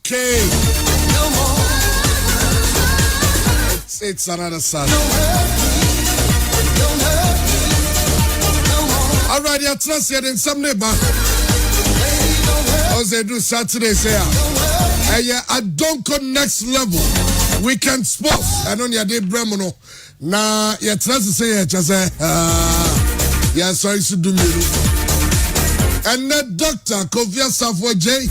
Okay. It's another song. Alright, you're trusted in some neighbor. As they do Saturday, say, I don't go next level. Weekend sports. I don't need a day bremono. Nah, you're trusted, say, yeah, sorry to do me. And that doctor, Asafo Agyei.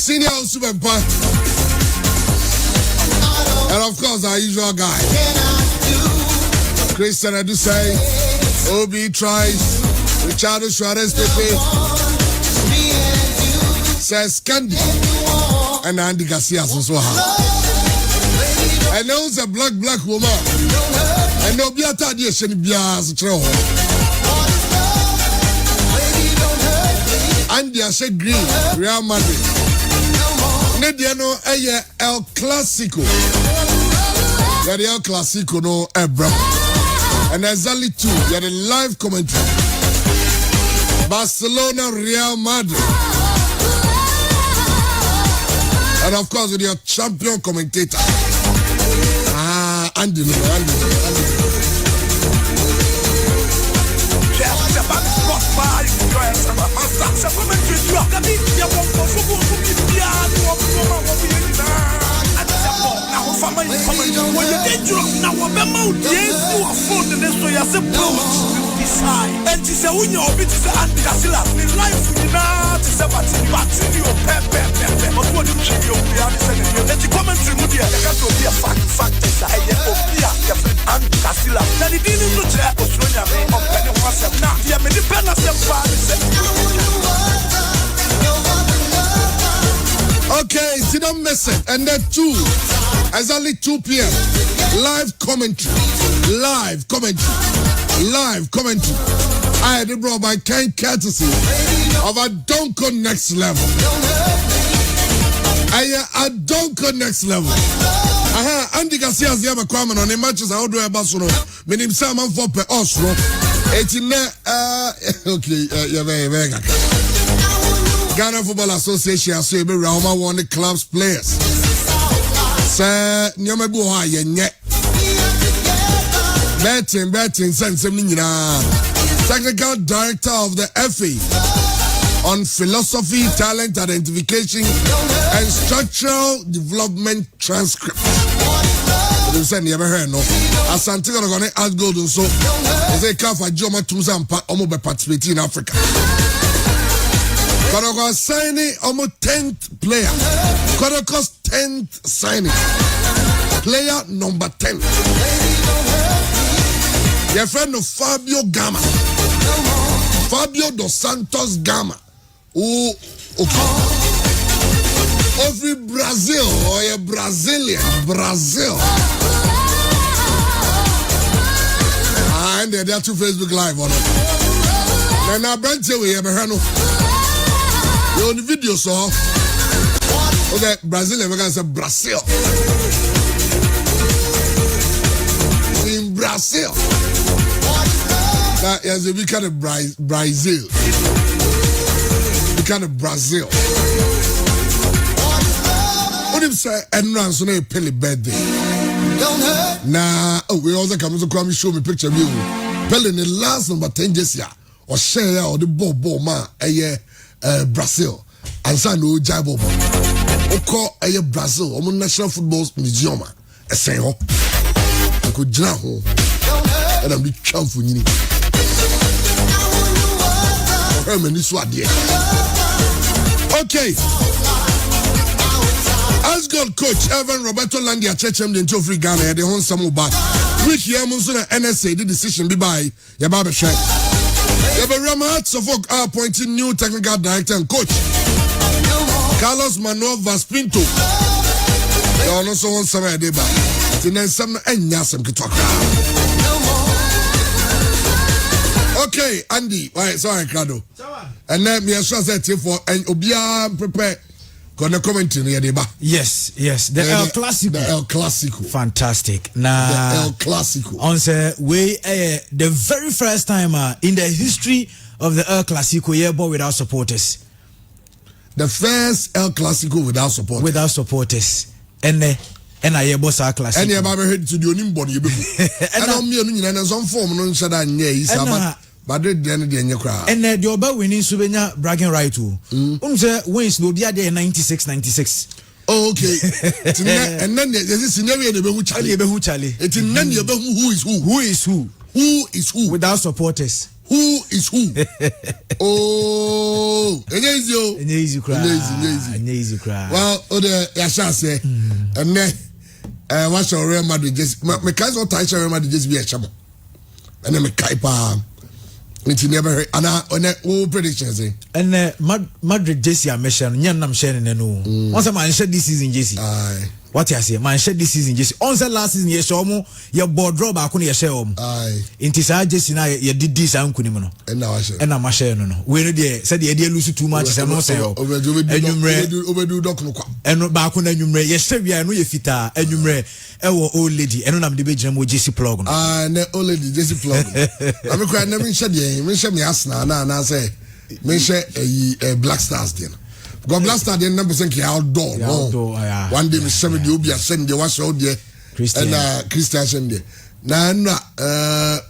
Senior Superman, and of course our usual guy, Christian. I do say, Obi tries, Richard Suarez Pepe, says Candy, and Andy Garcia so I know it's a black woman, and no be a tradition bias true. Andy I said green, Real Madrid. Nediano El Clasico. You're the El Clasico no Ebra. And exactly two. You're the live commentary. Barcelona, Real Madrid. And of course with your champion commentator. Andy. Okay, so don't miss it. And then exactly 2 p.m. Live commentary. I did brought by kind courtesy of a Don't Go Next Level. I don't go next level. Andy Garcia has the comment on the matches. I do a basso. Meaning Salmon for per Oslo. Okay, very Ghana Football Association has said Rama won the club's players. Sir, Nyamebu Haye. Betting, send some Technical Director of the FA on Philosophy, Talent Identification, and Structural Development Transcript. You said you ever heard no? As Santiago are gonna ask Golden so they can't for Joma Tumzampa almost participate in Africa. Kodoko signing almost 10th player. Kodoko's 10th signing. Player number 10. Your friend of Fabio Gama. Fabio dos Santos Gama. Oh, okay. Every Brazil or a Brazilian. Brazil. And they're there to Facebook Live on it. And I branch away, you're on the video, so. Okay, Brazilian, we're going to say Brazil. In Brazil. That is a big kind of Brazil. Big kind of Brazil. What if say everyone so na pay birthday? Nah, we also come to come show me picture of you. Pele in the last number 10 this year. Or share or the bobo man Brazil. And so no jabo. Oko Brazil, Omo National Football Museum. Say ho. Could jam ho. And I'm the champ for you. Okay. As God coach Evan Roberto Landia Chechem the Geoffrey Ghana the hon samu back. Which year Munzo NSA the decision be by Yababa Shek. Yabarama Asafo appointing new technical director and coach. Carlos Manuel Vaspinto. They also want some idea back. Then some and Yasam Kitaka. Okay, Andy, why sorry, Crado. And then me as said for and Obia prepare. Gonna comment in the deba. Yes. The El Clasico. The El Clasico. Fantastic. Now the El Clasico. On the way, the very first time in the history of the El Clasico year, but without supporters. The first El Clasico without supporters. Without supporters. And I hear boss El Clasico. And you have heard to the Union you and I'm meaning and some form non shada nye but then the crowd. And the Oba winning Subenya bragging right to. Wins no dia there 96. Oh, okay. And then there's a scenario who Charlie. It's in none of who is who. Who is who? Who is who? Without supporters. Who is who? Oh, easy cry. Well, Yasha say, and then what's your Real Madrid just my guys all tie Real Madrid just be a chamo. And then me kaipa. It's never heard. And all predictions. And Madrid Jesse I mentioned, Nyanam Shannon no. Once a man shed this season, Jesse. What I say, man shed this season, Jesse. On the last season, yes, your board draw back on your show. Aye. Intisar Jesse now, you did this and Kunimono. And now I say, and I'm a share no. We said the idea lose too much. I'm not saying overdo Docno. And back on a number, yes, we are no fita, a number, old lady, and I'm the bedroom with Jesse Plug. Ne old lady, Jesse Plug. I'm crying, never said, mention me asna, and I say, mention a Black Stars then. God bless that the number think outdoor. One day we send the Ubia send the wash out there and Christian send there. Now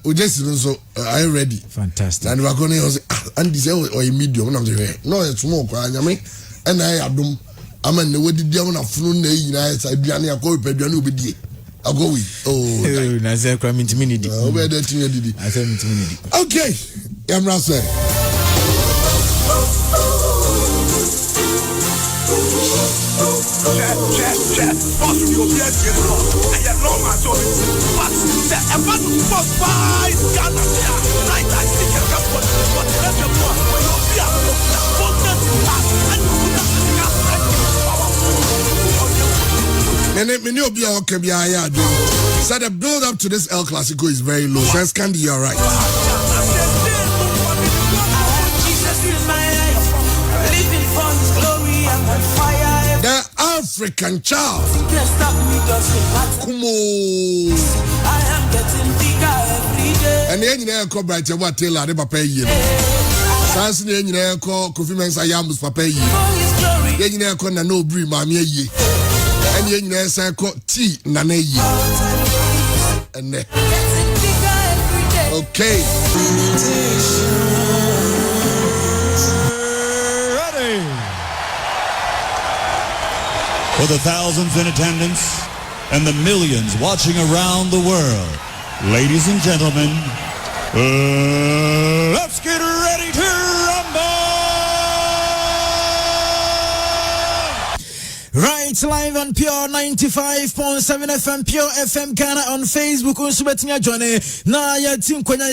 we just so are you ready? Fantastic. And we're going to say and this or a medium of the way. No, it's more crying. I mean, and I have them. I mean, the way the devil of Flune United, I be any a call Pedro will be I'll go with. Oh, I said, crime into minute. Where the thing did it? I said, into minute. Okay, I'm Russell. So the build up to this El Clasico is very low. So it's Candy, you're right. The African child. Kumo. And the engineer called Bright what Taylor, the papa ye. Sans the engineer called Kofi Mensa Yambus papa ye. The engineer called no brie mammy ye. And the engineer said called T Nane ye. And okay. For the thousands in attendance and the millions watching around the world, ladies and gentlemen, let's get ready to rumble! Right, live on Pure 95.7 FM, Pure FM Ghana on Facebook. Unsubetinga journey. Na ya team kwenya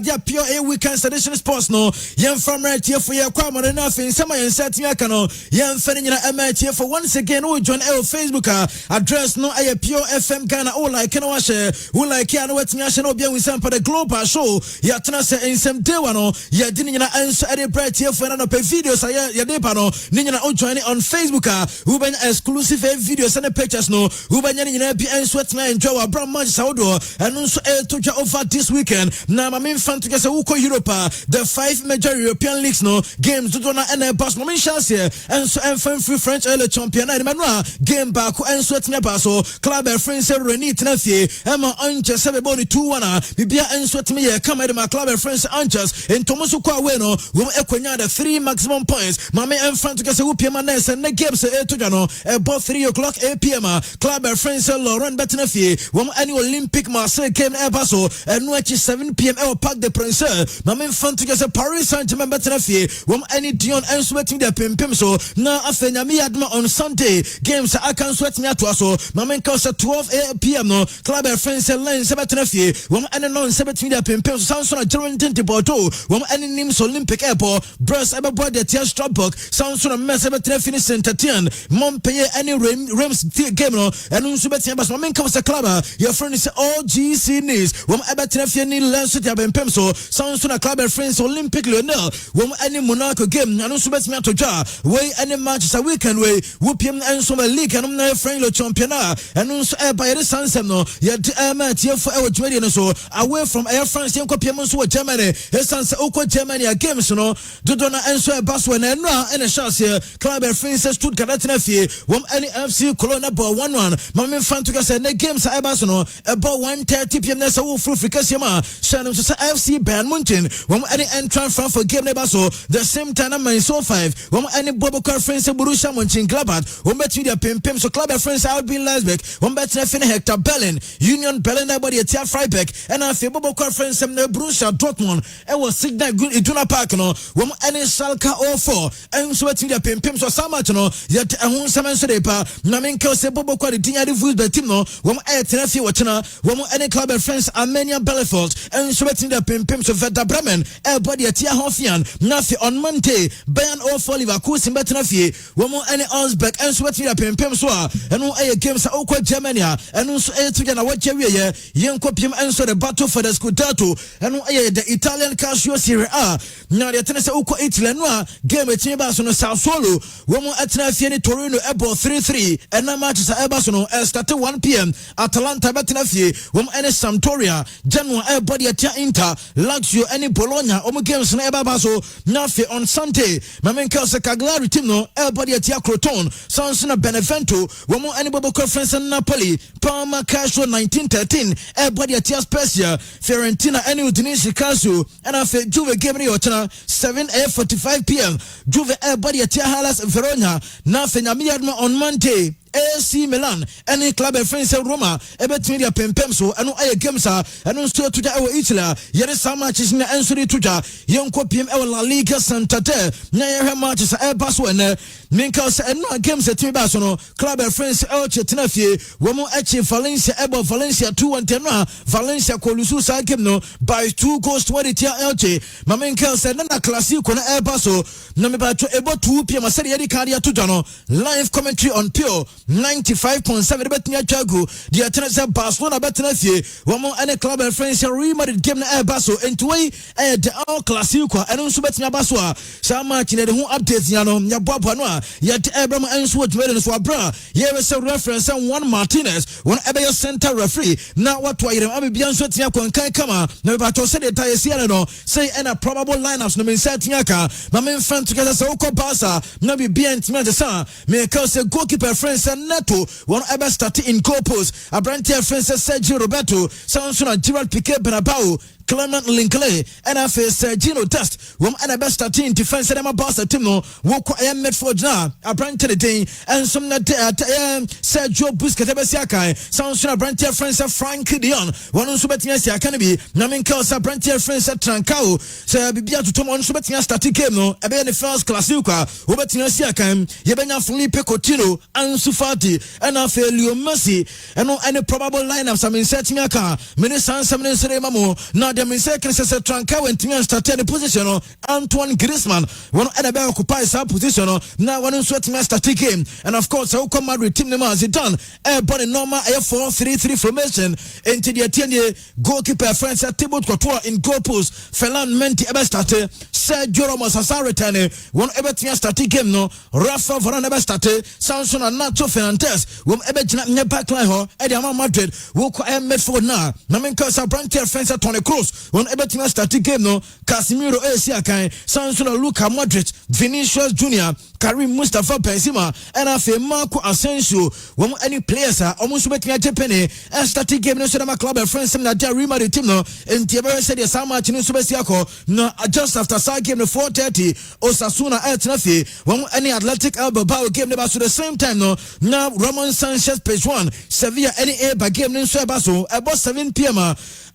ya Pure A Weekend Traditional Sports no. Yem from right here for your kwamore na fin sama yen setting akano. Yem fene nyina MH here for once again we join our Facebook address no aye Pure FM Ghana o like no share. We like ya no wetinga share no bia we sampa the global show. Ya tena se ensem day wano. Ya dini nyina enso ade bright here for na pe videos ya de pa no. Ni nyina o join on Facebook we ben exclusive videos and pictures no who by nyina bi enso na enjoy our brand match Saudi and also to over this weekend na my main fan to get uko Europe the 5 major European leagues no games do na and pass my chance here and so and free French early champion and Emmanuel game back and so na paso club friends Renit na fie Emma Anche 7-2-1 bibia enso me here come my club friends Anches in Tomoso kwa we no we ekwanya the 3 maximum points my main fan to get upia na se na games to no about 3 o'clock 8 p.m. Club friends Laurent Betenafi wom any Olympic Marseille game Ebaso and no 7 p.m. Parc des Princes my main fan to get Paris Saint-Germain Betenafi wom any Dion and sweating their pim so na afenya mi adma on Sunday games I can sweat me to so my main cause 12 p.m. no Club friends Lens Betenafi wom any non 17 their pim so Samson Jerome Tintipoto wom any names Olympic Airport Bruce Ababa the Tier Strasbourg Samson Mess Betenafi Saint-Etienne Montpellier any Rams game no and nso betia bas mamen ka was a club your friend is OGC News wom ebetina fie ni lenso dia bempem so sanso na club friends Olympic Lionel wom any Monaco game and nso betia atodwa we any Manchester weekend we wopiem enso ma league and na friend lo championnat and nso e ba yere sansem no ye tie for e wodwede no so away from Air France yen kopiem nso wo Germany esanse okọ Germany games no dodo na enso e baso na eno a ene chance club friends Stuttgart atina fie wom any FC Cologne ball 1-1 mamen fan to say na games e baso no about 1:30 p.m. na so fru frikasiama shanum so FC Bayern Munchen wom any entrance fan for game na baso the same time na so 5 wom any Bobo Conference Borussia Mönchengladbach wom bet media pempem so club friends RB Leipzig wom bet na fin Hector Berlin Union Berlin na body Tia Freiburg and after Bobo Conference na Borussia Dortmund e was signal good Iduna Park no wom any Schalke 04 and so bet media pempem so much no yet ehun semen so dey pa na men ka se Bobo kwa dinya de football team no wom e tena fie wachana wom any club friends Armenia Bielefeld and so bet media pempem so Werder Bremen e body Tia Hoffenheim na fi on Monday Bayern 04 Leverkusen bet na fie wom any Augsburg and so bet media pempem so eno e games okwa Germany eno so e tuja na wache wie yen kopiem enso the battle for the Scudetto eno e the Italian Calcio Serie A na de tena se okwa Italy no a game etin ba so no Sassuolo wom atena fie ni Torino e ball 3-3 and na match sa e ba so no start 1 p.m. Atalanta bet na fie wom any Sampdoria Genoa e body atia Inter Lazio any Bologna games na e ba so na fie on Sunday mamen ka se Cagliari team no e body atia Crotone Sans na Benevento wom any Bobo Conference Napoli Parma Calcio 1913 e body atia Spezia Fiorentina any Udinese Calcio and afi Juve game ni ochana 7:45 p.m. Juve e body atia Hellas Verona na fe nyamiadma on Monday AC Milan any club friends Roma ebetimi dia pempem so eno aye games eno sto to da e Italy yere some matches na ensuri to da yenko pm e La Liga Santander na ye matches e baso ene minka se eno games etimi ba so no club friends Elche tenafie wo mo eche Valencia ebo Valencia 2-1 no Valencia kolusu sa game no by 2 goals to the Elche mamenka se na classico na e baso na me ba to ebo 2 pm se ye di cardia to da no live commentary on Pure 95.7 betnya jago dia tena se Barcelona betna fie womo ene club friends Real Madrid game na e baso entwei e de all classico eno nso betnya baso a sa match ne de ho update nya no nya boabo no a ye de Abraham enso wotwere no so abra ye we se reference Juan Martinez won ebe your center referee na wato ayire abibia nso tia konkan kama na ba to se de tie sia no say ena probable lineups no men set tia ka ma men fan together se ukọ Barca na bibia ntime de sa me ka se goalkeeper friends Neto one ever started in goal post Abrantia Francis Sergio Roberto Samson Gerald Piqué Benabao Clement Linkley and I face Gino Dust one and best starting defense and my boss team no walk I Medford na Abrantia the day and some Sergio Busquets Besiakai Samson Abrantia Francis Frank Dion one on Subetia can be Naminka Abrantia Francis Trancao so Bibia to Tom on Subetia starting game no a be the first classica Obetia Siakam Yebena Felipe Coutinho and Sufati and I feel you mercy and no any probable lineups I mean setting a car many sons some mamo now the second says Tranca went to start the position Antoine Griezmann one at the occupy some position now one sweating starting game and of course how come Madrid team name has it done everybody normal 4-3-3 formation into the 10-year goalkeeper France at Thibaut Courtois in goal post Ferland Mendy ever started Sergio Ramos has returned one ever starting game no Rafa Varane ever started Samson and Nacho Fernandes wom ebe gina nye backline ho e de ama Madrid wo ko e midfield na men ka sa Brandt fence Toni Kroos won ebe tina start game no Casemiro e si akan Samson Luka Modric Vinicius Junior Karim Mustafa Benzema and afi Marco Asensio wom any players omo so betia Japan start game no so na club friends na dia Real Madrid team no enti ebe said the same match no so besia ko no just after side game no 4:30 Osasuna Etnafi wom any Athletic Bilbao game no so the same time no now Ramon Sanchez page 1 Sevilla any by game no so about 7 p.m.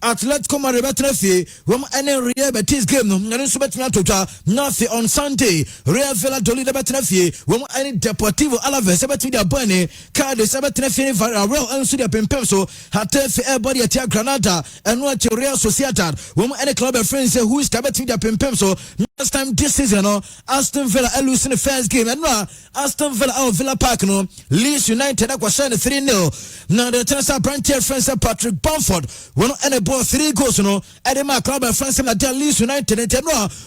Atletico Madrid betrefi wom any Real Betis game no so betina toja nafi on Sunday Real Valladolid betrefi wom any Deportivo Alaves betina bone Cádiz betrefi Villarreal enso dia pempem so Hatafe everybody at Granada and watch Real Sociedad wom any club friends who is betina pempem so first time this season, Aston Villa losing the first game. And now, Aston Villa Villa Park, Leeds United, that was 3-0. Now, the tennis brand here, friends, Patrick Bamford, one and a ball 3 goals, at the Mark Club, friends, and Leeds United, and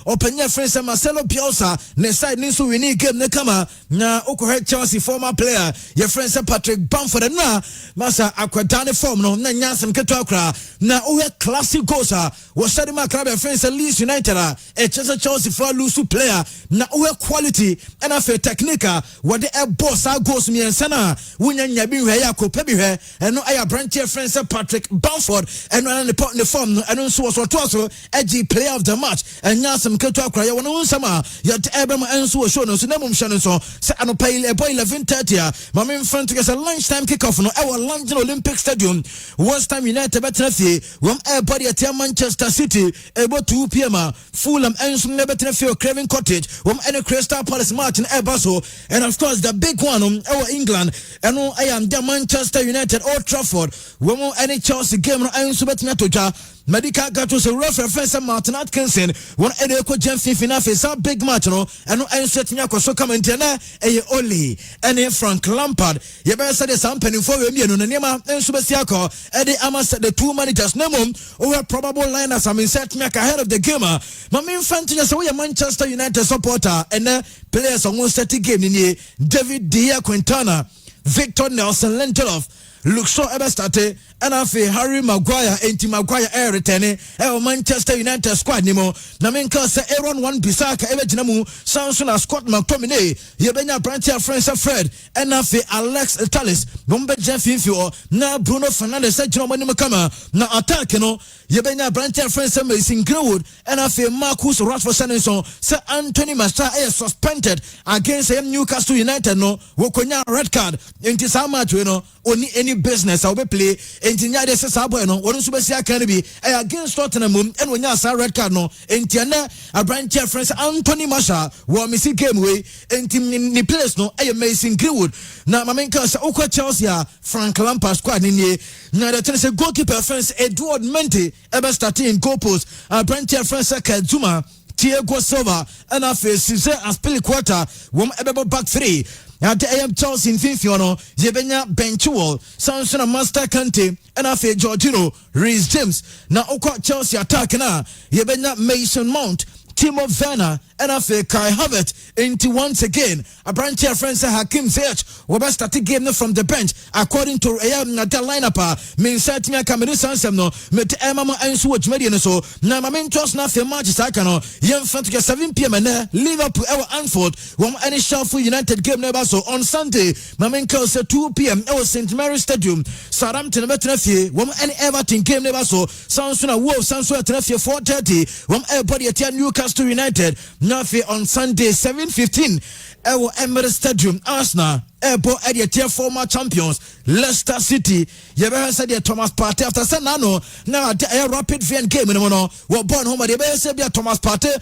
open your friends, Marcelo Bielsa, Nesai Nisu, we need game, Nekama, now, Okohe Chelsea, former player, your friends, Patrick Bamford, and now, Massa Aquadani form, no, Nanyasam Ketokra, now, classic goals, was studying my club, friends, Leeds United, a Chelsea for Lusu player, now, quality, and I feel technique, what the boss, our goals, me and Sana, Winyan Yabi, Pebi, and no, I have brand here, friends, Patrick Bamford, and on the pot in the form, and also was Agyei player of the match, and now some Ketokra, you want summer, yet Abram and so shown, so Namum Shannon, so I don't pay a boy 11:30. My main friend took us a lunchtime kickoff no our London Olympic Stadium. Once time United better when everybody at Manchester City about 2 p.m. Fulham and some never Craven Cottage, any Crystal Palace match in Airbaso, and of course the big one our England, and I am the Manchester United Old Trafford. When any Chelsea game, I am Subetnatoja. Medical got us a reference Martin Atkinson. One Edeco Jensen Finafis, a big match, and no answer to Yako so come in Tena, Oli, and Frank Lampard. You better say some penny for him, and Nema and Subasiako, Eddie Amas, the 2 managers, Nemum, or probable liners. I mean, set me ahead of the gamer. My main fan to just a Manchester United supporter, and players on 130 game in David Dia Quintana, Victor Nelson Lindelof. Look so ever started and I feel Harry Maguire and Maguire air returning Manchester United squad nimo na menka se Aaron Wan Bissaka ever jinamu Samson Scott McTominay yebenya branch friends Fred and I feel Alex Talis Bombe Jeffy na Bruno Fernandes said you know kama na attack no yebenya branch friends Mason Greenwood and I feel Marcus Rashford Sanderson say Anthony Martial is suspended against Newcastle United no wokonya red card into some match you know only any business I'll be play engineer de sabo no wonu so besia kan bi against Tottenham and when ya sa red card no entiana a branch friends Anthony Martial wo missing game way enti ni place no Mason Greenwood na mamenka sa okwa Chelsea Frank Lampard squad ni na the tennis goalkeeper friends Edward Mendy ever starting in goal post branch friends Kazuma Thiago Silva and I face Cesar Azpilicueta wom back 3. Now the AM Chelsea in Finfiono, Yebenya Benchwell, Samson Master Kante, and I feel Jorginho, Reece James. Now Oko Chelsea attack na Yebenya Mason Mount, Timo Werner, and I feel Kai Havertz into once again. A branch here friends Hakim Ziyech will start the game from the bench according to the lineup. Means that me Cameroon Sansem no met Emma and Swatch Median so. Now my main trust not for matches I can young fan to 7 p.m. and Liverpool Anfield when any Sheffield United game never so on Sunday. My main call said 2 p.m. St. Mary's Stadium. Southampton Betrefie when any Everton game never so. Samsung Wolves Samsung Betrefie 4:30 when everybody at Newcastle United. Nafi on Sunday 7:15 Emirates Stadium Arsenal Airport area tier former champions Leicester City. You ever said Thomas Partey after Senano now a rapid VN game in one were born home they better say Thomas Partey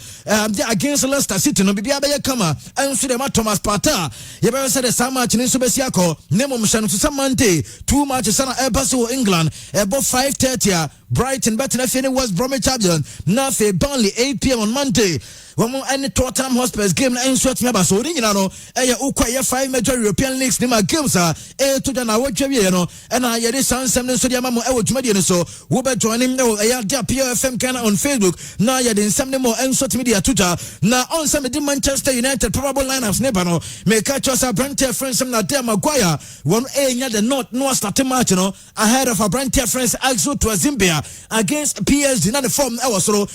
against Leicester City no be kama and so them Thomas Partey. You ever said the same match in Subesiako name Mshanu to some Monday 2 matches sana Airbaso England about 5:30 Brighton better than West Bromwich Albion now for Burnley 8 p.m. on Monday. When any Tottenham Hotspurs game na ensure me abaso ring na no ukwa 5 major European leagues ni ma games to the na wotwe no and I dey sansem no so dey ma mo dwumade no so wo be join him no dia PFM Ghana on Facebook na ya dey nsem ne mo ensure me dia Twitter na on some the Manchester United probable lineups ne ba no me catch us a brand friends na there Maguire one nya the not no start match no ahead of a brand friends Agyei to Zimbabwe against PSG na the form so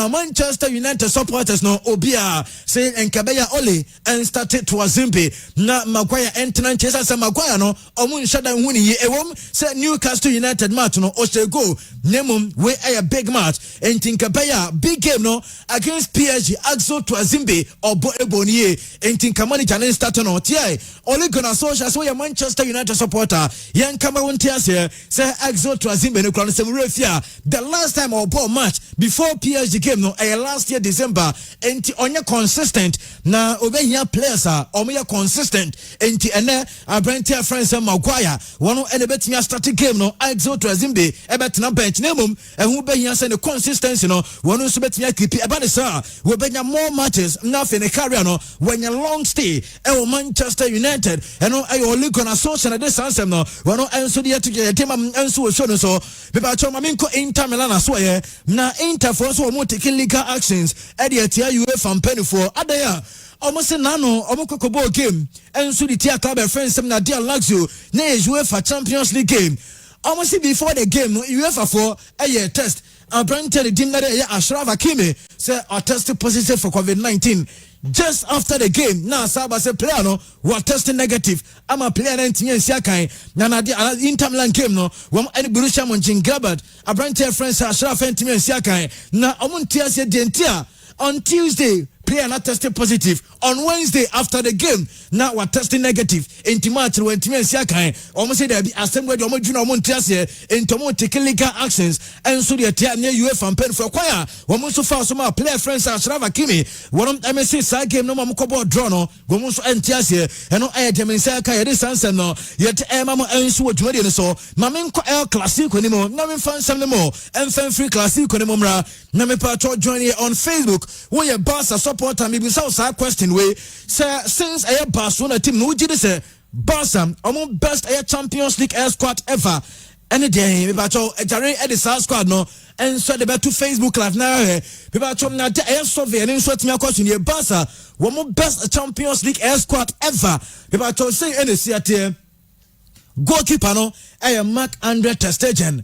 Manchester United supporters no obia saying Enkabeya Ole and started to Azimbe na Maguire entenan chesa sa Maguire no omun shada huni ye ewom say Newcastle United match no go nemum we a big match and Enkabeya big game no against PSG Agyei to Azimbe obo eboniye and Tinkamani challenge start no tie Ole gonna social so your Manchester United supporter yan Cameroon tias here say Agyei to Azimbe no kran sem refia the last time obo match before PSG game no last year December enti onye consistent na obehia players a omo consistent enti ene Abrantia friends Maguire one ene betimi start game no Agyei Trazimbe ebetena bench na mum ehu behia se ne consistency no one nso betimi keep eba de sa we benya more matches na fe ne career no when a long stay Manchester United eno ayo league on association na this answer no one enso de to team enso we show no so be ba choma minko Inter Milan aso ye na Inter for so mo taking legal actions e de atia UEFA mpani for adaya almost nano omokokobo game enso the tia club friends na dia Lazio na UEFA Champions League game almost before the game UEFA for a test Abrantia the team that Ashraf Hakimi say are tested positive for COVID-19 just after the game na Saba say player no were testing negative ama player 19 siakai na Inter Milan game no won any Borussia Mönchengladbach Abrantia friends Ashraf 19 siakai na omuntia se dentia on Tuesday player not tested positive on Wednesday after the game now we're testing negative into match when team siakai almost say there be assembly omo juna omo ntiase into mo take legal actions and so the team near UEFA pen for choir omo so far some player friends Ashraf Hakimi one MSC side game no mo kobo draw no omo so ntiase eno team siakai this answer no yet mama enso odwumade no so mamenko El Clasico ni mo na me fan sam mo enfan free Clasico ni mo mra na me pa join here on Facebook we your Barca supporter me be so question way say since a Barcelona team no gidi say Barca among best air Champions League air squad ever any day me ba cho ejare edisa squad no and so the to Facebook live now me ba cho na air survey and so timi question here Barca one best Champions League air squad ever me ba cho say any see goalkeeper no Mark Andre ter Stegen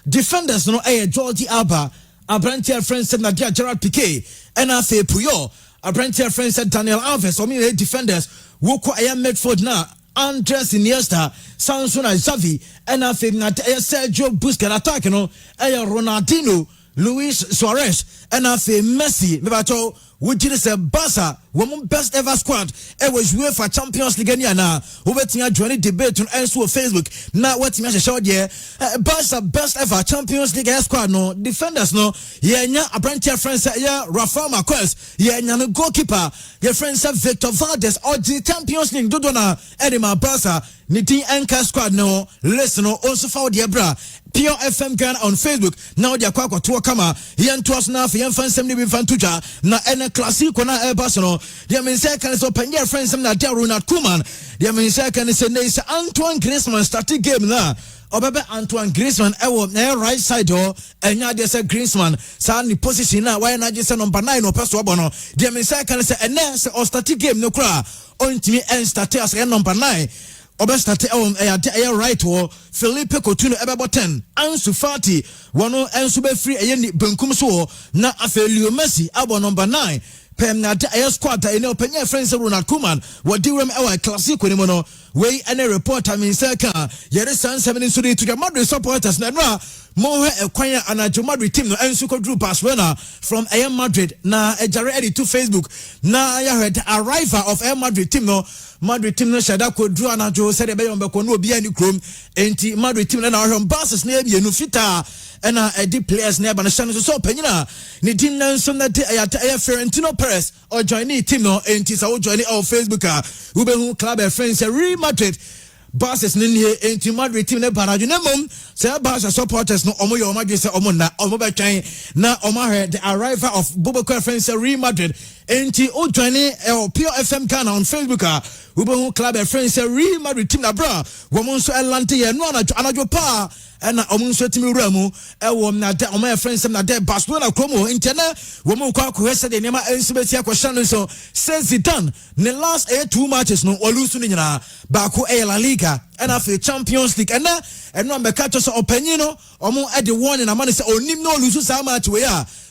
defenders no Jordi Alba Abrantia friends said Nadia Gerard Piqué and Afe Puyol Abrantia friends said Daniel Alves defenders woko Medford na Andres Iniesta Samson Xavi and Afe Sergio Busquets attack no Ronaldinho Luis Suarez and Afe Messi mebacho wujiri se Barca woman best ever squad was UEFA Champions League na obetia join debate on enso Facebook na wetin me show there Barca best ever Champions League squad no defenders no ye nya Abrantia friends ya Rafael Marquez ye nya no goalkeeper ye friends Victor Valdes or the Champions League dodo na edema Barca ni team anchor squad no listen no also for the bra Pure FM Ghana on Facebook now dia kwa to kama yen to us na for yen fan sem ni bi fan tuja na ene Clasico na Barcelona dia men say kan so panya friends sem na dia Ronald Koeman dia men say kan say ne say Antoine Griezmann starting game na obebe Antoine Griezmann ewo na right side o enya dia say Griezmann sa ni position na why na say number 9 o peso obo no dia men say kan say ene say o starting game no kra ontimi en start as number 9 Obestate right wo Felipe Coutinho ebebo 10 Ansu Fati wono ensu be free ni benkum so na Afelio Messi abo number 9 pem na squad ene openya friends Ronald Koeman wodi rem Clasico ni mono we any reporter min seka yere san 7 so to the Madrid supporters na mo ekwanya anajo Madrid team no ensu ko drew Barcelona from Madrid na ejare edit to Facebook na ya heard arrival of Madrid team no Madrid team no shada ko drew anajo said be yombe ko no obi ani krom enti Madrid team na hom Barca na e no fita ena edi players na ba na shano so panyina ni team na nso na de Florentino Perez or join the team no enti sa wo join our Facebook we be hu club friends Real Madrid Barca's nin here enti Madrid team na baraju na mom say Barca supporters no omo yo Madrid say omo na omo be twan na omo heard the arrival of Boboko friends Real Madrid enti o join Pure FM Ghana on Facebook we be hu club friends Real Madrid team na bra wo mo nso Atlanta ye no anajo pa ena omunso timi wuramu ewo na de omo friends na de Barcelona kromo intena wo mo kwa ko hese de nema ensibeti akosha no so says Zidane ne last 2 matches no olusu ni nyina ba ko La Liga ena for Champions League eno ambeka to so opanyino omo e de one na man say onim no olusu sa match we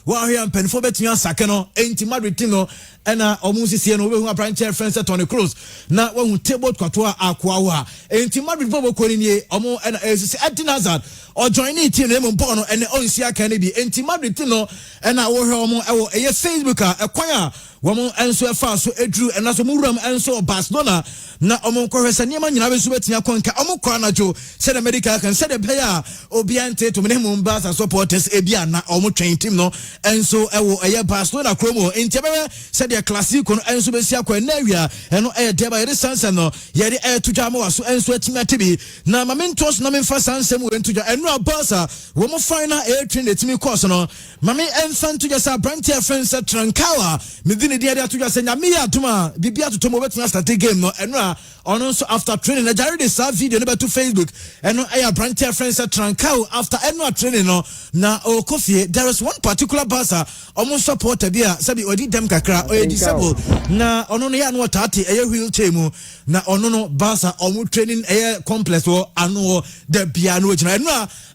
wa hwe ampanfo betua sake no enti Madrid team no ena omunsisie no we hu Abrantia friends Toni Kroos na wa hu table kwato akwa wa enti Madrid bobo ko ni omo ena esisi Eden Hazard or join the team na mpo no ene onsia kan bi enti Madrid team no ena wo hwe omo ewo eye Facebook ekwan wɔn nso ɛfa so eduru ɛna so muram nso Barcelona na wɔn nkɔhwɛ sɛ nneɛma nyinaa bɛso bɛtumi akɔ nka wɔn kɔ anadwo sɛ the medical kan sɛ de bɛyɛ a obiara nte to ne mu Barca supporters ebia na wɔn twɛn team no nso ɛwɔ ɛyɛ Barcelona kurom hɔ nti ɛbɛyɛ sɛ deɛ Clasico no nso bɛsi akɔ ɛna awia ɛno ɛyɛ dɛba yɛde sansan no yɛde ɛto dwa ama waso nso atumi atibi na maame ntos na memfa sansɛm wɔ nto dwa ɛno a Barca wɔn final ɛtwɛn de timi course no maame ɛmfa nto dwa sɛ abranteɛ friends Trankawa medine deɛ de ato dwa sɛ nyame yɛ adom a biribi atoto mo bɛtumi start game no ɛno a ɔno nso after training na jare de sa video no bɛto Facebook ɛno ɛyɛ abranteɛ friends Trankawa after ɛno a training no na ɔkɔfie there is one particular Barca ɔmo supporter bi a sɛbi ɔdi dem kakra ɔyɛ disabled na ɔno no yɛ ano ɔtaate ɛyɛ wheelchair mu na ɔno no Barca ɔmo training ɛyɛ complex wɔ ano da bia no gyina ɛno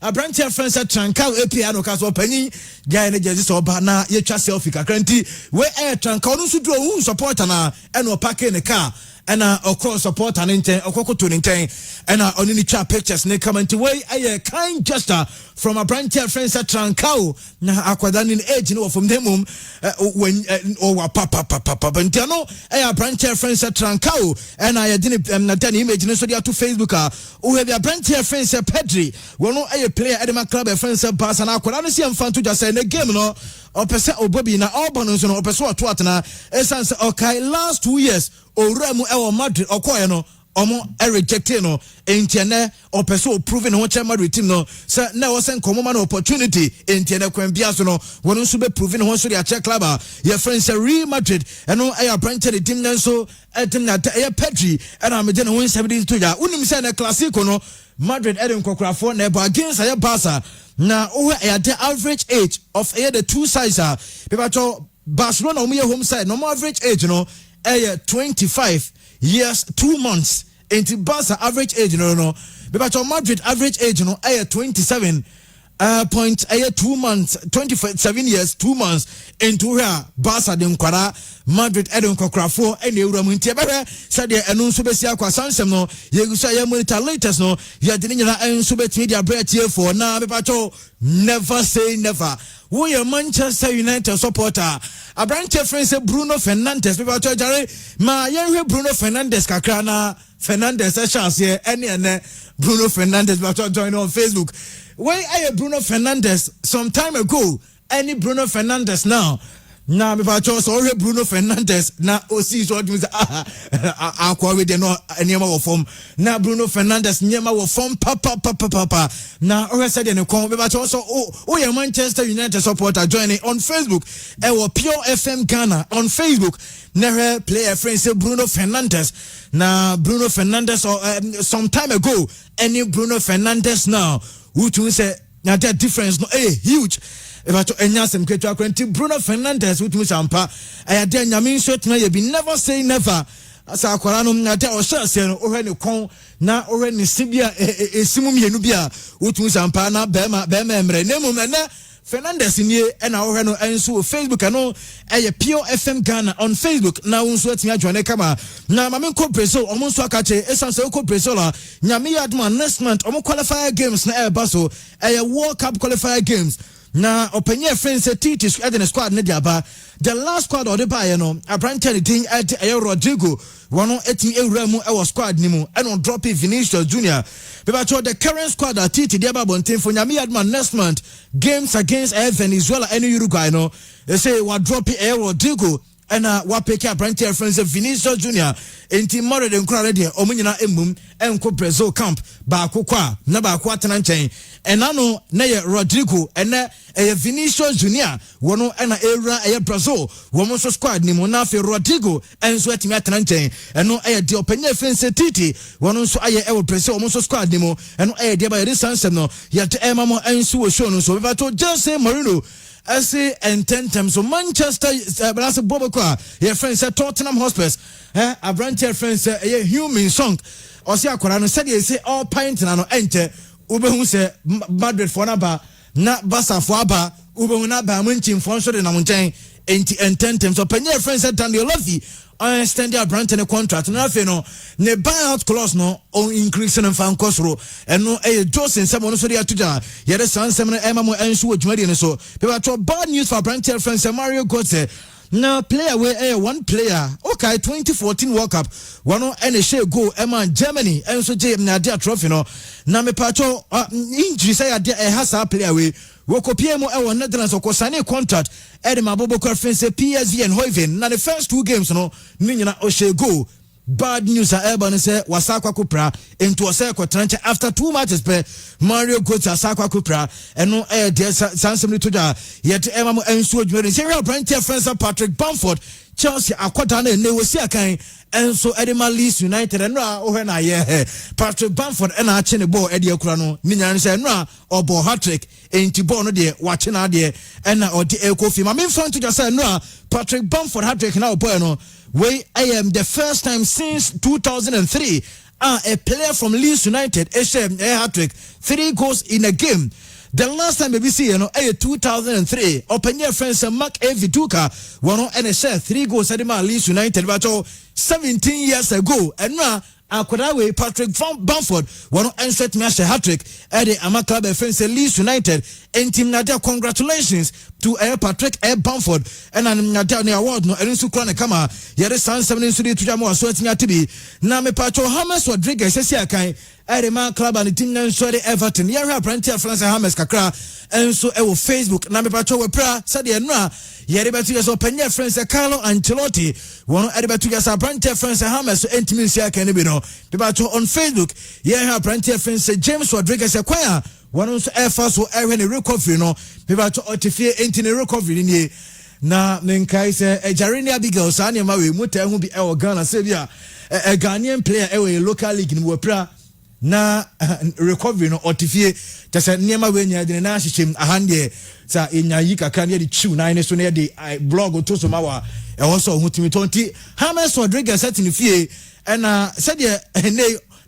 a abranteɛ friends Trankawa API no ka so ɔpanyin guy ne jersey so ba na yɛtwa selfie kakra nti we Trankawa no nso duro hu supporter na ɛna ɔpake ne car ɛna ɔkɔ supporter ne nkyɛn ɔkɔkoto ne nkyɛn ɛna ɔne ne twa pictures ne kama nti wei ɛyɛ kind gesture from a branch friend Trankawa na akwada ne age no from them when ɔwa papa nti ano ɛyɛ a branch friend Trankawa ɛna yɛde ne na dan image ne so de ato Facebook a wo have a branch friend Pedri wɔn ɛyɛ player ɛde ma club friend Barca na akwada no si amfa to just say ne game no ɔpɛ sɛ ɔbɔbi na ɔbɔ no nso no ɔpɛ sɛ ɔto atena ɛsan sɛ ɔkae last 2 years owura mu ɛwɔ Madrid ɔkɔɛ no ɔmo rejected no entiene ɔpɛ sɛ ɔprove ne ho kyɛ Madrid team no sɛ na wɔsɛ nkɔmɔ ma no opportunity entiene kwan bia so no wɔn nso bɛ prove ne ho so de akyɛ club a yɛ friend sɛ Real Madrid ɛno ɛyɛ branch de team nso ɛtem na ɛyɛ Pedri ɛna amegye ne ho nsɛm de to ya wonim sɛ na Clasico no Madrid ɛde nkɔkorafoɔ na ɛbɔ against ɛyɛ Barca na the average age of the two sides are people Barcelona omo home side no average age no 25 years 2 months into Barca average age no people Madrid average age no 27 point 2 months 27 years 2 months into here Barca de nkwara Madrid edon kokrafo ene ewura mu ntia bɛhwɛ sɛdeɛ ɛno nso bɛsi akwa sansɛm no yɛgusa yɛ monitor latest no yɛde ne nyina nso bɛtumi de abrɛtie for na mepacho never say never wo yɛ Manchester United supporter abranche friend say Bruno Fernandes mepacho jare ma yɛhwɛ Bruno Fernandes kakra na Fernandes ɛhyɛ ene Bruno Fernandes mepacho join on Facebook when I Bruno Fernandes some time ago any Bruno Fernandes now na me ba cho so Bruno Fernandes na osi so dum say akwa we de no niema wo form na Bruno Fernandes niema wo form papa na o said de ne kon me ba cho so o ye Manchester United supporter joining on Facebook e wo Pure FM Ghana on Facebook na player friend say Bruno Fernandes na Bruno Fernandes some time ago any Bruno Fernandes now who to say now that difference no huge if I to enyasem ketwa kwenti Bruno Fernandes who to sampa I dey nyame nso tena ye be never say never asa akwara no na dey o hyase no ohwe ne kon na ohwe ne sibia esimu mienu bia who to sampa na be ma emre nemu na Fernandes nie na ohwe no enso Facebook no Pure FM Ghana on Facebook na unso atimi adwane kama na mamenko Brazil omo nso akache esanse ko Brazil a nyame yadma next month omo qualifier games na baso World Cup qualifier games na openye friends Titi the squad ne diaba the last squad or the buy no abranche din Rodrigo wono etin ewura mu e squad ni mu and on drop Vinicius Junior but the current squad that Titi diaba bonten for nyame yadma next month games against Venezuela and Uruguay no they say what drop Rodrigo and what pick up branch friends Vinicius Junior enti more than crowd there omunyina emum enko Brazil camp ba akokwa na ba akwa tena nchen enano na ye Rodrigo ene Vinicius Junior wono ena era Brazil womo so squad ni mo na fe Rodrigo enso atimi atena nchen eno de opanya friends Titi wono so aye Brazil womo so squad ni mo eno de ba yeri sansem no ye de emamo enso wo show no so be to Jose Mourinho I say and 10 times so Manchester but Bobo Kwa your friend said Tottenham Hotspurs a branch your friend say a human song or say akwara no said say all pint na no ente ubehu say Madrid for na ba na Barca for aba ubehu na ba munchim for so de na munchen enti and 10 times so penye friend said Daniel Levy I extend their brand and a contract na fe no ne buyout clause no on increase in fan cost ro and no Joseph someone so they are to ja yere san sem no ema mo enso adwumade ne so people bad news for brand friends Mario Götze Now player we one player okay 2014 World Cup one and a share go man Germany and so na dia trophy no na me pacho injury say dia has a player we kopie mo e won Netherlands okosane contract e de mabobo conference PSV and Hoiven na the first 2 games no ni nyina o share go. Bad news Urban say Wasakwa Kupra into a circle trench after 2 matches per Mario Götze Asakwa Kupra and no air dear Sansem to da yet Emma and so during serial branch friends Patrick Bamford Chelsea Aquatana and they will see a kind and so Edema Leeds United and when I Patrick Bamford and I chin the ball Eddie Ocrano Nina said or ball hat-trick into Bono dear watching our dear and or the Kofi. My main friend to just say Patrick Bamford hat-trick now bueno. I am the first time since 2003 a player from Leeds United a hat-trick 3 goals in a game. The last time we see 2003 open year friends Mark A. Viduka one and a share 3 goals at Leeds United but 17 years ago and now Akwadawe Patrick Bamford one and set me a hat-trick at the Ama Club friends Leeds United and team Nadia congratulations to Patrick Bamford and an Nadia award no and so kwana kama yere san 7 studio to jamo so etinya tibi na me pacho James Rodriguez esi akan Man Club and the team nan so Everton yere apprenti France James kakra and so e wo Facebook na me pacho we pra said e no yere betu yeso penye friends Carlo Ancelotti one betu yeso apprenti France James so entimi sia kan bi no me pacho on Facebook yere apprenti friends James Rodriguez kwaya one also efforts so when a recovery no people to otifie entine recovery ni na menkai se Agyei Abigail sa na ma we muta hu bi e o Ghana se bia a Ghanaian player e we local league ni wo pra na recovery no otifie tese niema we nya de na hyehyem ahande sa enya yi kakra ne de chiu na ne so ne de blog to so ma wa e wo so hu timi tonti James Rodriguez setini fie na said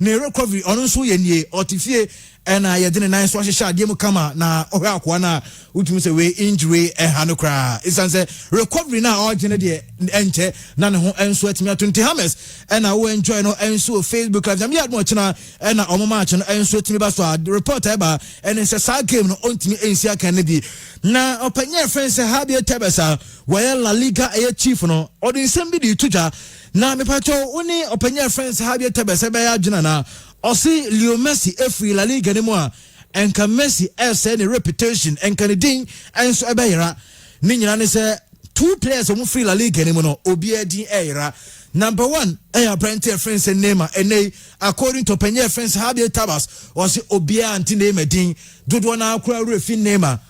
ne recovery onu so ye nie otifie ena ye de nan so hyehyɛ ade mu kama na ohwe akwa na utumi se we injury ha no kra isan se recovery na origin de enche na ne ho enso atimi atunti James ena wo enjoy no enso Facebook live me admo chena ena omo match no enso atimi ba so a report eba ena se sa game no ontimi ensi aka ne bi na opanya friends Habia Tebesa where La Liga chief no odin sembi di tuja na me pacho oni opanya friends Habia Tebesa be ya dwena na Osi Leo Messi every La Liga ne mo a enka Messi say ne reputation enka ne din enso ebeyira ni nyina ne say 2 players on free La Liga ne mo no obi adin eyira. Number 1 Brent friends Neymar and according to Penya friends Habia Tabas was obia anti name din dodo na akura refi Neymar.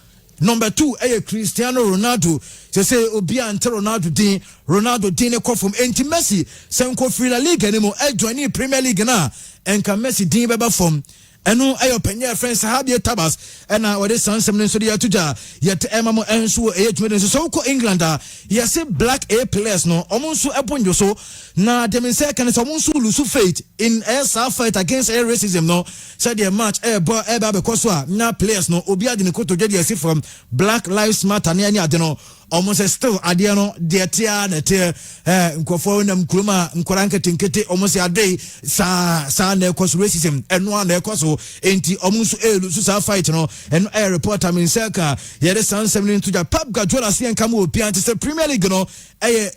Number 2 Cristiano Ronaldo say obia anti Ronaldo din e come from anti Messi senko free La Liga ne mo join Premier League na enka Messi din beba from eno penya friends Habia Tabas ena wode sansem nso de atuja yet emamo enso ejumede so ko England yes black A players no omonso eponjo so na dem say kan so omonso lose faith in air fight against air racism no said the match bo eba be koso na players no obi ade ne koto de from Black Lives Matter ne ani ade no almost still ade no de tia na te nkofo na mkroma nkoranka tinkete almost ade sa na koso racism eno na koso enti omunsu lose sa fight no eno air reporter min seka yede sansem into ja Pep Guardiola se enka mo obi anti se Premier League no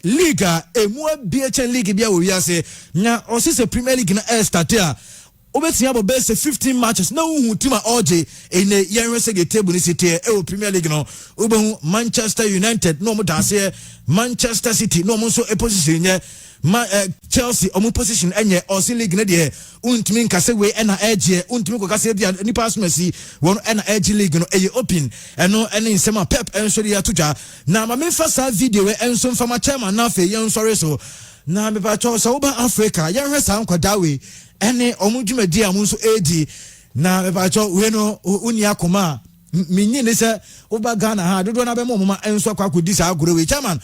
Liga emu BHN League bia wo wiase nya osise Premier League na start a obeti abo best 15 matches na hu tima Agyei ene yenwese ge table ni city Premier League no obehu Manchester United no mo dase Manchester City no mo so position nye Chelsea omo position enye Osi League na de untimi nkase we na Agyei untimi ko kase bia nipa asumasi won na Agyei League no open eno ene nsema Pep enso de atoja na ma me fa video we enso mfa ma chairman na fe yen sorry so na me ba cho so ba Africa yen hwesa nkwada we ene omudwumadi amunso edi na me ba cho we no uni akoma minyi ne se oba Ghana ha dodo na be mo mama enso akwa sa agoro we chairman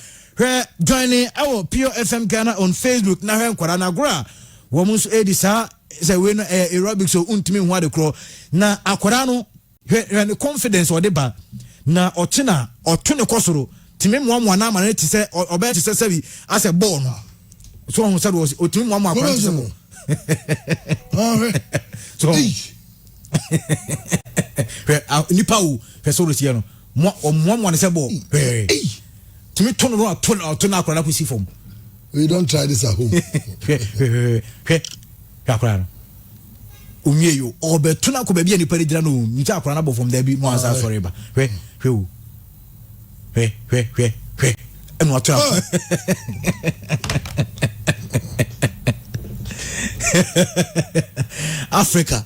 joining our Pure FM Ghana on Facebook na hwe nkwara na agora wo munso edi sa se we no aerobics so untimi hu ade kro na akwara no hwe confidence o de ba na ochina oto ne kosoro timi moamwa na amane ti se obe ti se sebi as a ball no so on said was otimi moamwa akwa ti se so nipa wo hwe so ro ti no moamwa ne se ball to me turn around turn akora na ko si form. We don't try this at home. Akora unye yo obeto na ko ba bia ni pare dira no nti akora na bo from there bi mo asa sorry ba hwe eno ato Africa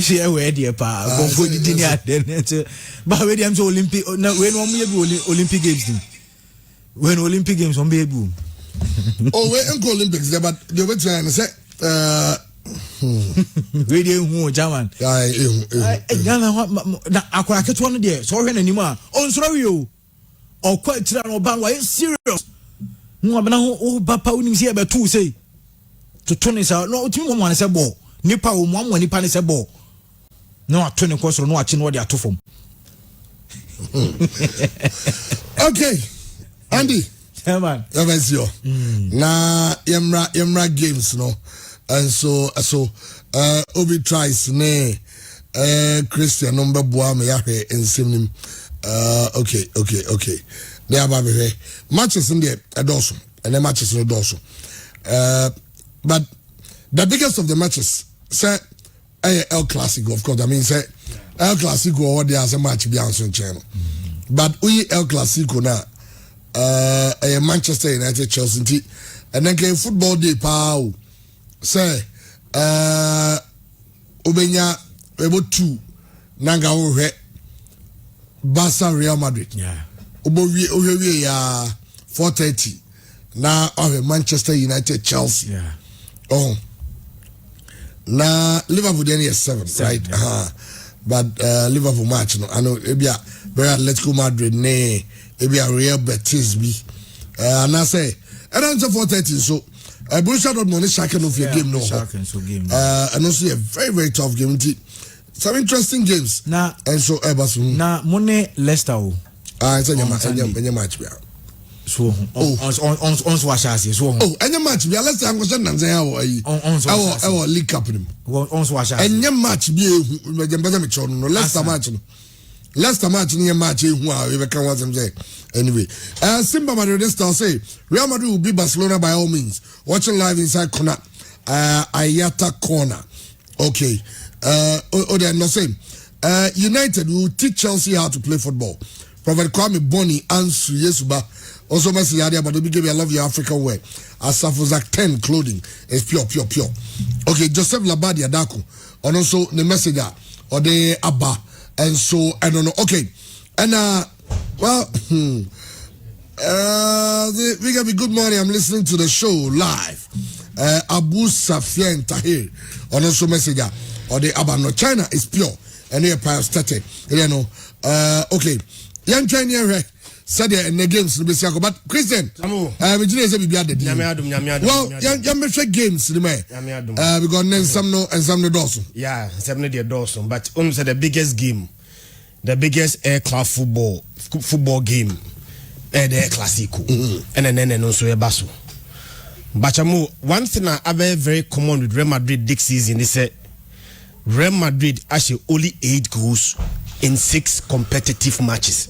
she we dey pa go for the dinner then ba we dem so Olympic na we no mo ye Olympic games din when Olympic games on be boom. Oh, we enko Olympics there, but the way to say we dey hu German na akwa keto no dey so hwe nanim a on soro wi o okwa tira no ban wa serious no abana ho ba pa unim se e be tu sei to tone sa no otimi mo wan se ball nipa o mo nipa ne se ball no atone ko soro no achi no dey atofom. Okay, Andy. Yeah, man. Na yemra games no, and so Obi tries ne Christian number boa me yahe ensimnim. Okay. They are baby matches in there adoso, and the matches in adoso. But the biggest of the matches say El Clasico, of course. I mean say El Clasico what there is a match be on channel. But we El Clasico now. Manchester United Chelsea and then came football day pow say Obenya about 2 nanga wo Barca Real Madrid obowie ya 4:30 na Manchester United Chelsea na Liverpool then is 7 right but Liverpool match no I know ebia Atletico Madrid ne ebi a Real Betis bi and I say around 4:30 so Borussia Dortmund is shaking off your game no and also a very tough game. Some interesting games na and so Everton na money Leicester o it's a match bia so on so ashasi so any match bia Leicester am question nan say our league cup nim on so ashasi any match bia me jemba me chono no Leicester match no Leicester match near match who are we can want them say anyway. Simba Madrid style say Real Madrid will beat Barcelona by all means. Watching live inside corner. Ayata corner. Okay. They are not saying. United will teach Chelsea how to play football. Prophet Kwame Boni Ansu Yesuba. Also message area, but we give you I love your African wear. Asafo Zak 10 clothing is pure. Okay, Joseph Labadi Adako. And also the messenger or the Abba. And so I don't know. Okay, and well, we got me good morning. I'm listening to the show live. Abu Safian Tahir on also messenger or the Abano China is pure and they are started. You know. Okay, young Chinese said in the games but Christian, well, young games we got some no and some no Dawson. Yeah, some no Dawson, but said the biggest game, the biggest aircraft football game, the Clasico, and then also a basso. But one thing I have very common with Real Madrid this season is that Real Madrid actually only 8 goals in 6 competitive matches.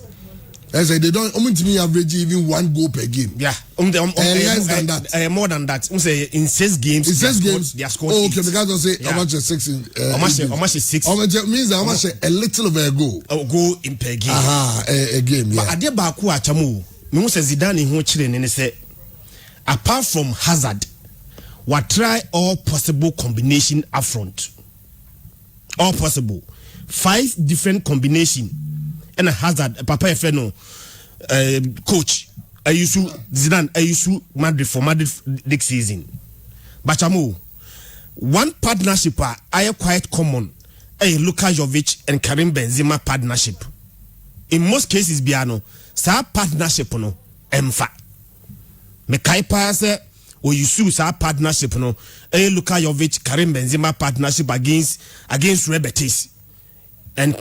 As I they don't average even 1 goal per game. Yeah, less than that. More than that. Say in 6 games. In 6 games, they are scored. Oh, okay, because I say how much is 6 in? How much is 6? How much means how much a little of a goal. A goal in per game. A game. Yeah. But Ade Baku achamu. Me say Zidane ho chire ne say apart from Hazard, what try all possible combination up front. All possible. 5 different combination. And a Hazard, Papa Efeno, coach, I used to Zidane, I used to Madrid for Madrid next season. But one partnership are quite common. Luka Jovic and Karim Benzema partnership. In most cases, Biano, sa partnership no, emfa. Me kaipa se o yusu sa partnership no, Luka Jovic, Karim Benzema partnership against Real Betis. And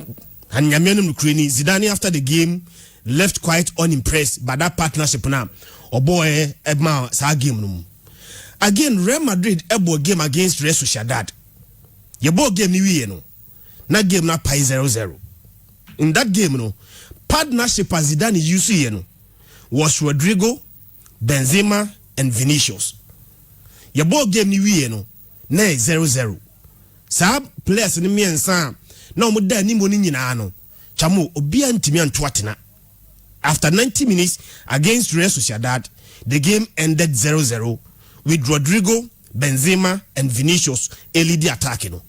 Zidane after the game left quite unimpressed by that partnership now. Oh boy, Edma sa game no. Again, Real Madrid ebo game against Real Sociedad. Your ball game ni we no. Na game na pai 0-0. In that game no, partnership as Zidane use no. was Rodrigo, Benzema, and Vinicius. Your ball game ni wie no na 0-0. Sa players ni miensa na omo da ni mo ni nyina no. Chamo obia ntimi anto atena. After 90 minutes against Real Sociedad, the game ended 0-0 with Rodrigo, Benzema, and Vinicius leading attacking.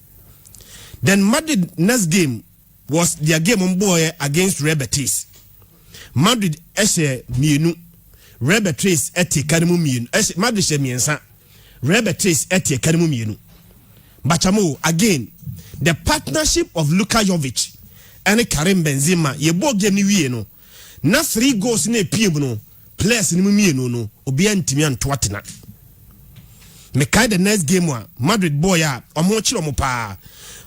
Then Madrid next game was their game on boy against Real Betis. Madrid eshe mienu, Real Betis eti kanimu mienu. Madrid she miensa, Real Betis eti kanimu mienu. Bachamo again, the partnership of Luka Jovic and Karim Benzema ye bo game ni wie no. Na 3 goals na epiem no, players ni mienu no, obi antimi anto atena. Mekai the next game wa Madrid boy a omo chiro mo pa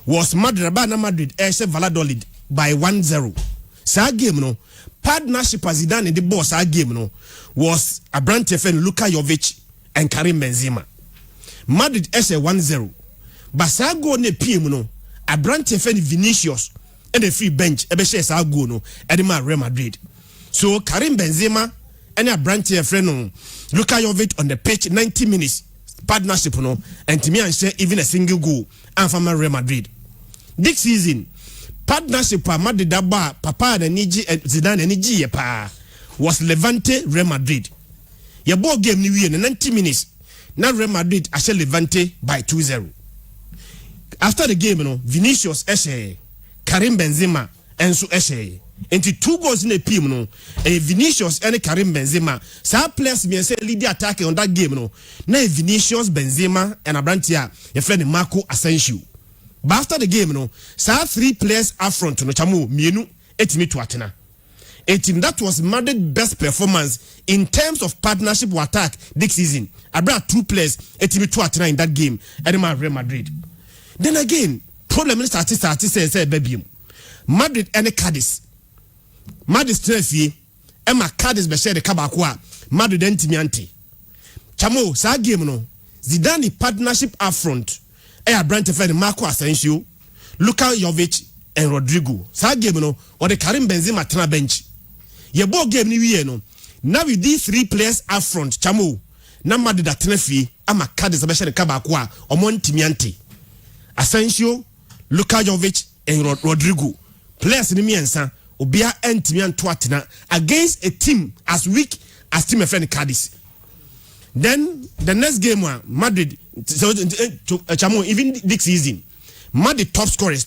was Madrid ba na Madrid ese Valladolid by 1-0. Sa game no partnership as Zidane the boss sa game no was Abrante Fen Luka Jovic and Karim Benzema. Madrid ese 1-0. But sa go na PM no Abrante Fen Vinicius and the free bench ebe share sa go no edema Real Madrid. So Karim Benzema and Abrante Fen no Luka Jovic on the pitch 90 minutes partnership no and to me and share even a single goal and from Real Madrid. This season partnership Madrid ba papa na niji Zidane niji pa was Levante Real Madrid. Your ball game ni wie 90 minutes. Now Real Madrid ashe Levante by 2-0. After the game no Vinicius eshe Karim Benzema enso eshe into 2 goals in a team no Vinicius and Karim Benzema sa players me say lead attack on that game no na Vinicius Benzema and Abrantia your friend Marco Asensio. But after the game no sa 3 players up front no chamo mienu etimi to atena. A team that was Madrid's best performance in terms of partnership or attack this season. I brought 2 players etimi to atena in that game at Real Madrid. Then again problem is start say baby Madrid and Cadiz. Madrid strefie Emma Cadiz be share the kabakwa Madrid entimiante. Chamo sa game no Zidane partnership up front Abrante Fen Marco Asensio, Luka Jovic and Rodrigo. Sa game no or the Karim Benzema tena bench. Ye ball game ni wie no. Now with these 3 players up front chamo na Madrid atena ama Cadiz be share the kabakwa omo entimiante. Asensio, Luka Jovic and Rodrigo. Players ni miensa obia entimi anto atena against a team as weak as team friend Cadiz. Then the next game one Madrid chamo even this season Madrid top scorers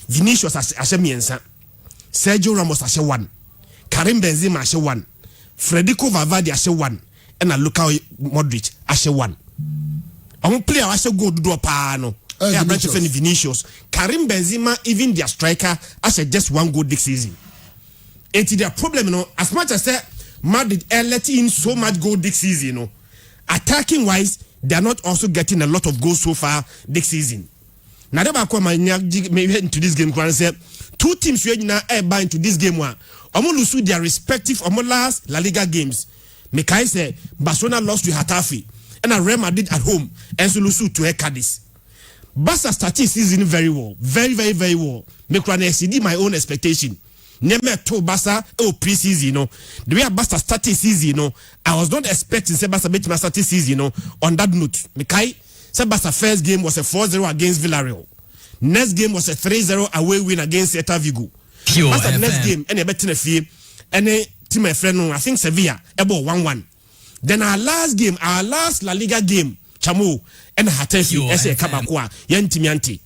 Vinicius ashe miensa, Sergio Ramos ashe 1, Karim Benzema ashe 1, Federico Valverde ashe 1 and Luka Modric ashe 1. Omo player ashe go do pa no Vinicius, Karim Benzema, even their striker, as just 1 goal this season. It's their problem, you know. As much as Madrid let in so much goal this season, you know, attacking wise, they are not also getting a lot of goals so far this season. Now, maybe into this game, 2 teams we now buy into this game one. Lose their respective last La Liga games. Mekai say Barcelona lost to Hatafe, and Real Madrid at home, and so lose to Cadiz. Barca started season very well. Very, very, very well. Make one exceed my own expectation. Never told Barca pre-season, you know. The way Barca started season, you know, I was not expecting say Barca beat my started season, you know, on that note. Mekai, say Barca first game was a 4-0 against Villarreal. Next game was a 3-0 away win against Celta Vigo. Barca next game, and a better fee, and a team my friend, I think Sevilla, about 1-1. Then our last La Liga game, Chamo, and Hatafe ese kabakwa yentimiante.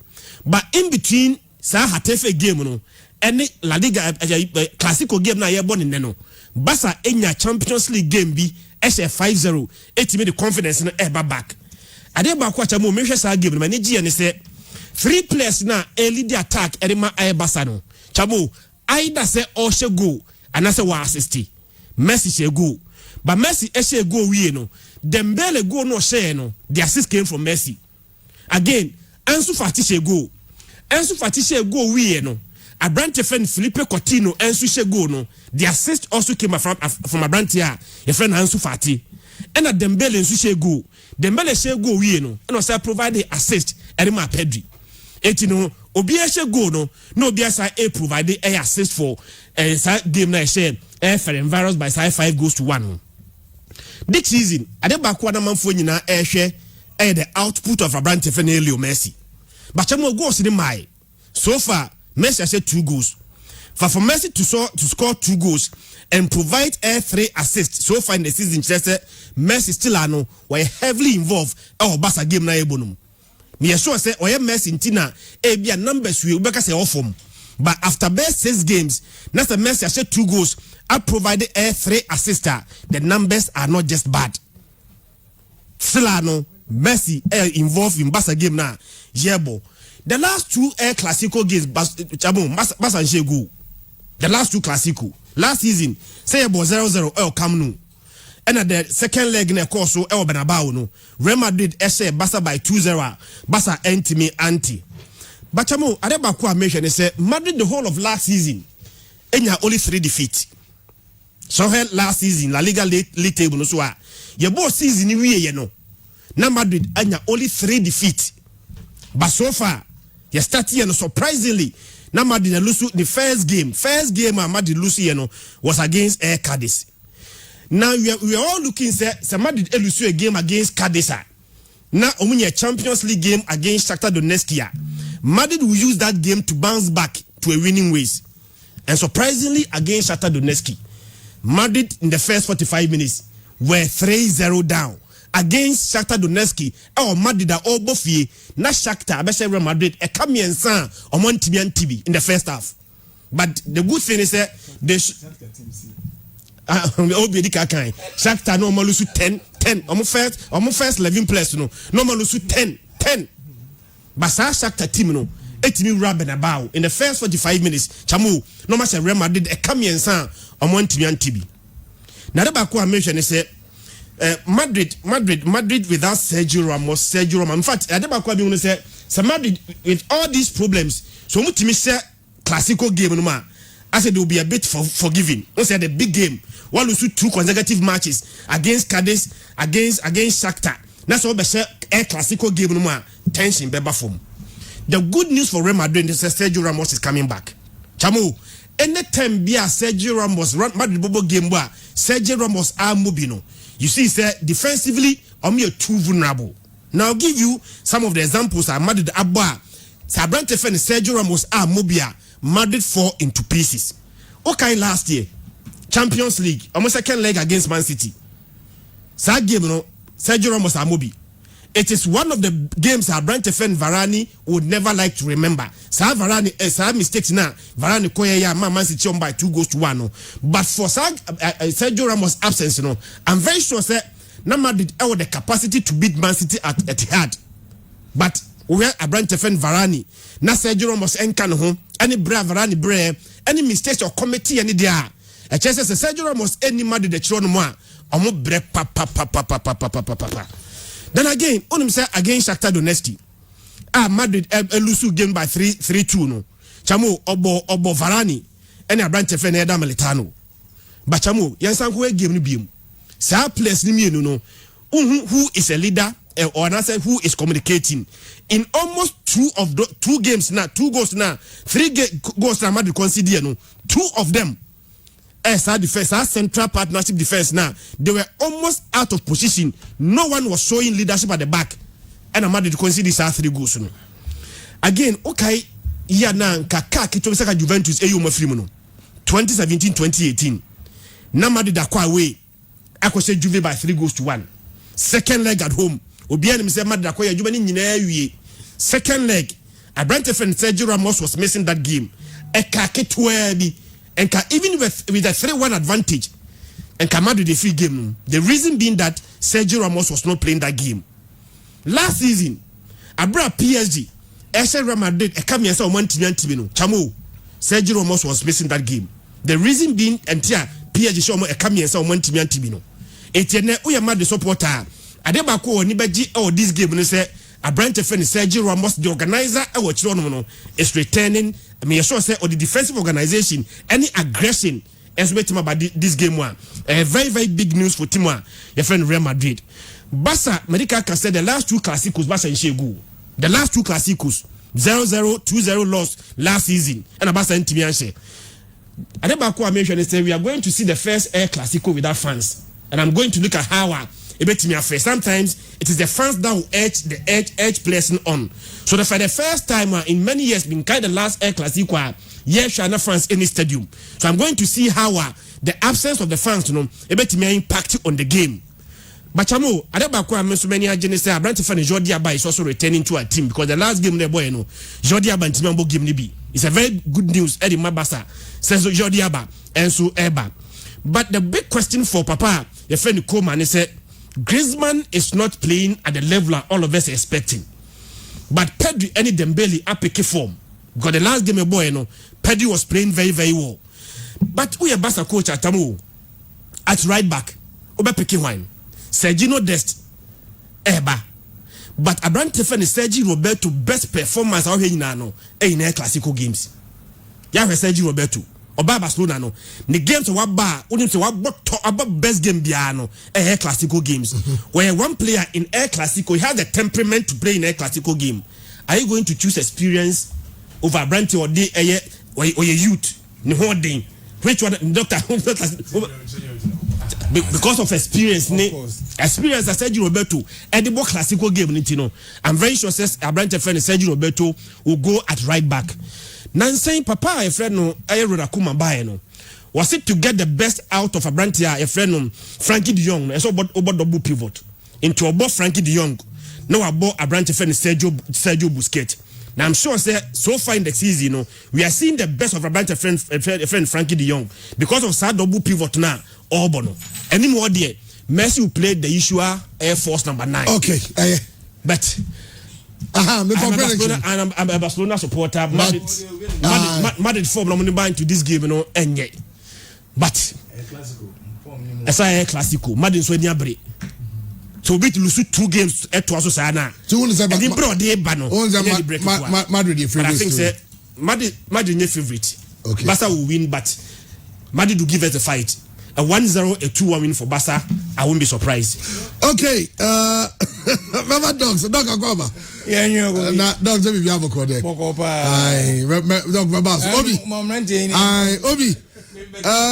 But in between sa Hatafe game no and La Liga Clasico game na ye born in no Barca enya Champions League game bi ese 5-0 etimi the confidence no eba back. Ade ba kwa chamo mehwe sa game no manage ye ne se 3 players na early the attack edema Barca no chamo either say or she go and say wa assist Messi she go but Messi she go we no Dembele go no share no the assist came from Messi. Again Ansu Fati she go. Ansu Fati she go we no. Abrante friend Felipe Coutinho Ansu she go no. The assist also came from Abrante your friend Ansu Fati. And a Dembele Ansu she go. Dembele she go we no. And also provide the assist Edema Pedri. Et you know obi ehye goal no obi asa provide a assist for game na share Ferencváros by 5-1 this season adebako na manfo nyina ehwe the output of Abrante Fenelio Messi but chamo goals ni mai so far Messi has 2 goals for Messi to score 2 goals and provide 3 assists so far in the season Messi still ano were heavily involved Barca game na ebonum me sure say Messi ntina bia numbers we ubeka say off but after best 6 games na the Messi has 2 goals and provided 3 assists the numbers are not just bad still ano Messi involved in Barca game na yebo the last 2 Clasico games Barca Shegu the last 2 Clasico last season say about 0-0 El Camp Nou and at the second leg na course so El Bernabeu no Real Madrid share Barca by 2-0 Barca anti but chamo adebako mention say Madrid the whole of last season enya only 3 defeats so last season La Liga league table no so your boss season ni wiye no na Madrid anya only 3 defeats but so far you start here no surprisingly na Madrid lose the first game Madrid lose here no was against Cadiz. Now we are all looking say Madrid lose a game against Cadiz. Now omunye Champions League game against Shakhtar Donetsk. Madrid will use that game to bounce back to a winning ways. And surprisingly against Shakhtar Donetsk, Madrid in the first 45 minutes were 3-0 down. Against Shakhtar Donetsk, Madrid are all bofie na Shakhtar abese Real Madrid e kamiensa omon tibi in the first half. But the good thing is that they Shakhtar no more lose 10 almost first 11 players no more lose 10. But Shakhtar team no etimi rub and about in the first 45 minutes chamu no match Real Madrid e kamiensa omon tibi. Na the back one mention is Madrid without Sergio Ramos. In fact, Adebakwa be say Madrid with all these problems. So mutimi say Clasico game no ma. I said they will be a bit forgiving. We said the big game. One lose 2 consecutive matches against Cadiz, against Shakhtar. That's all. Be say Clasico game no ma. Tension beba form. The good news for Real Madrid is that Sergio Ramos is coming back. Chamu, anytime be a Sergio Ramos Madrid bobo game wa Sergio Ramos are mobino. You see, sir, defensively, I'm too vulnerable. Now, I'll give you some of the examples. Madrid Abba, Sabrante Fen, Sergio Ramos, Mobia, Madrid fall into pieces. Okay, last year, Champions League, almost second leg against Man City. That game, no, Sergio Ramos, Mobi. It is one of the games Sabrante Fen Varane would never like to remember. Varane, mistakes now. Varane koya Man City on by 2-1. No. But for Sergio Ramos' absence, I'm very sure that Madrid have the capacity to beat Man City at Etihad. But where Abrante Fen Varane, na Sergio Ramos enkan home, any brave Varane brave, any mistakes or committee any there. A chance Sergio Ramos any Madrid the chron moi, omo bre pa. Then again, on him say against Shakhtar Donetsk. Madrid lose game by 3-2 no. Chamo obo Varane and Abrante Fen Eda Militano. But chamo yansan ko game ni biom. Sa place ni mienu no. Who is a leader or another who is communicating in almost 2 games now, 2 goals now, 3 goals now Madrid conceded no. 2 of them as our defense, our central partnership defense now, they were almost out of position. No one was showing leadership at the back. And Madrid conceded 3 goals. No. Again, okay, yeah, now Kaka Kitosaka Juventus, AU Mafrimono, 2017-2018. Now Madrid acquire away. I could say Juve by 3-1. Second leg at home. Obiani Mr. Madrid acquire Juventus. Second leg, Abrante Fen Sergio Ramos was missing that game. And even with a 3-1 advantage, and Madrid the free game. The reason being that Sergio Ramos was not playing that game. Last season, Abra PSG, Real Madrid, Chamo, Sergio Ramos was missing that game. The reason being, PSG show Tibino. Etienne Uyama the supporter. Adebako Nibaji this game and say Abrante Fen Sergio Ramos, the organizer, is returning. I mean, sure say or the defensive organization, any aggression as we about this game one. Very, very big news for Timwa, your friend Real Madrid. Barca, Medica can say the last 2 Clásicos, Barca and Shegu. The last 2 Clásicos, 0-0, 2-0 loss last season. And Abasa ntimi anhye. Adebako I mentioned say we are going to see the first Air Clasico without fans. And I'm going to look at how ebetimi afa. Sometimes it is the fans that will edge players on. So for the first time in many years been kind of last Air Clasico Shana fans in the stadium. So I'm going to see how the absence of the fans ebetimi impact on the game. But Chamo, Adebako I mentioned many agents say Abrante fan Jordi Aba is also returning to a team because the last game the boy Jordi Aba ntimi game ni bi. It's a very good news Eddie Mabasa says Jordi Aba and so Eba. But the big question for Papa, your friend Coleman, is that Griezmann is not playing at the level all of us are expecting. But Pedri and Dembele are picking form. Because the last game of boy, Pedri was playing very, very well. But we are Basa coach at Tamu at right back. Oba picking wine. Sergio Dest Eba. But Abrante fan is Sergio Roberto best performance out here in Air Clasico games. Yeah, Sergio Roberto. Oba Barcelona no the games wa ba onim say wa about best game bia no Air Clasico games where one player in Air Clasico he has the temperament to play in Air Clasico game. Are you going to choose experience over Abrante or the or your youth ni holding which one doctor because of experience experience as Sergio Roberto at the Clasico game ni I'm very sure says Abrante friend Sergio Roberto will go at right back. Nancy Papa a friend no Ayero Kuma buy no was it to get the best out of Abrante a friend no Frankie de Jong so about double pivot into about Frankie de Jong now about Abrante friend Sergio Busquets. Now I'm sure say so far in the season we are seeing the best of Abrante friend Frankie de Jong because of that double pivot now Orbono anymore there Messi will play the usual Air Force number 9 okay but I'm a Barcelona supporter. Madrid form no money into this game, and yet. But as I Clasico, Madrid so near break. So we to lose 2 games at Tuaso Sana. And brought the Bano. Madrid your favorite. I think say Madrid your favorite. Okay. Barca will win, but Madrid will give us a fight. A 1-0, a 2-1 win for Barca. I won't be surprised. Okay, Mama dogs, dog Agoma. Yeah, dogs, let me have a code. Aye, dog Babas. Obi. Aye, Obi.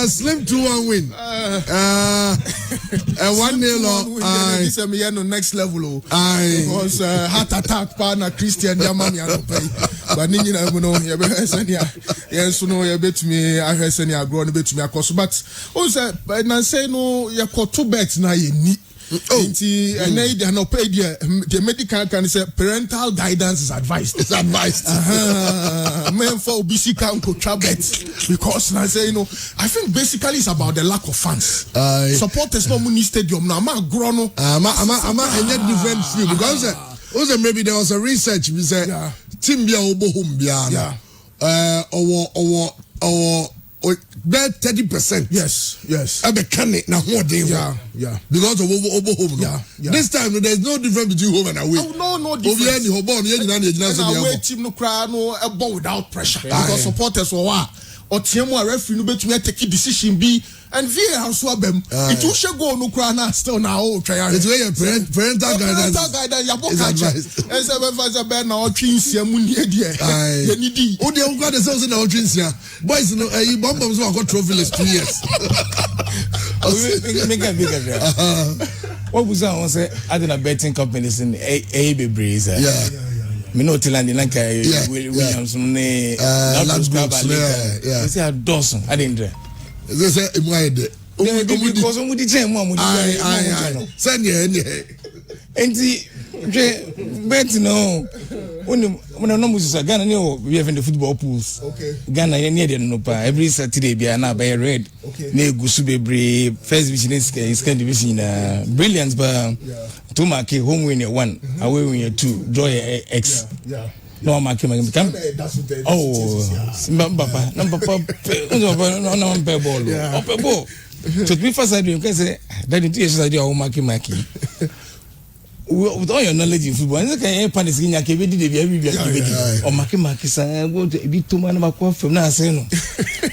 Slim 2-1 win. 1-0. Aye. This is next level. Aye. Because heart attack partner Christian Diamani I pay. But you know, you better send ya. Yes, no, you bet me. I heard send ya grow a bit to me across. But also, I say no, you got 2 bets now. You need. And they are not paid. The medical can say parental guidance is advised. It's advised. Men for BC can bets because I say I think basically it's about the lack of funds. Supporters no money stadium now. I'm grown. I'm different field because also maybe there was a research we said team bia obo home bia or bet 30%. Yes. Abe kane na ho den. Yeah. Because of over home. Yeah. This time there's no difference between home and away. Oh, no difference. Over any home you na so away team no cry no a ball without pressure. Because supporters or team a referee no betumi take decision be and VAR so abem it will show go no cry now still now try it's where parental guidance ya boka as a bear now twinsia mu nie de ye nidi o de o got the sense na o twinsia boys no you bomb so got trophyless 2 years what was I want say I did a betting companies in a breeze me no tell and like Williams ne say a dozen I didn't they say because we the gem one send you enti bet no when no music Ghana we have in the football pools Ghana near the no pa every Saturday be na by red na egusu bebre first division is kind division brilliance but to mark home win 1 away win 2 draw x no mark him come papa no pay ball to be first side you can say that it is idea o mark with all your knowledge in football and can panic in your kebedi dey or mark say go be to man ba ko from na say no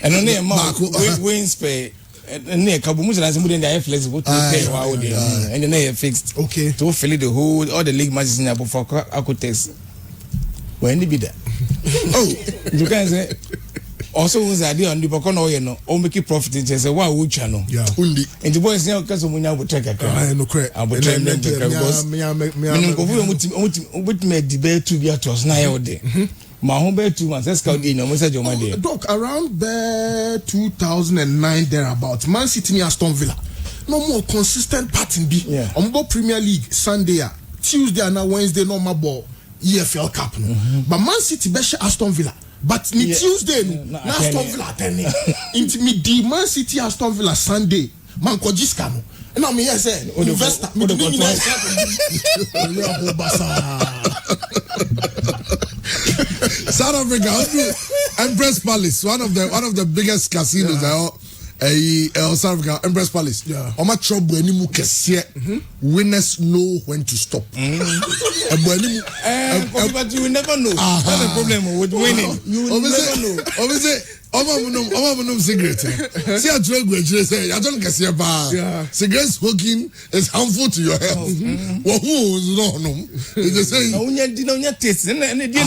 and on e ma wins pay and near Kabumu and somebody in the flexible to pay and then they fixed to fill the whole all the league matches in for Akutex. when you be there. Oh, you can say. Also, was the idea on the Pocono, you know, or make it profit. It's a wow, channel. Yeah, only. And the boys now, because when I would check a car, I know, correct. I would train them to make debate to be at us now. My home bed 2 months. Let's go in. No message on my day. Doc, around 2009 thereabout, Man City near Aston Villa. No more consistent pattern B. Yeah. On Premier League Sunday, Tuesday and Wednesday normal ball EFL Cup. No. But Man City besh Aston Villa. But ni Tuesday no Aston Villa attending. Into me the Man City Aston Villa Sunday. Man ko jiska no. And I mean say investor me the South Africa, Empress Palace, one of the biggest casinos South Africa, Empress Palace. Yeah. Oma trouble anymore kesiye. Winners know when to stop. But you will never know. That's the problem with winning. You will never know. Obviously, Oma cigarette. See a drug which they say, I don't kesiye ba. Cigarette smoking is harmful to your health. Well, who is no? They say, no, you taste. And they know.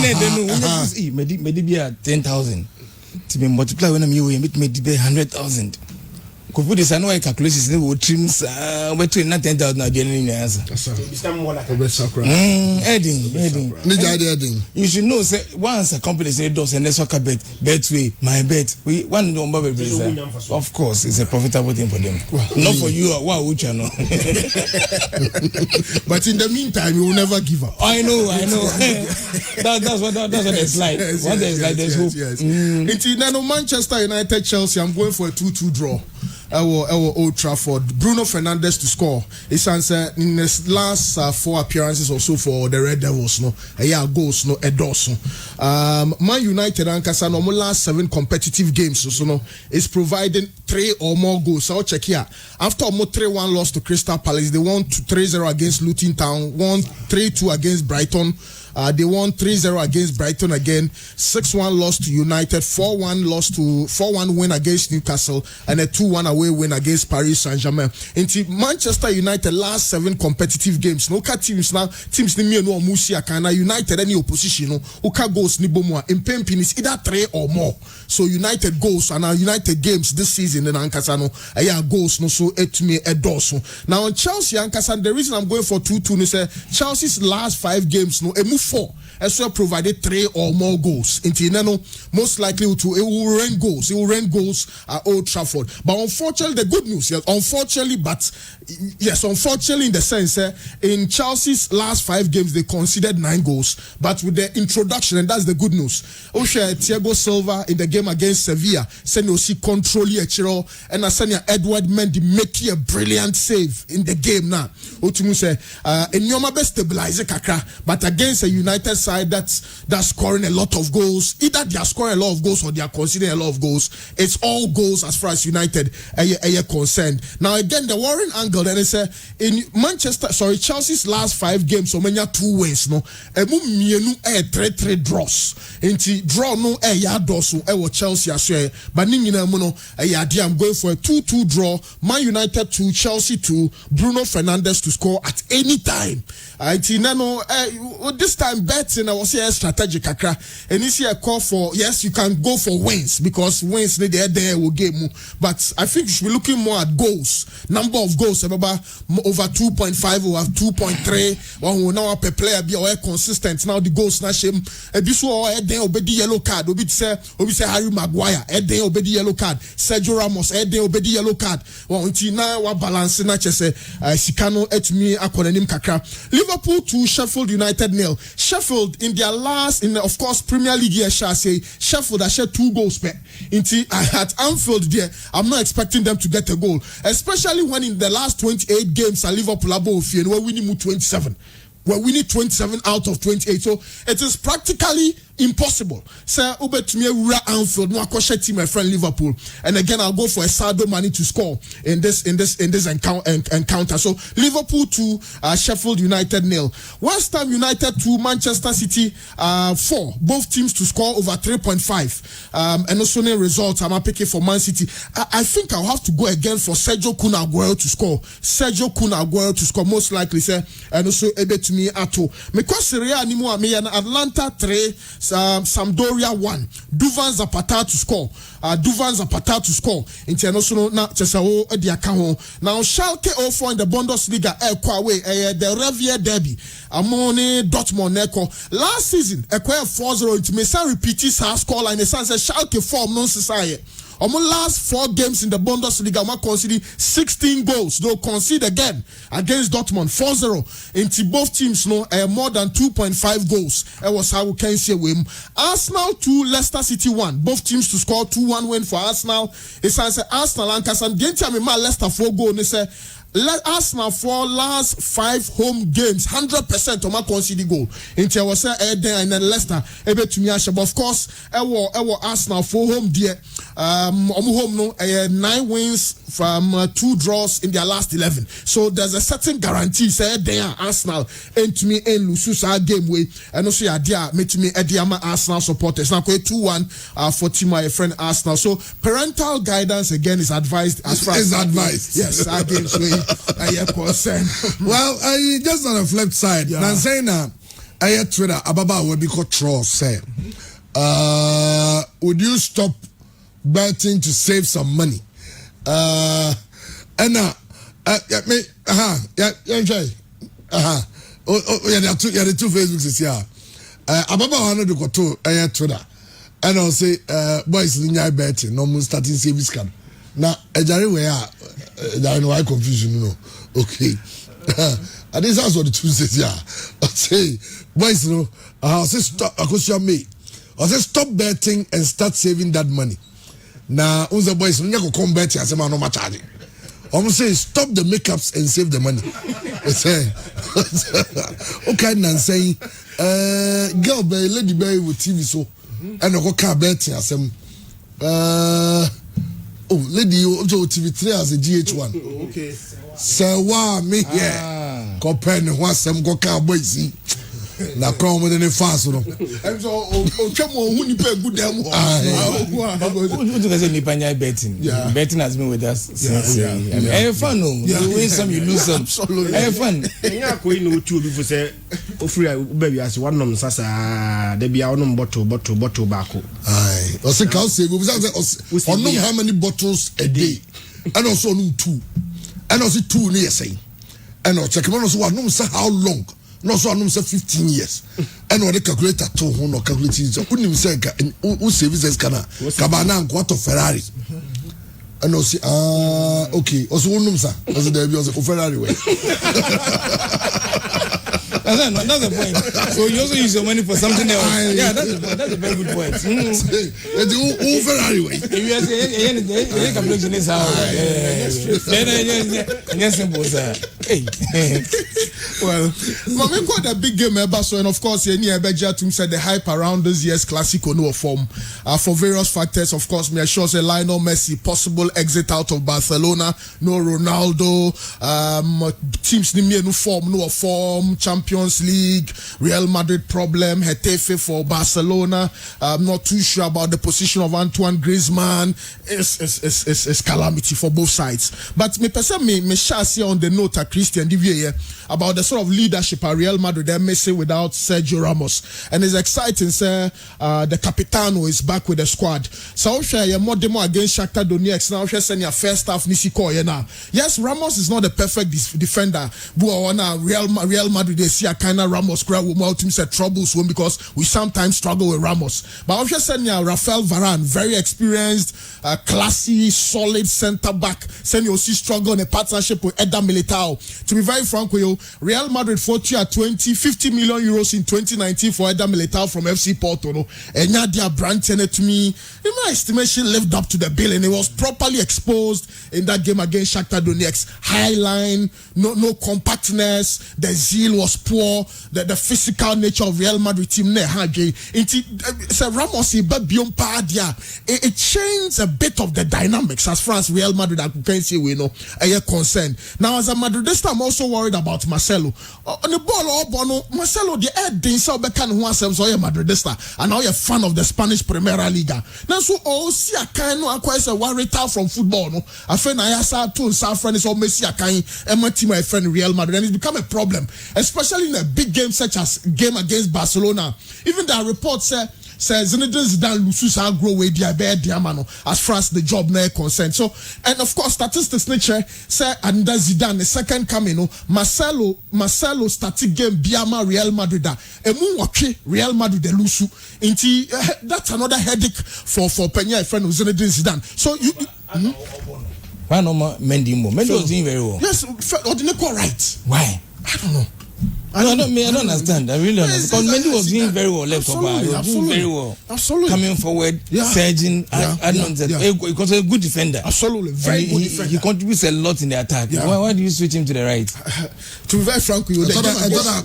Maybe 10,000. To be multiply when I'm you meet me 100,000. Could put this annual calculations in the trims between 10,000 again in the answer. More like a best Adding. You should know say once a company say does and soccer bet way, my bet. We one number of course it's a profitable thing for them. Not for you wow which I know. But in the meantime you will never give up. I know. that's what it's like. What there's like there's hope. It's Manchester United Chelsea. I'm going for a 2-2 draw. Our Old Trafford. Bruno Fernandes to score. It's answer in his last 4 appearances or so for the Red Devils. No, goals no Edoso. Man United and Kasano last 7 competitive games. So no, is providing 3 or more goals. So I'll check here. After a 3-1 loss to Crystal Palace, they won 3-0 against Luton Town, won 3-2 against Brighton. They won 3-0 against Brighton again, 6-1 loss to United, 4-1 win against Newcastle, and a 2-1 away win against Paris Saint-Germain. Into Manchester United last 7 competitive games. No teams ni me no musia kana United any opposition no uka goals ni bomo in Pempin is either 3 or more. So United goals and our United games this season in Ankasa no goals no so it me edoso. Now on Chelsea Ankasa, the reason I'm going for 2-2 is Chelsea's last 5 games no 4 as well provided 3 or more goals. Intineno most likely it will rain goals. It will rain goals at Old Trafford. But unfortunately, the good news, unfortunately in the sense in Chelsea's last 5 games they conceded 9 goals. But with the introduction, and that's the good news. Thiago Silva in the game against Sevilla, Seniosi control Chiro, and Asanya Edward Mendy making a brilliant save in the game now. Otumu say Enyoma best stabilize kakra, but against a United side that's scoring a lot of goals, either they are scoring a lot of goals or they are conceding a lot of goals. It's all goals as far as United are concerned. Now again, the worrying angle then is in Chelsea's last 5 games, so many 2 wins no. Emu mienu 3 draws. Inti draw no yadoso Chelsea aswe. But ningina mu no I'm going for a 2-2 draw. Man United 2, Chelsea 2. Bruno Fernandes to score at any time. This time betting I was here strategic akra. And this year call for yes you can go for wins because wins there will game. But I think you should be looking more at goals. Number of goals over 2.5 or 2.3. One will now per player be consistent. Now the goals na shame. Ebiso then obedi yellow card. Obi say Harry Maguire. Then obedi yellow card. Sergio Ramos. Then obedi yellow card. Until now we balance na chese Sikano etmi akonenim kakra. Liverpool 2, Sheffield United 0. Sheffield in their last of course Premier League year shall say Sheffield has shared 2 goals per. At Anfield there, I'm not expecting them to get a goal, especially when in the last 28 games at Liverpool above and we're winning 27. We're winning 27 out of 28. So it is practically impossible. Say ubetumi ewura Anfield no akoshe team my friend Liverpool, and again I'll go for a Sadio Mane to score in this encounter. So Liverpool 2, Sheffield United 0. West Ham United 2, Manchester City 4. Both teams to score over 3.5. And also no results. I'm picking for Man City. I think I'll have to go again for Sergio Kun Aguero to score. Sergio Kun Aguero to score most likely. Say and also Ebetumi Ato. Because Serie A anymore. Atlanta 3, Sampdoria 1. Duvan Zapata to score. Duvan Zapata to score. International na Chesao Ediakaho. Now Schalke 04 in the Bundesliga away the Revier Derby. Amone Dortmund Neko. Last season acquire 4-0 it may say repeat his score line. The sense Schalke form non society. Last 4 games in the Bundesliga, we conceded 16 goals. They'll concede again against Dortmund 4-0. Into both teams, more than 2.5 goals. That was how we can see win. Arsenal 2, Leicester City 1. Both teams to score 2-1 win for Arsenal. It's Arsenal and Kasan. The entire Leicester 4 goals. They say Arsenal for last 5 home games 100% of my conceded goal. Into was and then Leicester able to me. Of course, our Arsenal 4 home dear. Home no 9 wins from 2 draws in their last 11. So there's a certain guarantee. Say there Arsenal and to me and lose our game way. And also idea me to me Ediama Arsenal supporters. Now 2-1 for team my friend Arsenal. So parental guidance again is advised as far as advised. Yes, our games way. Well, just on the flip side, now saying now, I hear Twitter Ababa will be called troll say, would you stop betting to save some money? And now, me, enjoy. Oh, yeah, there are the 2 Facebooks is here. Ababa wanna do go to Twitter, and I'll say, boys, linear betting, no more starting savings card. Now, Agyei where there no confusion, no. Okay. And this is what the two says, yeah. I say, boys, I'll say stop. I say stop betting and start saving that money. Now, the boys, when you come bet, I say, man, no much charging. I'm saying stop the makeups and save the money. I say, okay, and saying, girl, lady, with TV so, and I go car betting. I say, oh, lady, you also TV3 as a GH1. Okay. So, wow, me here. Compare the one some go car boys. Na come with any fast, no. I'm so, who you pay good damn. Betting. Yeah. Betting has been with us since. Have fun, no. You win some, you lose some. Absolutely. Have fun. Yeah, we know two people say, oh, free, baby, as one of them, Sasa, they be our bottle back. Aye. I say, I'll say, we know how many bottles a day, and also 2, and also 2 near saying, and I'll check on also, I know how long. No, so I'm say 15 years. And what the calculator to who no calculating so who say who services kana kabana and quarter Ferrari. And no see okay. Also who say also there be also Ferrari way. That's the point. So you also use your money for something else. Yeah, that's a very good point. Who Ferrari way. If you say any calculation is how. Then simple sir. Hey. Well, we got a big game ever, so and of course, any Agyei team said the hype around this year's Clasico no form for various factors. Of course, me sure say Lionel Messi possible exit out of Barcelona, no Ronaldo, teams no form, Champions League, Real Madrid problem, Getafe for Barcelona. I'm not too sure about the position of Antoine Griezmann. It's calamity for both sides. But me person me shall see on the note at Christian Divier about the sort of leadership at Real Madrid they're missing without Sergio Ramos, and it's exciting. Sir, the Capitano is back with the squad. So share more demo against Shakhtar Donetsk. Now share send your first half Nisiko now. Yes, Ramos is not the perfect defender. But Real Madrid they see a kind of Ramos crowd with more teams at troubles because we sometimes struggle with Ramos. But I'm send you Rafael Varane, very experienced, classy, solid centre back. Send you see struggle in a partnership with Eder Militao. to be very frank with you, Real Madrid 50 million euros in 2019 for Eder Militao from FC Porto. No, and Nadia Brandt to me, in my estimation, lived up to the bill, and it was properly exposed in that game against Shakhtar Donetsk. High line, no compactness, the zeal was poor, the physical nature of Real Madrid team. Agyei, Ramos, it changed a bit of the dynamics as far as Real Madrid can see we know a concern. Now as a Madridista, I'm also worried about Marcelo. On the ball, Marcelo the head didn't so bekan who was a Madridista and now you're a fan of the Spanish Primera Liga. Now so all see a kind of acquires a worry from football. No, a friend I saw two South friends or Messi a kind and my team my friend Real Madrid, and it's become a problem, especially in a big game such as game against Barcelona. Even the report says Zinedine Zidane loses how grow with their bad diamano as far as the job now concerned. So, and of course, statistics nature say under Zidane the second coming, Marcelo started game Biama Real Madrid. Real Madrid de lusu. That's another headache for Penya friend of Zinedine Zidane. So you. Why no Mendy was doing very well. Yes, Odineko right. Why? I don't know. I don't understand. I really don't understand. Because Mendy was doing very well left of bar. He was doing very well. Absolutely. Coming forward, surging. He was a good defender. Absolutely. Very good defender. He contributes a lot in the attack. Yeah. Why do you switch him to the right? To be very frank with you,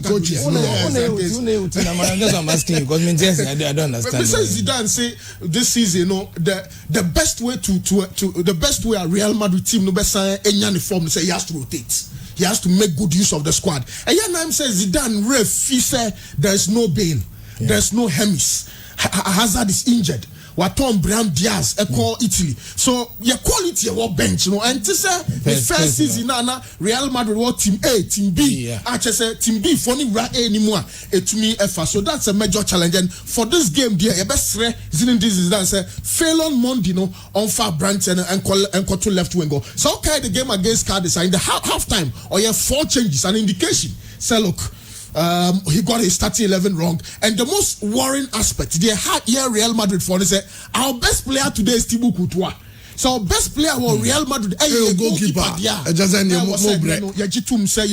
coaches. That's what I'm asking you. Because I don't understand. Besides Zidane say this season, the best way the best way a Real Madrid team no best any form say he has to rotate. He has to make good use of the squad. And Yanam says Zidane ref, he said there's no Bale, there's no Hemis. Hazard is injured. Waton Bram Diaz, call Italy. So your quality of bench, and this the first season Real Madrid was team A, team B. I just say team B funny right anymore. To me, so that's a major challenge. And for this game, dear, your best Zinedine Zidane say fail on Monday, on far branch and call to left wing go. So okay, the game against Cardiff in the half time, or you have 4 changes, an indication. Say look. He got his starting 11 wrong, and the most worrying aspect they had here Real Madrid for they say our best player today is Thibaut Courtois. So our best player was Real Madrid. Goalkeeper.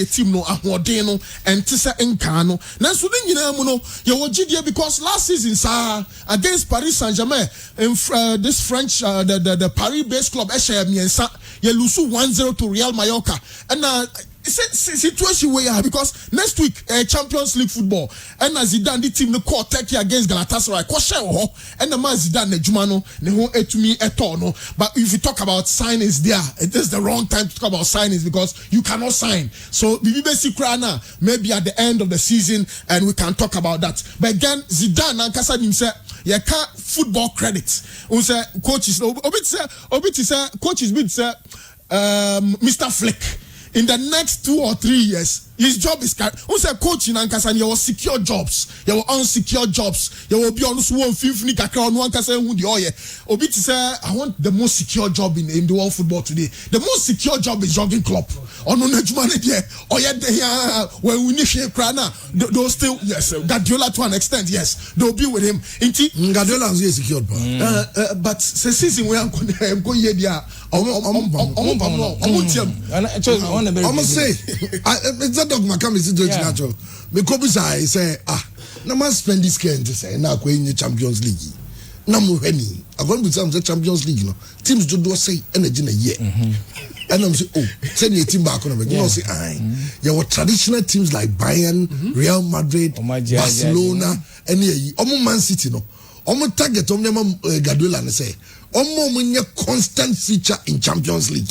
Team no ahoden and tisa enkano. Now so then you because last season against Paris Saint-Germain in this French the Paris-based club you lose 1-0 to Real Mallorca and situation where because next week Champions League football and Zidane the team the call Turkey against Galatasaray and the man Zidane Jumano no. But if you talk about signings there, it is the wrong time to talk about signings because you cannot sign. So maybe at the end of the season and we can talk about that. But again Zidane and Kasa himself you can't football credits. Say coaches coaches bid say Mr. Flick. In the next 2 or 3 years, his job is who's a coach in Ankasan, you will secure jobs, you will unsecure jobs, you will be on one fifth on one Kasa who the oil. Obit say, I want the most secure job in the world football today. The most secure job is jogging club. On when we need Krana, they'll still yes, Guardiola to an extent, yes, they'll be with him. Guardiola is secured, but the season we are going here. I'm say, it's a dog Macam is natural. Because I say, no man spend this game to say, now going the Champions League. No more any. I'm going to some the Champions League, teams do say energy in a year. And I'm saying, send your team back on them. You say, there were traditional teams like Bayern, Real Madrid, Barcelona, and Man City, no. Target Guardiola and say, constant feature in Champions League.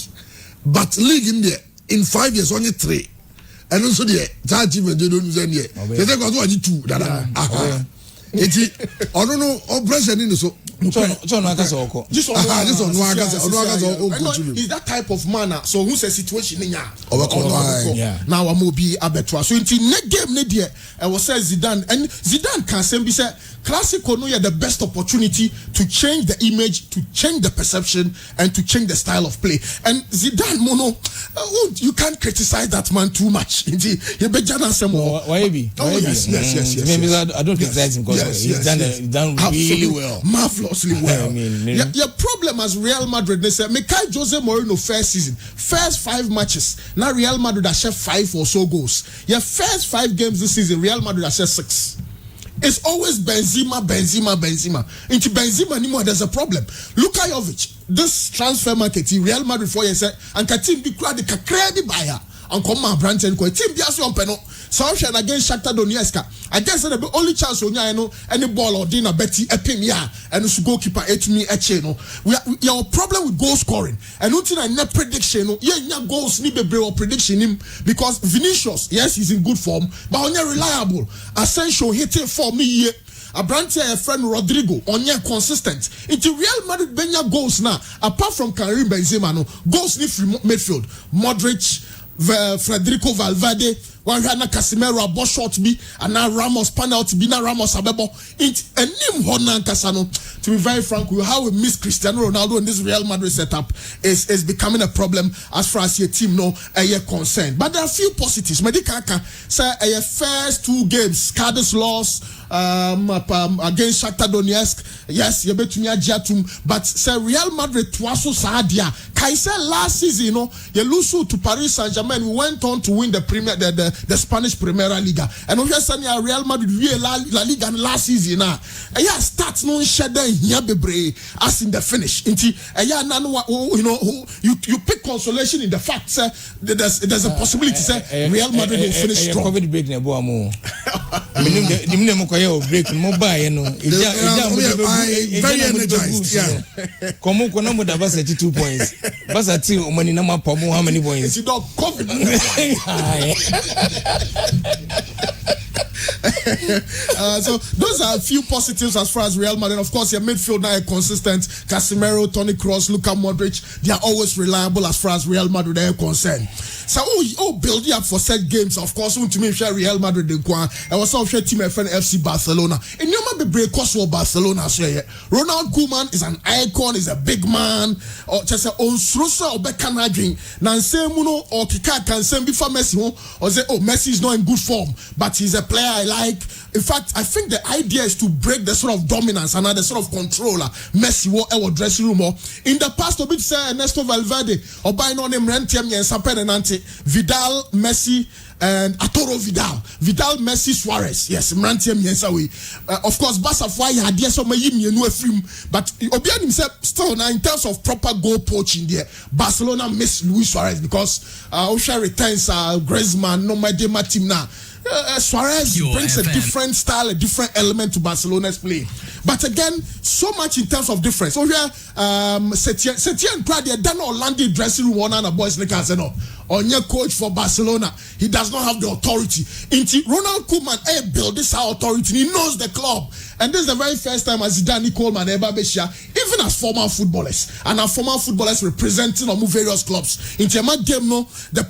But league in there in 5 years only 3, and also the achievement they don't use any. They take what 2. I don't know. Operation in so. Is that type of manner? So who's a situation in now I'm will be abattoir. So in the game near I was say Zidane and Zidane can say Classico no the best opportunity to change the image, to change the perception, and to change the style of play. And Zidane mono, you can't criticize that man too much. Why be? Yes. I don't criticize him because he's done really well. Marvelous. ridiculously well. I mean, your problem as Real Madrid, they say, Mikel Jose Mourinho first season, first 5 matches, now Real Madrid has shared 5 or so goals. Your first 5 games this season, Real Madrid has shared 6. It's always Benzema. Into Benzema anymore, there's a problem. Luka Jovic, this transfer market, Real Madrid 4 years, and Katim be crowded, Kakredi buyer, and come on, Branton, Team Biasu on Peno. So against Shakhtar Donetsk. I guess the only chance on any ball or dinner Betty Epimia and the goalkeeper Etumi Echeno. We have a problem with goal scoring. And until I net prediction, yeah, goals need a prediction him because Vinicius, yes, he's in good form, but only reliable. Asensio hitting for me here. Abrantia friend Rodrigo on consistent. Into Real Madrid Benya goals now. Apart from Karim Benzema, no goals need free midfield. Modric, Federico Valverde, Wahana Casemiro, a ball shot be, and now Ramos penalty be now Ramos Abebo. It's a name Honan Casano. To be very frank, how we miss Cristiano Ronaldo in this Real Madrid setup is becoming a problem as far as your team know a concerned. But there are a few positives. Medikaka say a first 2 games, Cadiz loss against Shakhtar Donetsk. Yes, you bet me a jatum, but say Real Madrid twaso Saadia. Kaisa last season, you know, you lose to Paris Saint-Germain. We went on to win the the Spanish Primera Liga. And we saying Real Madrid La Liga last season now. Yeah, starts no shadow here be as in the finish. Yeah, you know, you pick consolation in the fact that there's a possibility say Real Madrid will finish strong. COVID break na boa mo. Minimum mo koye break mo ba ye no. Very energized. Yeah. Komo kono mo da ba 2 points. Basa team o mani na mapa mo how many points? It's not COVID. So those are a few positives as far as Real Madrid. Of course, your midfield now are consistent. Casemiro, Toni Kroos, Luka Modric, they are always reliable as far as Real Madrid are concerned. So building up for set games. Of course, to me, share Real Madrid in Kwan. I was also team FN FC Barcelona. And you might be break for Barcelona. Ronald Koeman is an icon, is a big man. Or just a on Srusa or Beckham drink. Nanse Muno or Kika can send before Messi or say, Messi is not in good form, but he's a player I like. In fact, I think the idea is to break the sort of dominance and the sort of controller Messi will dressing room. In the past, a bit say Ernesto Valverde or by no name Rentiam and Sapenante, Vidal, Messi, and Arturo Vidal, Messi, Suarez. Yes, Rentiam Yensawi. Of course, Basafwai had yes or film, but Obian himself still now in terms of proper goal poaching there. Barcelona miss Luis Suarez because Osha returns Griezmann, no my team now. Suarez brings a different style, a different element to Barcelona's play. But again, so much in terms of difference. So here, Setien Prade, done Orlando dressing room one and a boys like I no. On your coach for Barcelona, he does not have the authority. Ronald Koeman build this authority. He knows the club, and this is the very first time as Zidane, Coleman, Ebabeshia, even as former footballers and our former footballers representing or move various clubs. In terms of game, no, the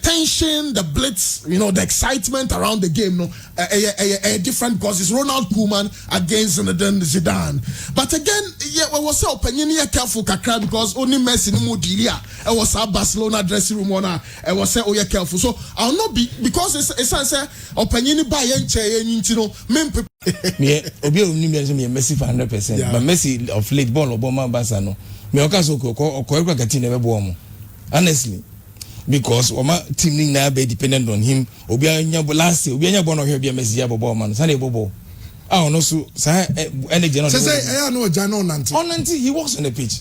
tension, the blitz, you know, the excitement around the game, no, a different because it's Ronald Koeman against Zidane. But again, yeah, we was so opinion here careful kakra because only Messi no more dealia. I was a Barcelona dressing room one. I was say oh yeah careful. So I'll not be because it's say opinion by you know me obi o ni me Messi for 100%. But Messi of late ball Obama Barca no. Me okaso ko ekwa kati na be bo mo. Honestly. Because Oma team now be dependent on him. Obi anya last year, obi anya born here be Messi ya bobo man. Sane bobo. Ah no so energy no. Say I know Jano Nanti. On Nanti he works on the pitch.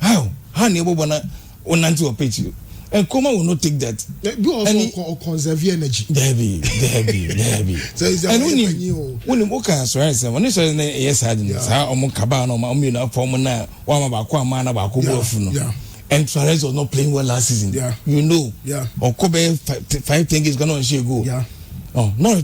How ne bobo na on Nanti or pitch you. And Koma will not take that. You also conserve energy. There be. So it's a when you walk as right, when you say yes, I didn't. How omo kaba no ma omo na form na wa ma ba kwa ma na ba ko bofu no. Yeah. And Suarez was not playing well last season. Yeah. You know. Yeah. Or Kobe 5 things is gonna share go. Yeah. Oh, not a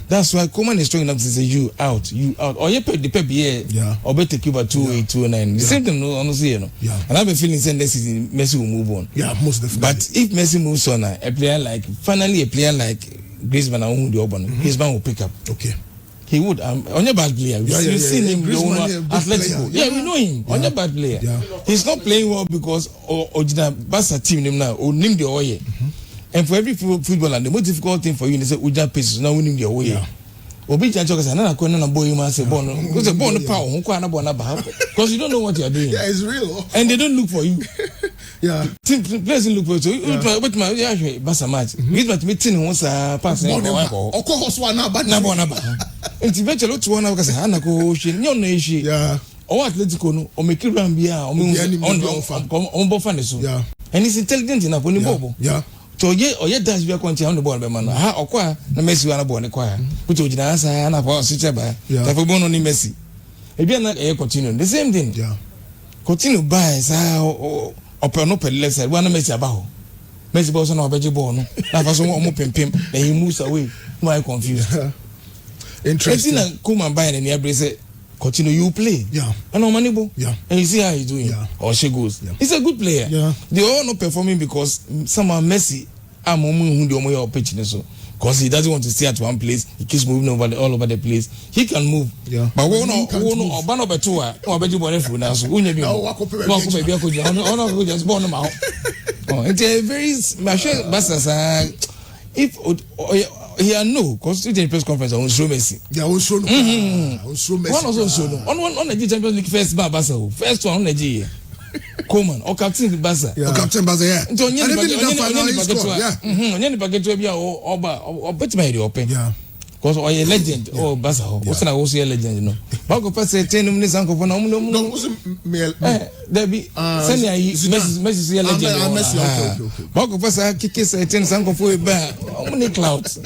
that's why Koeman is strong enough to say you out. Or you pay the pep here. Yeah. Or better keep at 2-8-2-9. The same thing, no, honestly, you know. Yeah. And I have a feeling saying this is Messi will move on. Yeah, most definitely. But if Messi moves on, a player like Griezmann and the Auburn, Griezmann will pick up. Okay. He would. On your bad player. We've seen him. Atletico. Yeah, we know him. On your bad player. Yeah. He's not playing well because Ojina Barca team now or name the Oye. And for every footballer, the most difficult thing for you is that Uja pace is not winning the Oye. Obi Jancho say na ko na boy man say born. Because the born power who kwa na born ba. Because you don't know what you are doing. Yeah, it's real. And they don't look for you. Yeah. Players look for you. But my yeah, basa match. It might meeting who sa pass na ko. Okọ so na ba. Nti beche lo tuwa na ka say na ko hwe. Nyo na hwe. Yeah. O Atletico no o make ram bia o me on bo fan so. Yeah. And he's intelligent enough when bobo. Yeah. So ye dash bia konti on the ball be man. Ha okwa na Messi wa na ball ne kwa. Kuto ojina asa na pa so cheba. Ta fo bono ni Messi. E bia na e continue. The same thing. Yeah. Continue by sa open no left side. Wa na Messi abaho. Messi ball so na obeje ball no. Na fa so mo pempem. Then he moves away. No I confused. Interesting. Etina Koeman buy na near say continue you play. Yeah. And no money. Yeah. And you see how he's doing. Yeah. Or she goes. Yeah. He's a good player. Yeah. They all not performing because someone Messi I'm who the omo pitch so because he doesn't want to stay at one place. He keeps moving all over the place. He can move. Yeah. But we no obano betua o beji ball for now so unye bi. Wako be bia ko ja. Ono ko just born ma. Oh, it's a very Basa if he no because the press conference on show Messi. Yeah, on show no. On show Messi. One also show no. On the Champions League first Basa. First one on the Agyei. Coleman or Captain Basa. Yeah. Or Captain Basa, yeah. And only packet to be or bet my open. Yeah. Because or a legend or Basa. What's an also a legend, you know. Bako pass 10 minutes uncle for no. There be send Messi a legend. Bako pass a kick 10 uncle for a bear. How many clouds?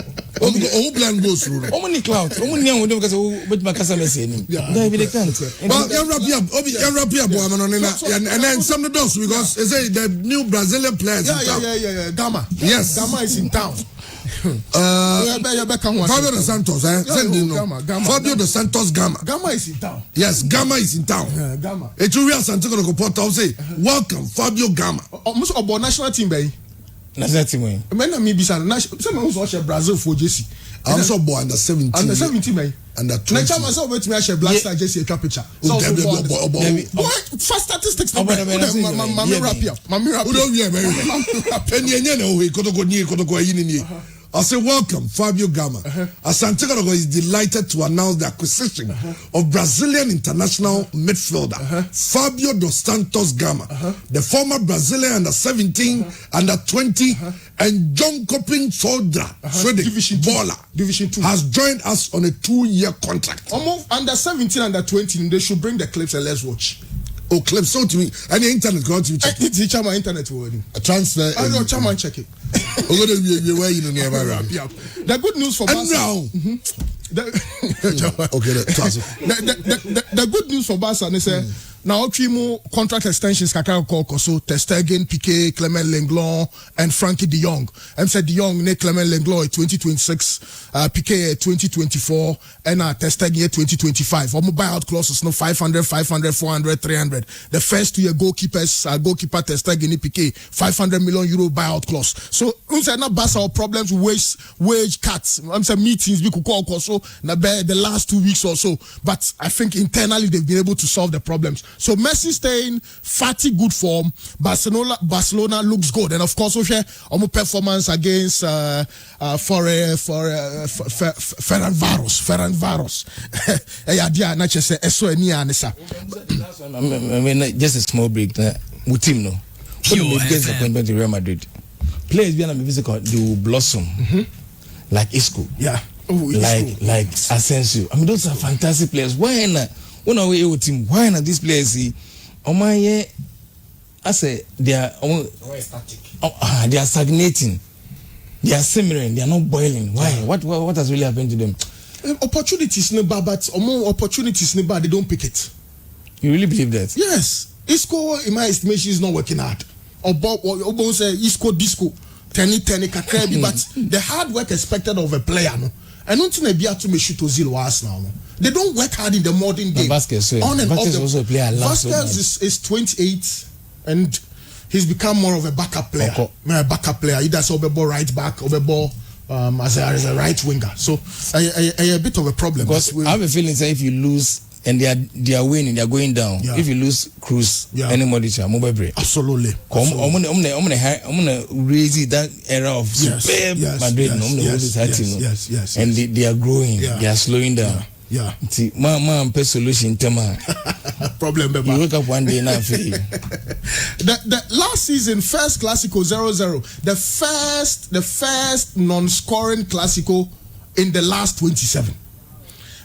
All plan goes through. How many clouds? How many young because with my casa message? They can't. Well, you're wrap up, and then some of those because the new Brazilian players. Yeah. Gama. Yes. Gama is in town. Fabio dos Santos, Fabio dos Santos Gama. Gama is in town. Yes, Gama is in town. Gama. Echuria Santiago de Porto say, welcome, Fabio Gama. Almost about national team, baby. National team. Men are maybe some who's watching Brazil for Jesse. I also born under 17. Under 17, man. Under 20. Next time I saw with me, I share black star Jesse a capture. So, fast statistics. Mami rap here. Who don't hear, man? I say, welcome, Fabio Gama. Santiago is delighted to announce the acquisition of Brazilian international midfielder Fabio dos Santos Gama, the former Brazilian under 17, under 20, and John Coping Soldier, Division 2, has joined us on a 2-year contract. Under 17, under 20, they should bring the clips and let's watch. Oh, clips, so to me, and the internet, go to check. It's the internet wording. A transfer. I know, Chairman, check it. The good news for Barca. The good news for Barca is now contract extensions kakra so Ter Stegen, Piqué, Clement Lenglet, and Frankie De Jong. I'm said De Jong ne Clement Lenglet 2026, Piqué 2024, and Ter Stegen 2025. Omo buyout clauses no 500, 400, 300. The first 2 year goalkeeper Ter Stegen Piqué 500 million euro buyout clause. So unsa na Barca problems with wage cuts. I'm saying meetings we could call so na the last 2 weeks or so. But I think internally they've been able to solve the problems. So Messi staying fatty good form. Barcelona looks good, and of course we share performance against Ferencvaros. Just a small break. With him no. Against the appointment in Real Madrid. Players being physical, they will blossom like Isco. Yeah. Like Asensio. I mean, those are fantastic players. Why not? When are we with him? Why not these players see? I say they are static. They are stagnating. They are simmering. They are not boiling. Why? What has really happened to them? Opportunities never, but more opportunities never. They don't pick it. You really believe that? Yes. Isco, in my estimation, is not working hard. Or say Isco disco, tenny kakrebi, but the hard work expected of a player, no. I don't think they to make shoot to 0 hours now. They don't work hard in the modern game. Vasquez also a player. Vasquez is 28 and he's become more of a backup player. Backup player. He does over right back, over ball as a right winger. So a bit of a problem. Because I have a feeling that if you lose and they are winning, they are going down. Yeah. If you lose Cruz, anybody shall move break. Absolutely. I'm gonna raise that era of superb Madrid. Yes. And they are growing. They are slowing down. Yeah. See, man, solution tema. Problem. You wake up one day now. The last season, first Clasico 0-0, the first non-scoring Clasico in the last 27.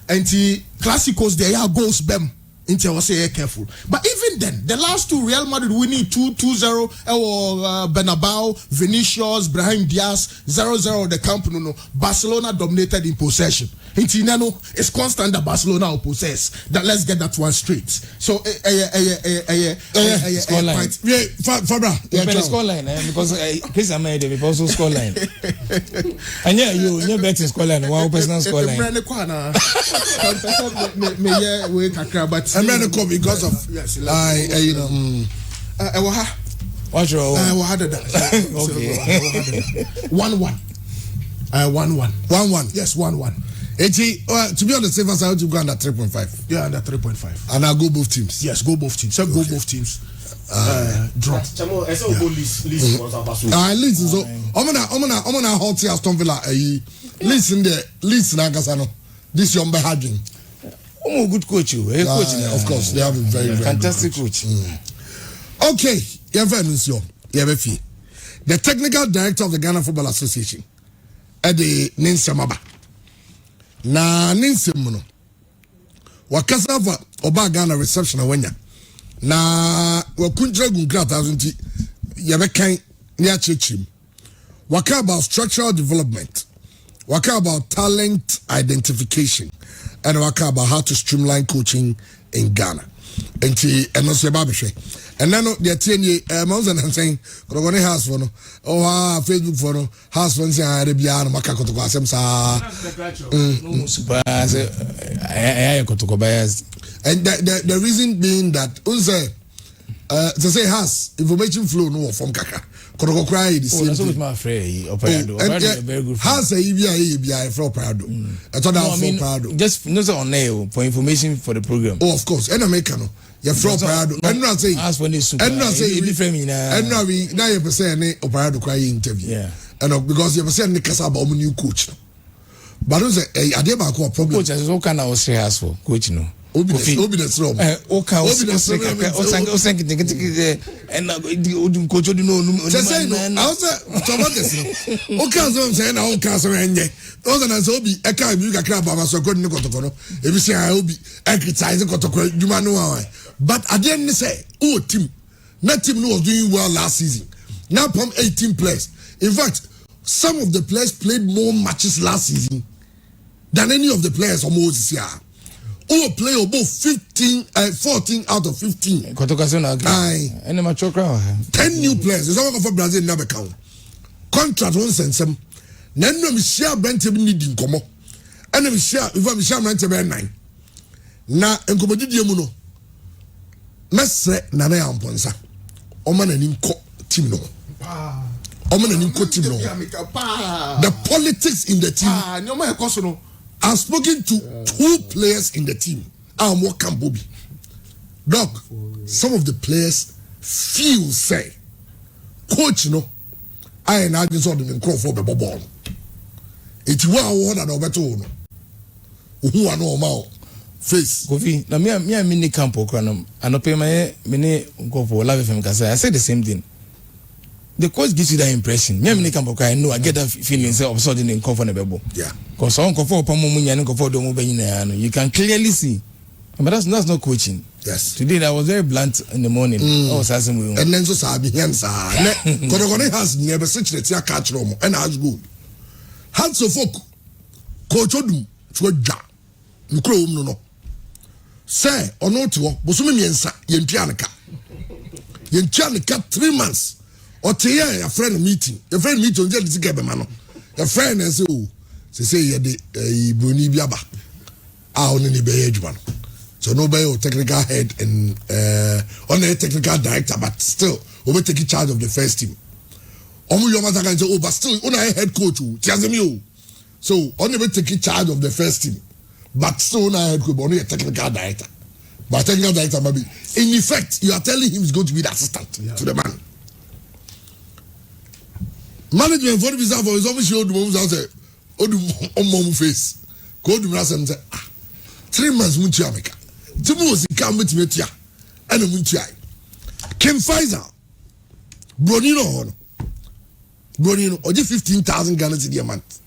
And the Clásicos there are goals bem. Inter was say careful. But even then, the last two Real Madrid winning 2-0 Bernabeu, Vinicius, Brahim Diaz 0-0 the Camp Nou. Barcelona dominated in possession. Intinano is constant that Barcelona will possess. That let's get that one straight. So scoreline. Fabra. Scoreline because Chris Amede we also scoreline. And you betting scoreline. One personal scoreline. I'm ready to come because of What's your okay. 1-1. 1-1. Yes, 1-1. To be on the safer side, to go under 3.5. Yeah, under 3.5. And I'll go both teams. Yes, go both teams. So go both teams. Draw. Leeds so I'm gonna halt here Aston Villa. Leeds in the Leeds in Agasano. This young Behadjin. Oh, good coach, you. Coach, of course, they have a very, very fantastic good coach. Okay, the technical director of the Ghana Football Association, Eddie Ninsamaba. Na Ninsamuno. Wakasa for Oba Ghana reception awenya. Na wakunjra gungrata azunti yabekan ni achechim. Waka about structural development. Waka about talent identification. And waka about how to streamline coaching in Ghana. And also and then the TNA Mount and saying Corona house for no Facebook for no house for Arabian Macaco to Guasem and the reason being that unse to say has information flow no from Kaka. Koroko cry the same. That's what my afraid. Operado very good. Has a EBI for Prado. I thought that for Prado. Just not on air for information for the program. Oh, of course. And I make no. You're from Prado. And not say. Ask for this. And not say different. And now we 9% Operado cry interview. Yeah. And because you're saying Nick Casaba new coach. But I say I did my problem. Coach as all kind of serious for coach no. Obi the strom. Okay, and coach no. Say no. I was okay, so I'm saying I won't cancel any. Those are so be a kind of crab about so good. If you say I will be criticizing but I didn't say, oh, team, that team was doing well last season. Now, from 18 players. In fact, some of the players played more matches last season than any of the players almost this year. Oh, play about 14 out of 15. 10 new players. There's someone from Brazil never count. Contract one sense. Then we share Brent needing come. And we share if we share Brent 9. Na enkomodi muno. Mesre na na yamponsa. Oma na nim ko team no. Oma na nim ko team no. The politics in the team. I've spoken to 2 players in the team. I'm working Bobby. Doc, some of the players feel say, coach, I and I just saw them in call for the ball. It's one and over two. Who are normal face. Kofi, na me mini campo kranum. Anope my mini go for live FM kasa. I said the same thing. The coach gives you that impression. Me mini campo I know I get that feeling say of sudden in comfortable. Yeah. Because on comfort upon munya and comfort do you can clearly see. But that's not coaching. Yes. Today I was very blunt in the morning. I was asking you. And then so sabi hands Kodogone has never such a catch room and that's good. Hands of folk coach odum to a ja. Nkro no. Say or no to bosumi miensa yentianka. Yentianka 3 months. Or tell your friend meeting. Your friend meeting just get man. Your friend and say oh say you the Bruni Biaba. Only be edgeman. So nobody technical head and only technical director, but still we take charge of the first team. Omu Yomata can say, oh, but still only head coach. So only we take charge of the first team. but so now head coach, but only a technical director. But technical director, maybe in effect, you are telling him he's going to be the assistant to the man. Management for the visa for his office showed moves out there. On mom face. Go to Brass and say, 3 months Munchiameka. Timus come with me tia. And a Munchiai. Kim Pfizer. Bronino. Or just 15,000 Ghana a month.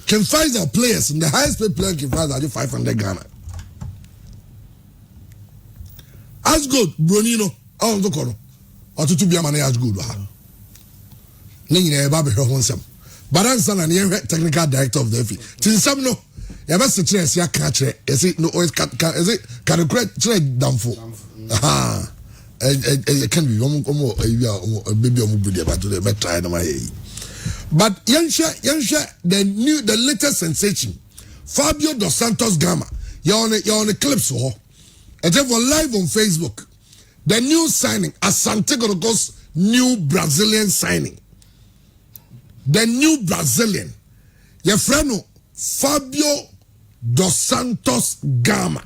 Kim Pfizer players, and the highest paid player Kim Pfizer are just 500 Ghana. As good, Bronino. Oh, the corner. Or to be a man as good. Ningine Baby Honsam. But I'm son and technical director of the FA. Till some no, you must say, yes, you can't check. Is it no, is it can you create trade down for? Aha. It can be almost a baby of Mubudi about to the better in my head. But Yansha, the latest sensation, Fabio dos Santos Gama, you're on a clip, so and therefore live on Facebook. The new signing, Asante Godogo's new Brazilian signing. The new Brazilian, your friend Fabio dos Santos Gama.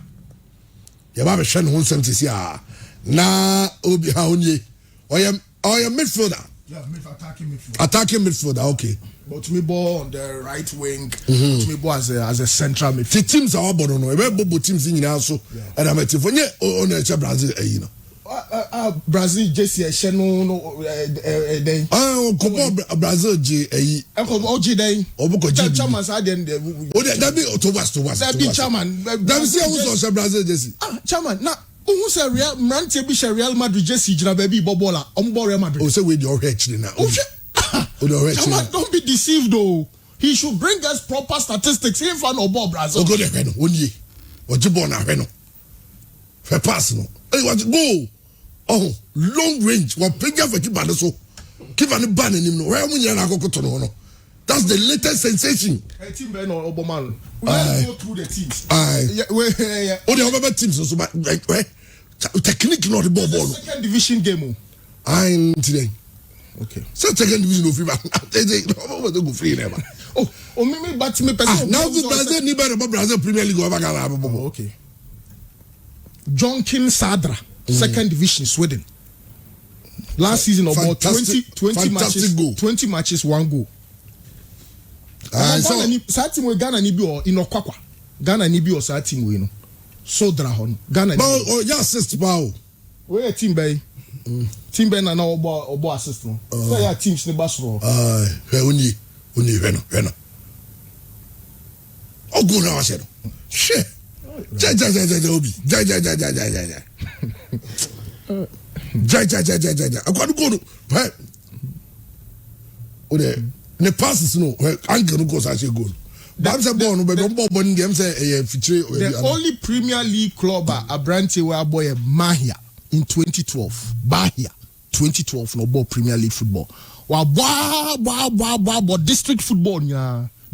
Your Baba Shan won sentence here. Na Obi Haunye. Or your midfielder. Yeah, attacking midfielder. Attacking midfielder, okay. But to me, ball on the right wing. To me, ball as a central midfielder. The teams are all born on. Every teams in also. And I'm at for on a Brazil, you know. Brazil Jesse Sheno then Brazil G OG then chairman sa den there that be to that be chairman that see who Brazil Jesse chairman na who say Real Mante be Real Madrid Jesse jina baby bobola Real Madrid o say we your actually now chairman don't be deceived though he should bring us proper statistics in front of Brazil go there no only ojibo na hwe no fe pass no hey what go. Oh, long range. One picture for keep on so. Keep on the ban in him. No, where we are not going to know. That's the latest sensation. Hey, team Ben or Oberman. Let's go through the teams. Yeah. Oh, the other teams also, but like where technique not the ball. Second division game. I'm today. Okay. So second division of FIFA. They go free never. Oh, me but me person. Now the Brazil ni better Brazil Premier League over Ghana. Okay. Jonkin Sadra. Second division Sweden. Last season about 20 matches goal. 20 matches 1 goal. So that team we Ghana ni bi o Inokwakwa. Ghana ni bi o that team we no. So dra ho no. Ghana ni. Oh yeah assist bao. We team bay. Team bay na obo assist no. So yeah teams ni basro. Uni no. Oh go na wa shit. Jai Obi. Jai. I got to go to. The passes no. Angle no goes as you go. The only Premier League club Abrante were boy Mahia in 2012. Bahia 2012 no ball Premier League football. Wow, district football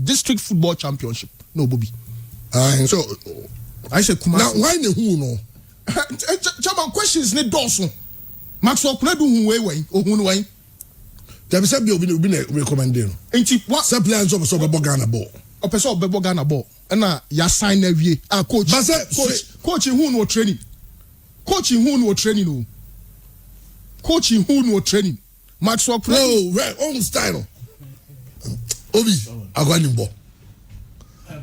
district football championship. No Bobby. So I said Kumasi. Now why the who no? Chairman questions ne Dawson. Maxwell kuna do who way or who way. There be some be recommended. Ain't it what? Some players of Ghana ball. A person of Ghana ball. And ya sign every coach. Coaching who no training. Coaching who no training. Coaching who no training. Maxwell. No, right own style. Obi, I got him ball.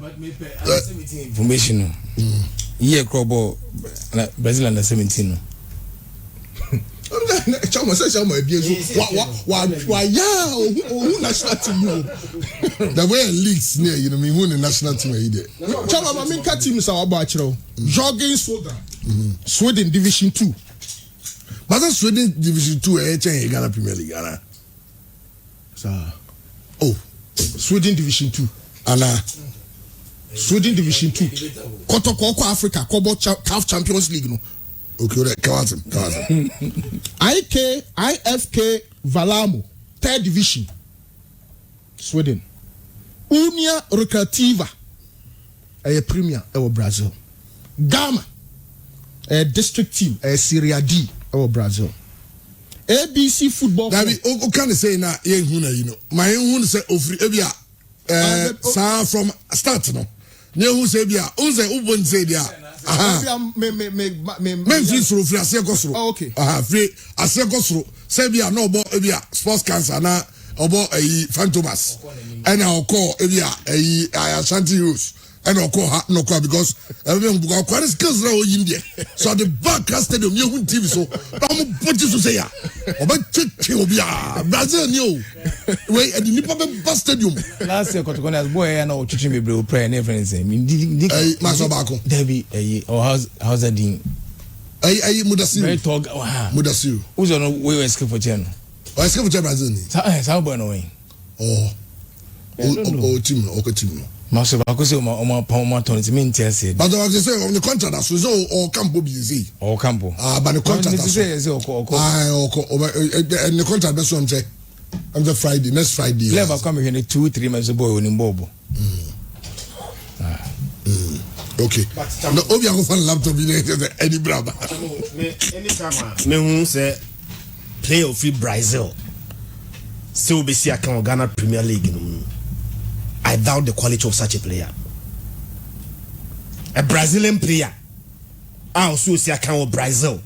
But maybe 17 information. Yeah, Crobo Brazil under 17. Chama say chama ebiezo wa ya who national team the way leagues near you know me who the national team are there chama ma minka team sa wa ba chiro jogging soda Sweden division 2 but that Sweden division 2 Ghana Premier League Ghana oh Sweden division 2 ana Sweden division 2 Kotoko Africa Kobo CAF Champions League no. Okay, Kawasim. IFK Valamo, 3rd division, Sweden. Unia Recreativa, a premier, Brazil. Gama, a district team, a Serie D, Brazil. ABC football. David, o can say na you know. My own say ofri ebia from start no. ne hu say bia unse ubon say dia Memphis through free ase kosoro okay free ase kosoro say bia no obo bia sports cancer na obo Fantomas and our call Ashanti Heroes and our call no call because everyone quite skills now in there. So the back stadium you win TV so I'm put to say ya. Brazil new wait at the Nipa stadium. Last year Kotokona boy and all teaching me bro prayer and everything. Masabako. Debbie or how's that doing? Mudasiru. Very talk. Mudasiru. Who's on way escape for channel? I escape for Brazil. How about no way? Oh team okay team. Master Bakusi Oma Tony Mintia. But I was saying on the contract as result or Campo busy. Or Campo. But the contract and the contract that's what I'm saying. I'm the Friday, next Friday. Never come here 2-3 months ago in Bobo. Okay. The Obia fan laptop in any brother. Anytime me say play of Brazil. Still be see a Ghana Premier League. I doubt the quality of such a player. A Brazilian player. I also see a kind of Brazil.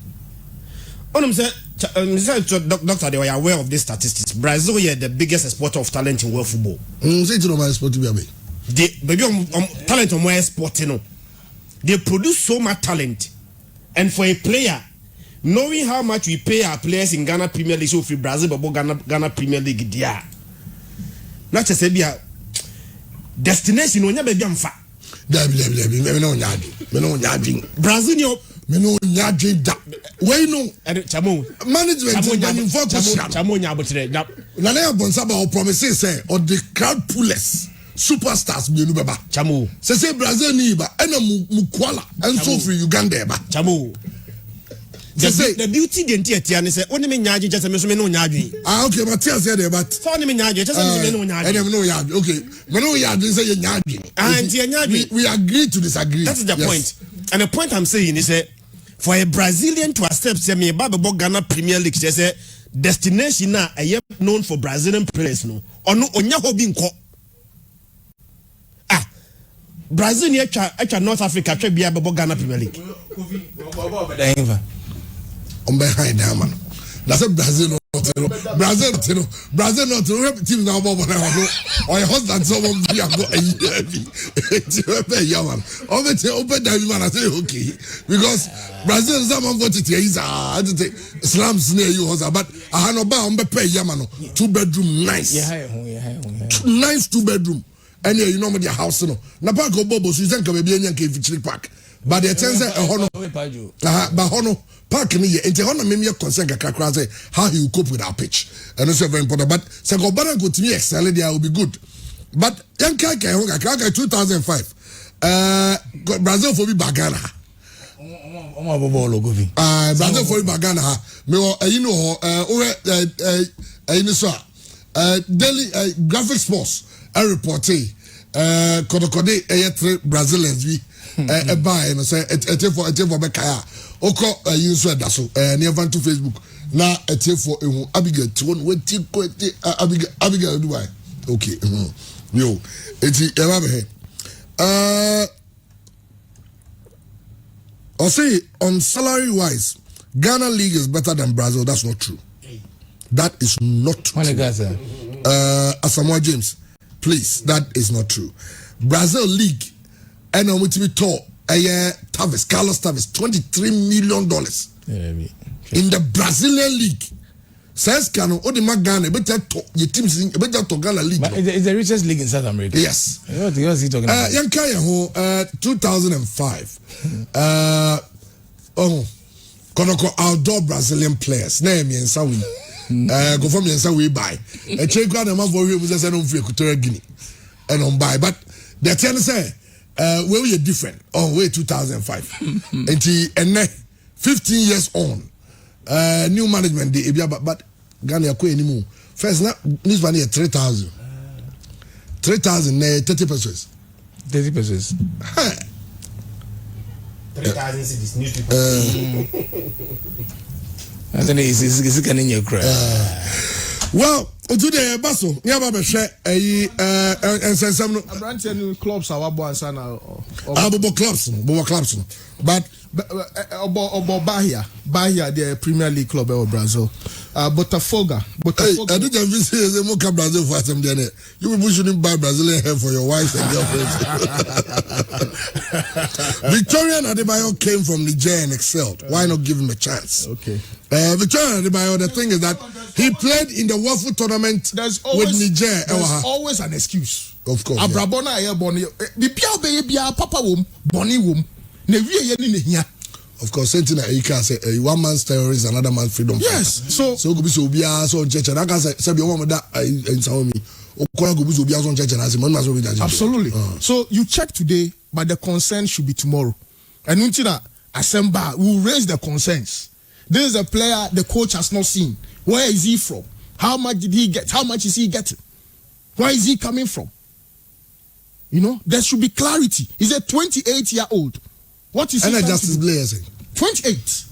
Doctor, they were aware of these statistics. Brazil is the biggest exporter of talent in world football. Say to my sport to be they baby talent on my sport, you know. They produce so much talent, and for a player, knowing how much we pay our players in Ghana Premier League, so for Brazil, but Ghana Premier League, yeah. Not just say be a destination when you be amfa. Me no nyadi. Brazil yo. Me no nyadi da. Why no? Chamo. Management focus. Chamo nyabotre. Na na bonsa ba promises say or the crowd pullers. Superstars me no baba. Chamo. Say Brazil ni ba ena mukwala enso free Uganda ba. Chamo. The beauty the ntia ne say oni me nyaaje just me so me no nyaaje. Okay, but tell say there but. So oni me nyaaje just me no nyaaje. Ene me no nyaaje. Okay. Me no nyaaje say nyaaje. And nyaaje. We agree to disagree. That is the point. And the point I'm saying is that for a Brazilian to accept say me ba Ghana Premier League say destination na known for Brazilian players no. Ono onya ho bi nko. Brazil ni echa North Africa twa bia bebo Ghana Premier League. On behind them man. That's a Brazil not team now bobo na ho. Or husband someone be go a year. Man. Open that man I say okay because Brazil someone got it is slums near you husband but I no ba on be pay yamano 2-bedroom nice. Nice 2-bedroom. And you know their house no. Na park bobo so you think be be nyanka Fichiri Park. But the chance hono but hono park ni ye enti hono me concern kakra say how he will cope with our pitch. And it's very important but say go bana go to me excel there will be good. But yanka kai ho kakra 2005 Brazil for be bagana. Brazil for be bagana ha. Me you know so daily graphic sports a reporting Kodokode 3 Brazilians we buy and say it for Bekaya Oko use that so near van to Facebook na for Abigail to one with Abigail do I okay yo it's I'll say on salary wise Ghana League is better than Brazil. That's not true. That is not true. Asamoah James, please, that is not true. Brazil League, and I'm to be taught Carlos Tavares, $23 million in the Brazilian League. Says Cano, or the Magana, better talk your teams in better to Ghana League. But it's the richest league in South America. Yes. What is he talking about? Yankaya 2005. Konoko outdoor Brazilian players. Name and Sawi. Go from and Sawi buy. A check on a month for you was on Equatorial Guinea. And on buy. But the ten say where we are different. Oh, way 2005. And 15 years on. New management day, but Ghana ko anymore. First now this one here 3,000. 3,000 30 pesos. 30 pesos. 3,000 cities newspaper. I don't know. Is it can in your cry? Well, Today, Basso, never be share and some Abrantian clubs are one son Bobo clubs, but Bahia, the Premier League club of Brazil. Botafogo. I didn't visit the Mocha Brazil for some dinner. You will shouldn't buy Brazilian hair for your wife and girlfriend. Victorian Adebayo came from Niger and excelled. Why not give him a chance? Okay. Victorian Adebayo, the thing is that he played in the Waffle tournament with Niger. There's always an excuse. Of course. Abrabona air bonny. The Pia baby, Papa womb, Bonnie womb. Of course, something that you can say one man's terrorist, another man's freedom. Yes. Fighter. So go be so be so church and I can say you want that in some me. Absolutely. So you check today, but the consent should be tomorrow. And until assemble, we'll raise the concerns. This is a player the coach has not seen. Where is he from? How much did he get? How much is he getting? Where is he coming from? You know, there should be clarity. He's a 28-year-old. What is he coming to do? 28.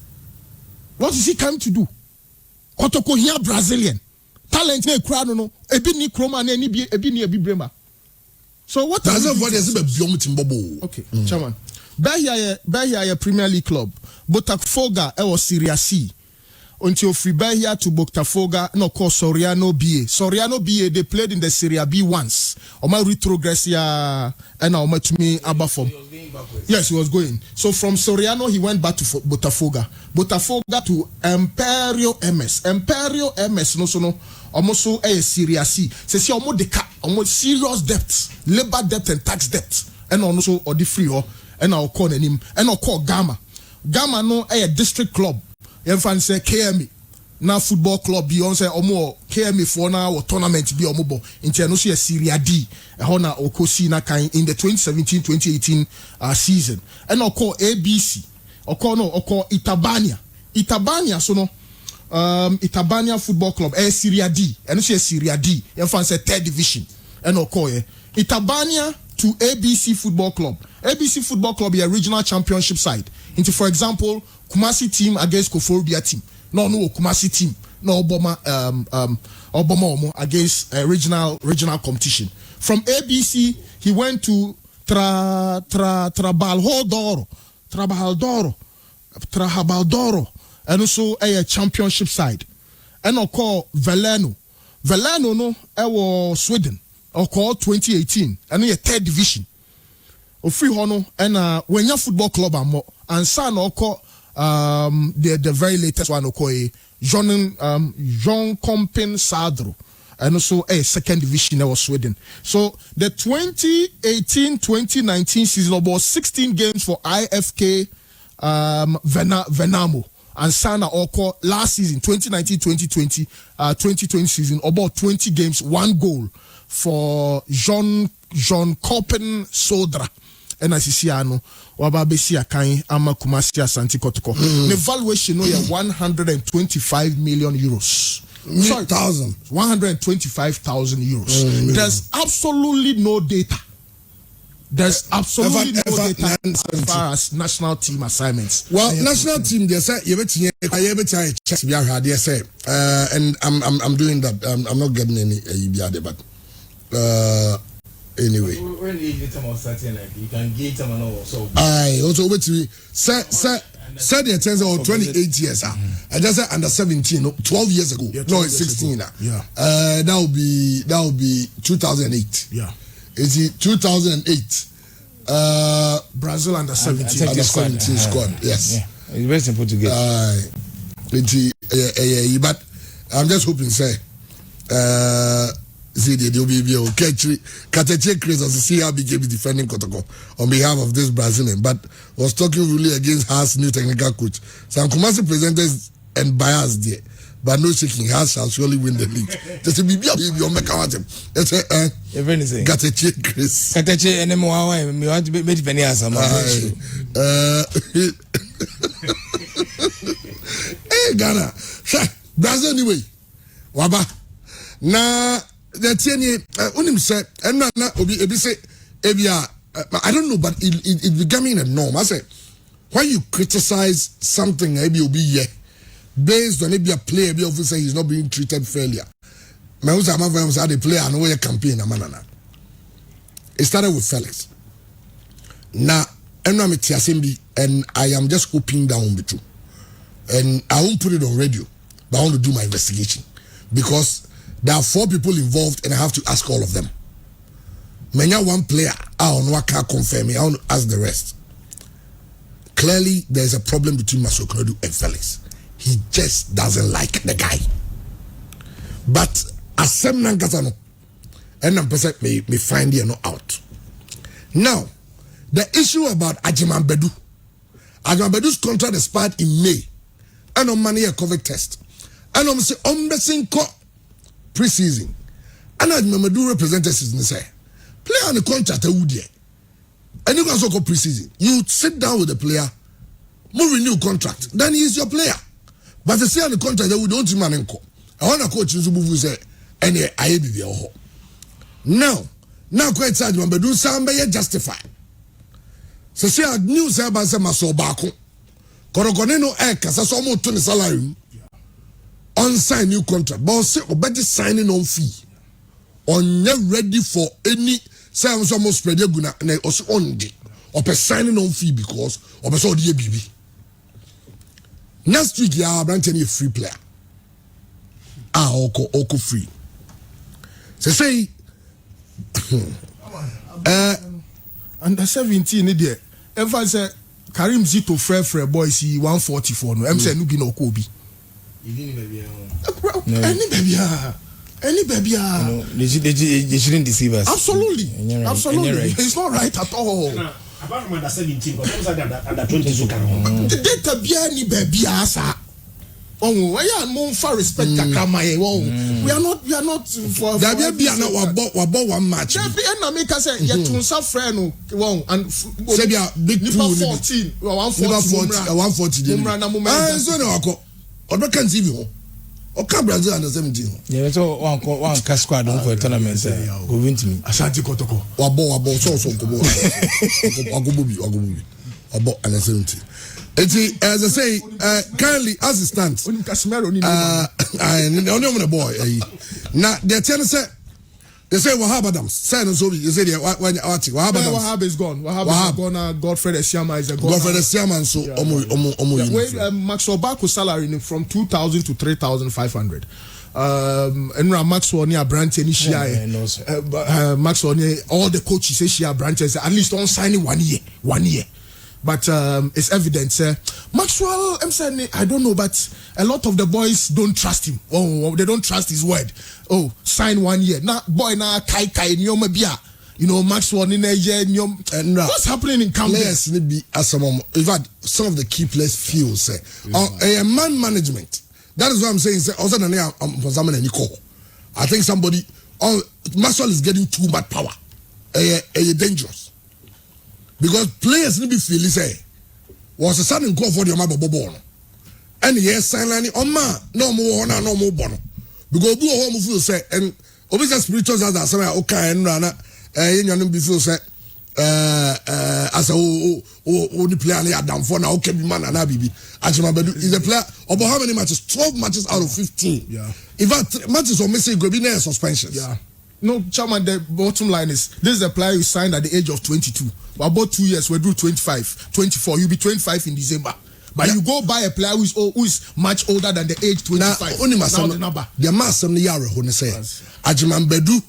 What is he coming to do? Kotoko here Brazilian. Talent ne crowd no. Ebi ni kroma na ebi ni ebi brema. So what is it? Okay, chairman. Bahia Premier League club. Botafogo was Serie C. Until free Bahia to Botafogo, no called Soriano BA. Soriano BA, they played in the Serie B once. Oma retrogressia and Oma to me abafom. Yes, he was going. So from Soriano, he went back to Botafogo. Botafogo to Imperial MS. Imperial MS, no, so no. Almost a Serie C. See, almost the almost serious debt, labor debt and tax debt, and also or the free and I'll call him and I'll call Gamma. Gamma no a district club. Yemfan say KME. Now football club beyond say omo KME for now or tournament be omobo. Into no see Serie D. Hona okosi na kind in the 2017-2018 season. And I'll call ABC. Or call Itabania. Itabania so no. Itabania Football Club, Serie D, and she Serie D, and fancy third division, and Okoye. Itabania to ABC Football Club. ABC Football Club is a regional championship side. Into, for example, Kumasi team against Koforbia team. No, Kumasi team. No, Obama against a regional competition. From ABC, he went to Trabaldoro. And also a championship side. And I'll call Veleno. Veleno no, I was Sweden. I'll call 2018. And a third division. Of free hono and when your football club are more and son I'll call the very latest one I'll call Jean Compen Sadro. And also a second division I was Sweden. So the 2018-2019 season about 16 games for IFK Venamo. And Sana Oko last season 2019-2020 2020 season about 20 games, 1 goal for Jean Copen Sodra and Asisiano Wababesi Akai Amakumasi Asante Kotoko. The valuation is 125 million euros. Sorry, 125,000 euros. There's absolutely no data. There's absolutely no data as far as national team assignments. Well, national team, they say you better check they say, and I'm doing that. I'm not getting any but anyway. When you get them starting, like you can get them also. I also wait to said the chance of 28 years. I just said under 17, 12 years ago. Yeah, no, it's 16 now. Yeah. That will be 2008. Yeah. Is it 2008? Brazil under 17. Under 17 squad. Yes. Yeah. It's very simple to get. But I'm just hoping, say, see the DOBB okay. Kateche Chris as the CRB is defending Kotoko on behalf of this Brazilian, but was talking really against Haas new technical coach. Some Kumasi presenters and bias there. But no shaking, Haas shall surely win the league. Just to be your mechanism. That's it. Got a check, Chris. Got a check, and then me want to be made penny as Hey, Ghana. Brazil anyway. Waba. Na, the Tieni, Unim said, and na, Obi say, Ebia, I don't know, but it's becoming a norm. I say, when you criticize something, maybe you'll be here. Based on maybe a player, maybe officer, he's not being treated fairly. me was a man was the player and we campaign a manana. It started with Felix. Now, and I am just hoping that won't be true. And I won't put it on radio, but I want to do my investigation because there are 4 people involved and I have to ask all of them. Many one player, I don't know, I can't confirm it. I want to ask the rest. Clearly, there's a problem between Masoknodu and Felix. He just doesn't like the guy. But as some Nankasano, and I'm may find it out. Now, the issue about Agyei Bedu. Agyei Bedu's contract expired in May. And on money a COVID test. And I'm saying, pre-season. And Agyei Bedu representatives say, play on the contract, and you can so call pre-season. You sit down with the player, move renew contract, then he is your player. But they say on the contract that we don't man enko. I want to coach you to say any I be ho. Now quite sad man, but do some be justify. So say a new say ban say maso baako. Korokoneno kasa so mo to ne salary. On sign new contract. But say obedi signing on fee. On not ready for any say I'm so most spread guna na also on di. Or signing on fee because or so the BB. Next week, you are a free player. Oko free. So say, under 17, idiot. If I say Karim Zito Frere boy, see 144. No, I'm saying no be no Kobe. Any baby. No, they shouldn't deceive us. Absolutely, Right. absolutely. Right. It's not right at all. Apart from under 17, but under 20 so can. The data be any baby asa. Oh, why are more for respect kakamaye? We are not for. There be no wabo one match. There be na make us say yet to some friend no and say be a big pool 14 140 ah so no ako odo kan TV ho o ka Brazil under 17 ho yeah so one cash squad don for tournament go win to me Ashanti Kotoko wabo so ko agobobi abo under 17. As I say, currently as it stands, I boy. Now they tell us they say Wahab Adams. Say no so you say Wahab is gone. Wahab is gone. Godfred Esiama is gone. Godfred Esiama so omo Maxwell Baku salary from 2,000 to 3,500. And Maxwell near branch any share. Maxwell all the coaches say share branches at least on signing 1 year. But it's evident, Maxwell, I'm saying, I don't know, but a lot of the boys don't trust him. Oh, they don't trust his word. Oh, sign 1 year. Now, boy, now, kai, you know, Maxwell, what's happening in Camden? Players need be as in fact, some of the key players feel, man management. That is what I'm saying, also, I think somebody, Maxwell is getting too much power. Dangerous. Because players need to be feeling say was a sudden call for the Mabo Bono. And yes, silently on no more bono. Because do home feel say and obviously spirituals as I say okay and rana in be feel say as a the player down for now okay man and Abibi. Agyei Bedu is a player about how many matches? 12 matches out of 15. Yeah. In fact, matches are missing go be near suspensions. Yeah. No, Chairman, the bottom line is this is a player who signed at the age of 22. About 2 years, we do 25, 24. You'll be 25 in December. But you go buy a player who is much older than the age 25. Only my son, the number. The master of the year, who say, Agyei Bedu,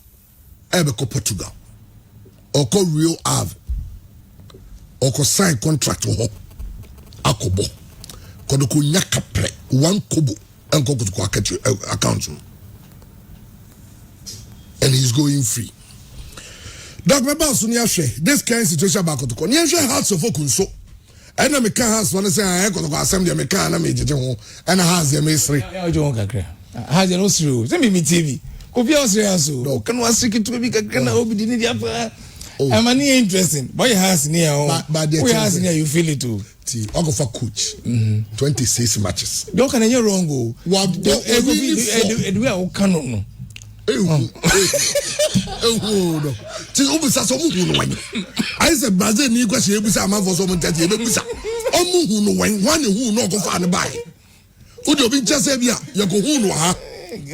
Ebeko Portugal, or call Rio Ave, or call sign contract to Hop, Akobo, Kodoko Nyakapre, 1 kobo, and go to account. And he's going free. Doc, my boss, this kind of situation about to come. You hearts of so. And I make hands when I say I go to assembly, I make an image and I has the mystery. I don't has no through. Send me TV. Could be also so. Can one stick it to me? Can I be the I'm interesting. But it has near we has near you feel it too. I'll go for coach. 26 matches. Don't can you wrong go? What we are canon. I said Brazil ni kwasi ebusa man for some 30 ebusa omu hu no wen wan hu no go fa ne bai o de obi nche se bia ye go hu no ha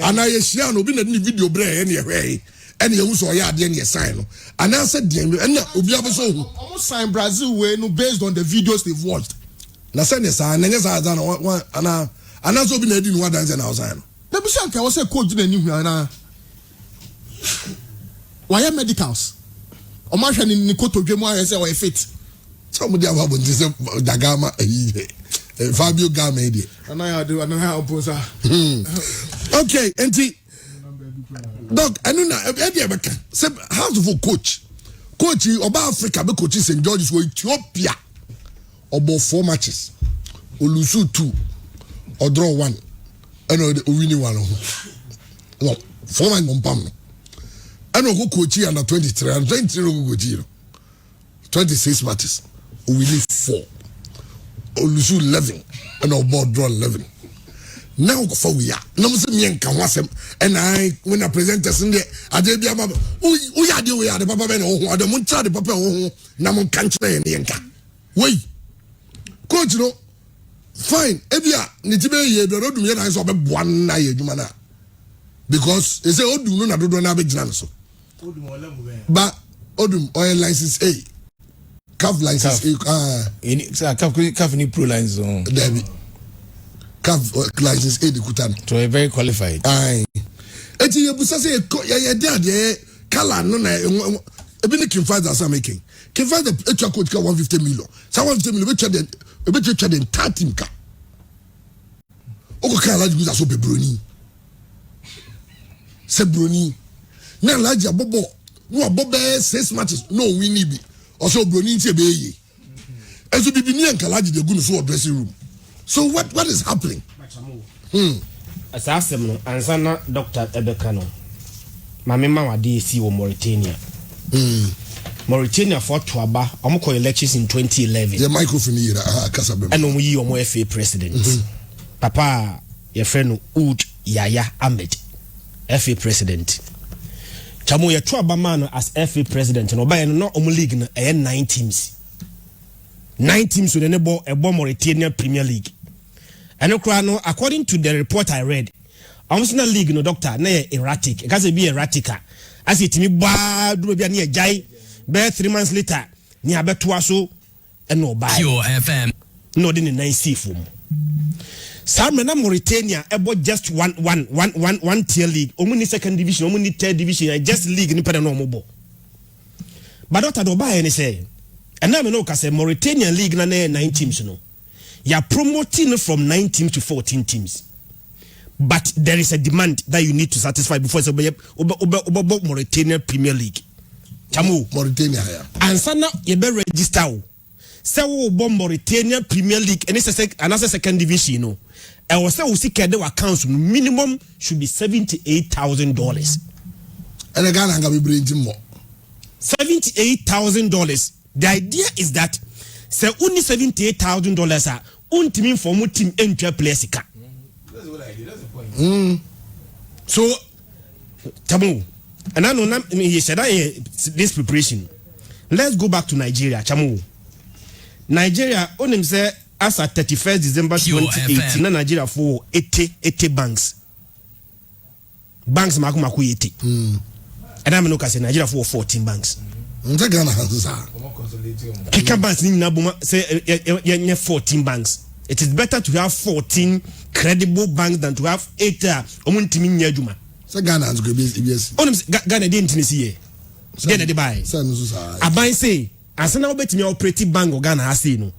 ana ye shia no bi na ni video bre e na ehwe ene ye wuso ya ade ne sign no ana se de ene obi abeso hu almost sign Brazil way no based on the videos they've watched na se ne sa na nyesa za na ana so bi na edi no wadanse na sign no na bi sha nka wo se coach na ni hu ana why medicals o ma hwe ni kotodwe mu ayese o fit so mo dia babo nti se dagama Fabio Gamedi ana oponsa okay enti Doc, I know now. Say how's for coach Oba Africa be coach St. George's for Ethiopia. About 4 matches. Or lose 2 or draw 1. I know the winning one. No, 4 man compam. I know who coach under 23 and 23 go coach 26 matches. We win 4. Or lose 11 and our board draw 11. Now for we are no say me nka ho asem and I when I present us in there Agyei bia baba we are the papa be no ho adamu ntra the papa ho na mo kan kire ne nka wey coach no fine ebia ne tibe ye do dum ye na so be boa na ye adwuma na because they say odum no na dodo na be gina so odum ole mu be ba odum oil license A CAF license A any CAF ni pro license on David CAF license A the kutan to a very qualified aye eti ye busa say ye de kala no na ebi ne kin fight as making kin fight the extra coach ka 150 million so 150 million be twa den 30 ka oko ka laji guza so be broni se broni na laji abobo no abobo 6 matches no win bi o so broni nti be ye ezo bibi ni enka laji de gu no so dressing room. So what is happening? Asafo no ansana Dr. Ebeka no. Mame ma wade si wo Mauritania. Mauritania for Tuaba, omko elections in 2011. The microphone here Kasabem. And omo yi omo FA president. Papa your friend Oud Yaya Ahmed, FA president. Chamo ye Tuaba man as FA president no ba no omo league no 9 teams. 9 teams with a Mauritania Premier League. And according to the report I read, Arsenal League no doctor na erratic. It has to be erratica. As it me ba do be near Agyei, be 3 months later, ni abeto so and no buy. Pure FM. No din 9C form. Some na Mauritania about just one tier league. Only second division, only third division, just league ni peda no mobo. But doctor do buy any say. And now we know because Mauritania League na 9 teams no. You are promoting from 9 teams to 14 teams. But there is a demand that you need to satisfy before it's Mauritania Premier League. Chamu Mauritania ya. Ansa na you be register o. Say wo bo Mauritania Premier League and another second division no. And we say we seek the accounts minimum should be $78,000. And the Ghana nga be bring more. $78,000. The idea is that say only $78,000 are untimi for mu team entry place ka. That's what I did. That's the point. So Chamu, and I know he said this preparation. Let's go back to Nigeria, Chamu. Nigeria on him say as at 31st December 2018 Nigeria for 80 banks. Banks maku 80. And I'm not say Nigeria for 14 banks. Ghana has Kika banks ni nabuma say 14 banks. It is better to have 14 credible banks than to have 8 omuntimi nyadwuma. Say Ghana has go yes. Onim Ghana dey ntini see. Ghana dey buy. Aban say asana obetimi operate bank Ghana has say no.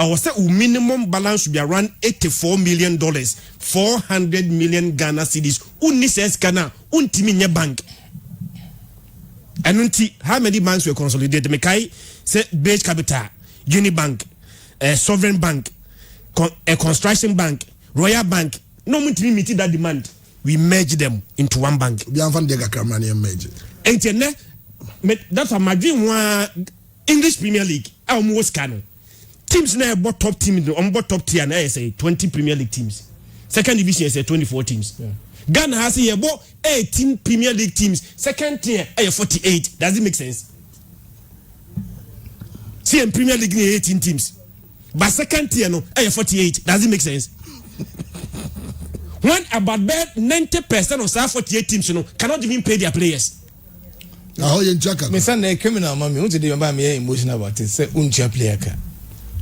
I was say minimum balance should be around $84 million, 400 million Ghana cedis. Unni says Ghana untimi nya bank. And how many banks were consolidated? Mekai say Base Capital, Unibank, Sovereign Bank, a Construction Bank, Royal Bank. No one to meet that demand. We merge them into one bank. That's my dream. English Premier League. Almost canon. Teams now about top team on top tier. Now say 20 Premier League teams. Second division is 24 teams. Yeah. Ghana has here about 18 Premier League teams. Second tier, 48. Does it make sense? See, in Premier League, 18 teams. But second tier, no, 48. Does it make sense? when about 90% of South 48 teams cannot even pay their players. Me son a criminal mommy. Who did you buy me emotional about it? Say uncha player.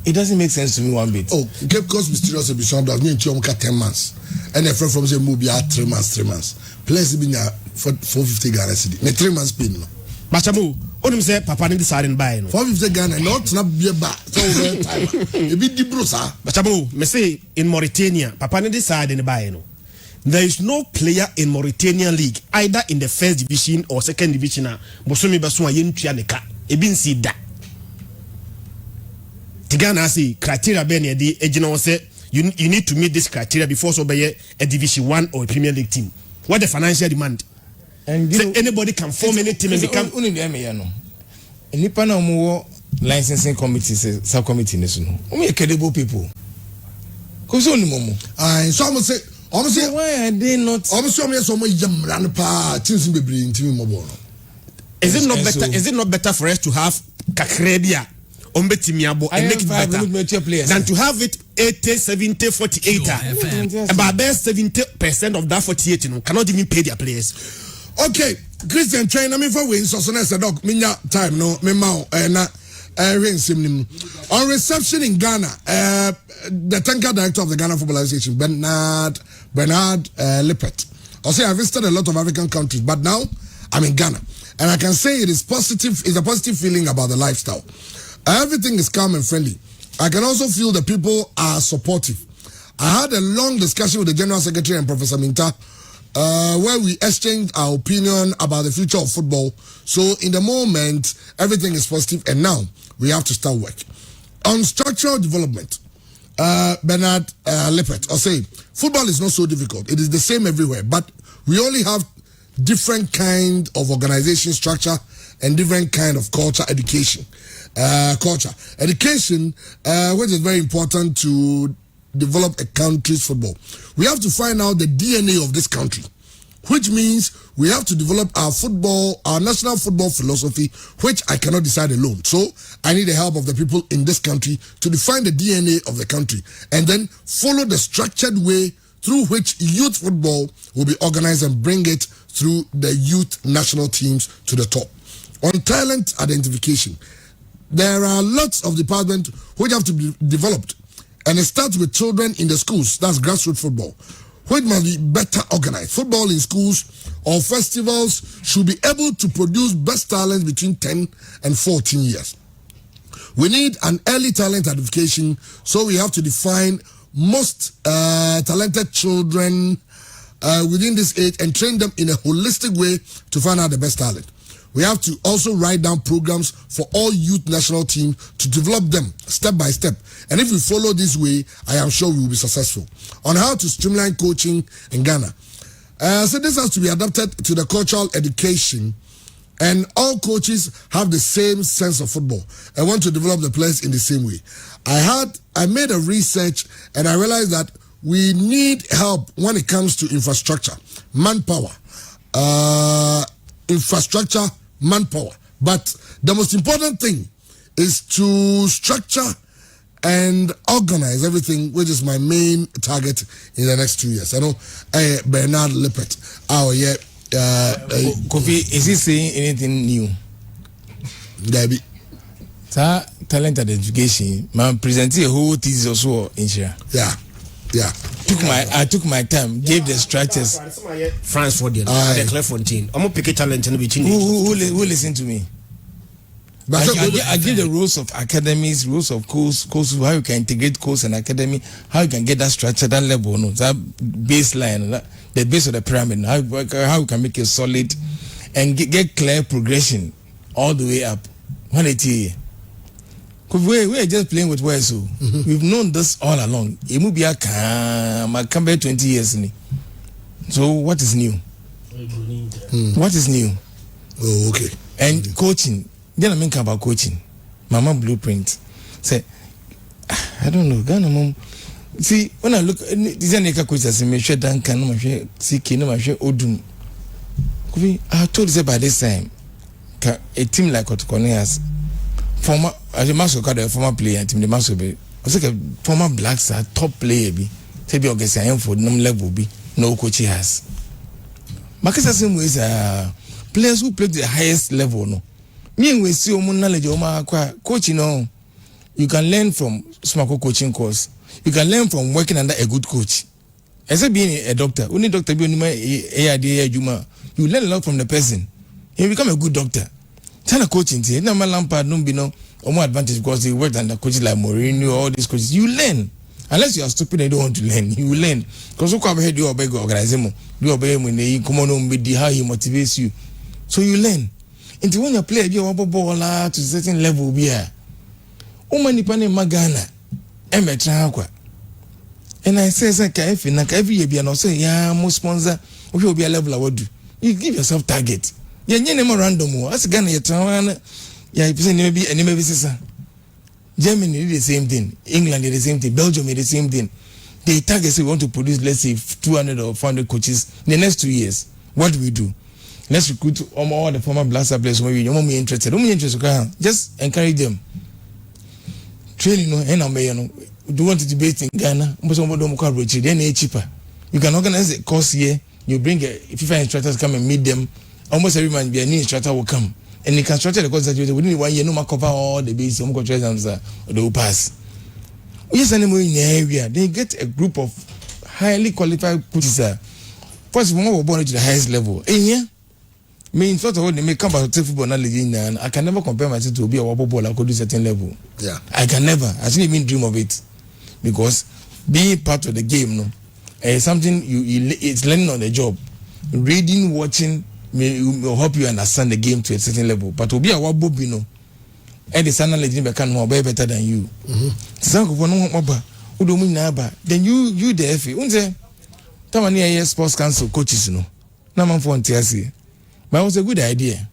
It doesn't make sense to me one bit. Oh, Cape Coast mysterious emission does mean 10 months. And a friend from the movie 3 months. Players been 450 Ghana cedi. 3 months pay no. Bachamu, only say Papa need decide and buy no. 450 Ghana not be a bar. So over time. A bit deep sir. Bachamu, me say in Mauritania, Papa need decide and buy no. There is no player in Mauritanian league either in the first division or second division. Bosumi Basuma yentua neka. Ebin si da. Tigana say criteria be na the ejina say you need to meet this criteria before so be a division 1 or a Premier League team. What the financial demand? And so anybody can form any team and become only the MA no. Nipa na mo licensing committee subcommittee ne so no. We credible people. Cause only momo. So I'm say why are they not? Is it not better? Is it not better for us to have Kakrebia, Ombetimiabo, and make it better than to have it 80, 70, 48? About 70% of that 48 cannot even pay their players. Okay, Christian China me for wins. So said, "Dog, minya time no me mau na." On reception in Ghana, the technical director of the Ghana Football Association, Bernard Lippert. I say I visited a lot of African countries, but now I'm in Ghana, and I can say it is positive. It's a positive feeling about the lifestyle. Everything is calm and friendly. I can also feel the people are supportive. I had a long discussion with the General Secretary and Professor Minta, where we exchanged our opinion about the future of football. So in the moment, everything is positive, and now we have to start work. On structural development, Bernard Lippert, I'll say, football is not so difficult. It is the same everywhere, but we only have different kind of organization structure and different kind of culture, education. Education, which is very important to develop a country's football. We have to find out the DNA of this country, which means we have to develop our national football philosophy, which I cannot decide alone. So I need the help of the people in this country to define the DNA of the country and then follow the structured way through which youth football will be organized and bring it through the youth national teams to the top. On talent identification, there are lots of departments which have to be developed. And it starts with children in the schools. That's grassroots football, which must be better organized. Football in schools or festivals should be able to produce best talents between 10 and 14 years. We need an early talent identification, so we have to define most talented children within this age and train them in a holistic way to find out the best talent. We have to also write down programs for all youth national teams to develop them step by step. And if we follow this way, I am sure we will be successful. On how to streamline coaching in Ghana. So this has to be adapted to the cultural education, and all coaches have the same sense of football and want to develop the players in the same way. I made a research and I realized that we need help when it comes to infrastructure, manpower, manpower. But the most important thing is to structure and organize everything, which is my main target in the next 2 years. I know Bernard Lippert. Kofi, is he saying anything new? Debbie. Talent and education. Man, presenting a whole thesis also in here. Yeah. I took my time, gave the structures. France for the Clairefontaine. I'm gonna pick a talent and between. Who listen to me? I give the rules of academies, rules of course, how you can integrate course and academy, how you can get that structure, that level, no, that baseline, the base of the pyramid, how you can make it solid and get clear progression all the way up. 180. We're just playing with words. So we've known this all along. It will be a come back 20 years. So what is new? What is new? Oh, okay. And coaching. Then I mean about coaching. Mama blueprint. Say, I don't know. Ghana mom. See, when I look, these are naked coaches. Me share Duncan, me share Siki, me share Odum. I told you by this time, a team like Otukone has former, as a master card, a former player, team the master be. I was like a former Blacks are top player be. Say be August I am for num level be. no coach has. Makasa same ways players who play the highest level no. Me we see omo knowledge coach no. You can learn from small coaching course. You can learn from working under a good coach. Except being a doctor, only doctor be only you learn a lot from the person. You become a good doctor. Tell a coaching team, no man Lampard no be no more advantage because he worked under coaches like Mourinho, all these coaches. You learn. Unless you are stupid and you don't want to learn, you will learn. Because you come here, do obey organization, do obey when they come on with how he motivates you. So you learn. Until when you play, you want ball to a certain level be here. Many people magana, and I say, every year be an also, yeah, most sponsor, if you be a level I would do. You give yourself target. Yeah, never random. As a Ghana, yeah, if you maybe any maybe sister. Germany did the same thing. England did the same thing. Belgium did the same thing. They target say we want to produce, let's say, 200 or 400 coaches in the next 2 years. What do we do? Let's recruit all the former blaster players. Maybe you're more interested. Don't be interested. Just encourage them. Training, no, and do you want to debate in Ghana? Then it's cheaper. You can organize a course here. You bring a FIFA instructors come and meet them. Almost every man be a new instructor will come. And you can structure the course that you within 1 year, no matter cover all the basic exams they will pass. We send them in the area. They get a group of highly qualified coaches. First of all, we're born to the highest level. And yeah, in sort of what they may come back to football knowledge and I can never compare myself to be a wobble ball. I could do certain level. Yeah, I can never. I shouldn't even dream of it because being part of the game, no, something it's learning on the job, reading, watching. Will help you understand the game to a certain level. But to be a wabobino, and the son can more better than you. Then you the FA. Unze, Tamania Sports Council coaches, no. Naman for TSC. But it was a good idea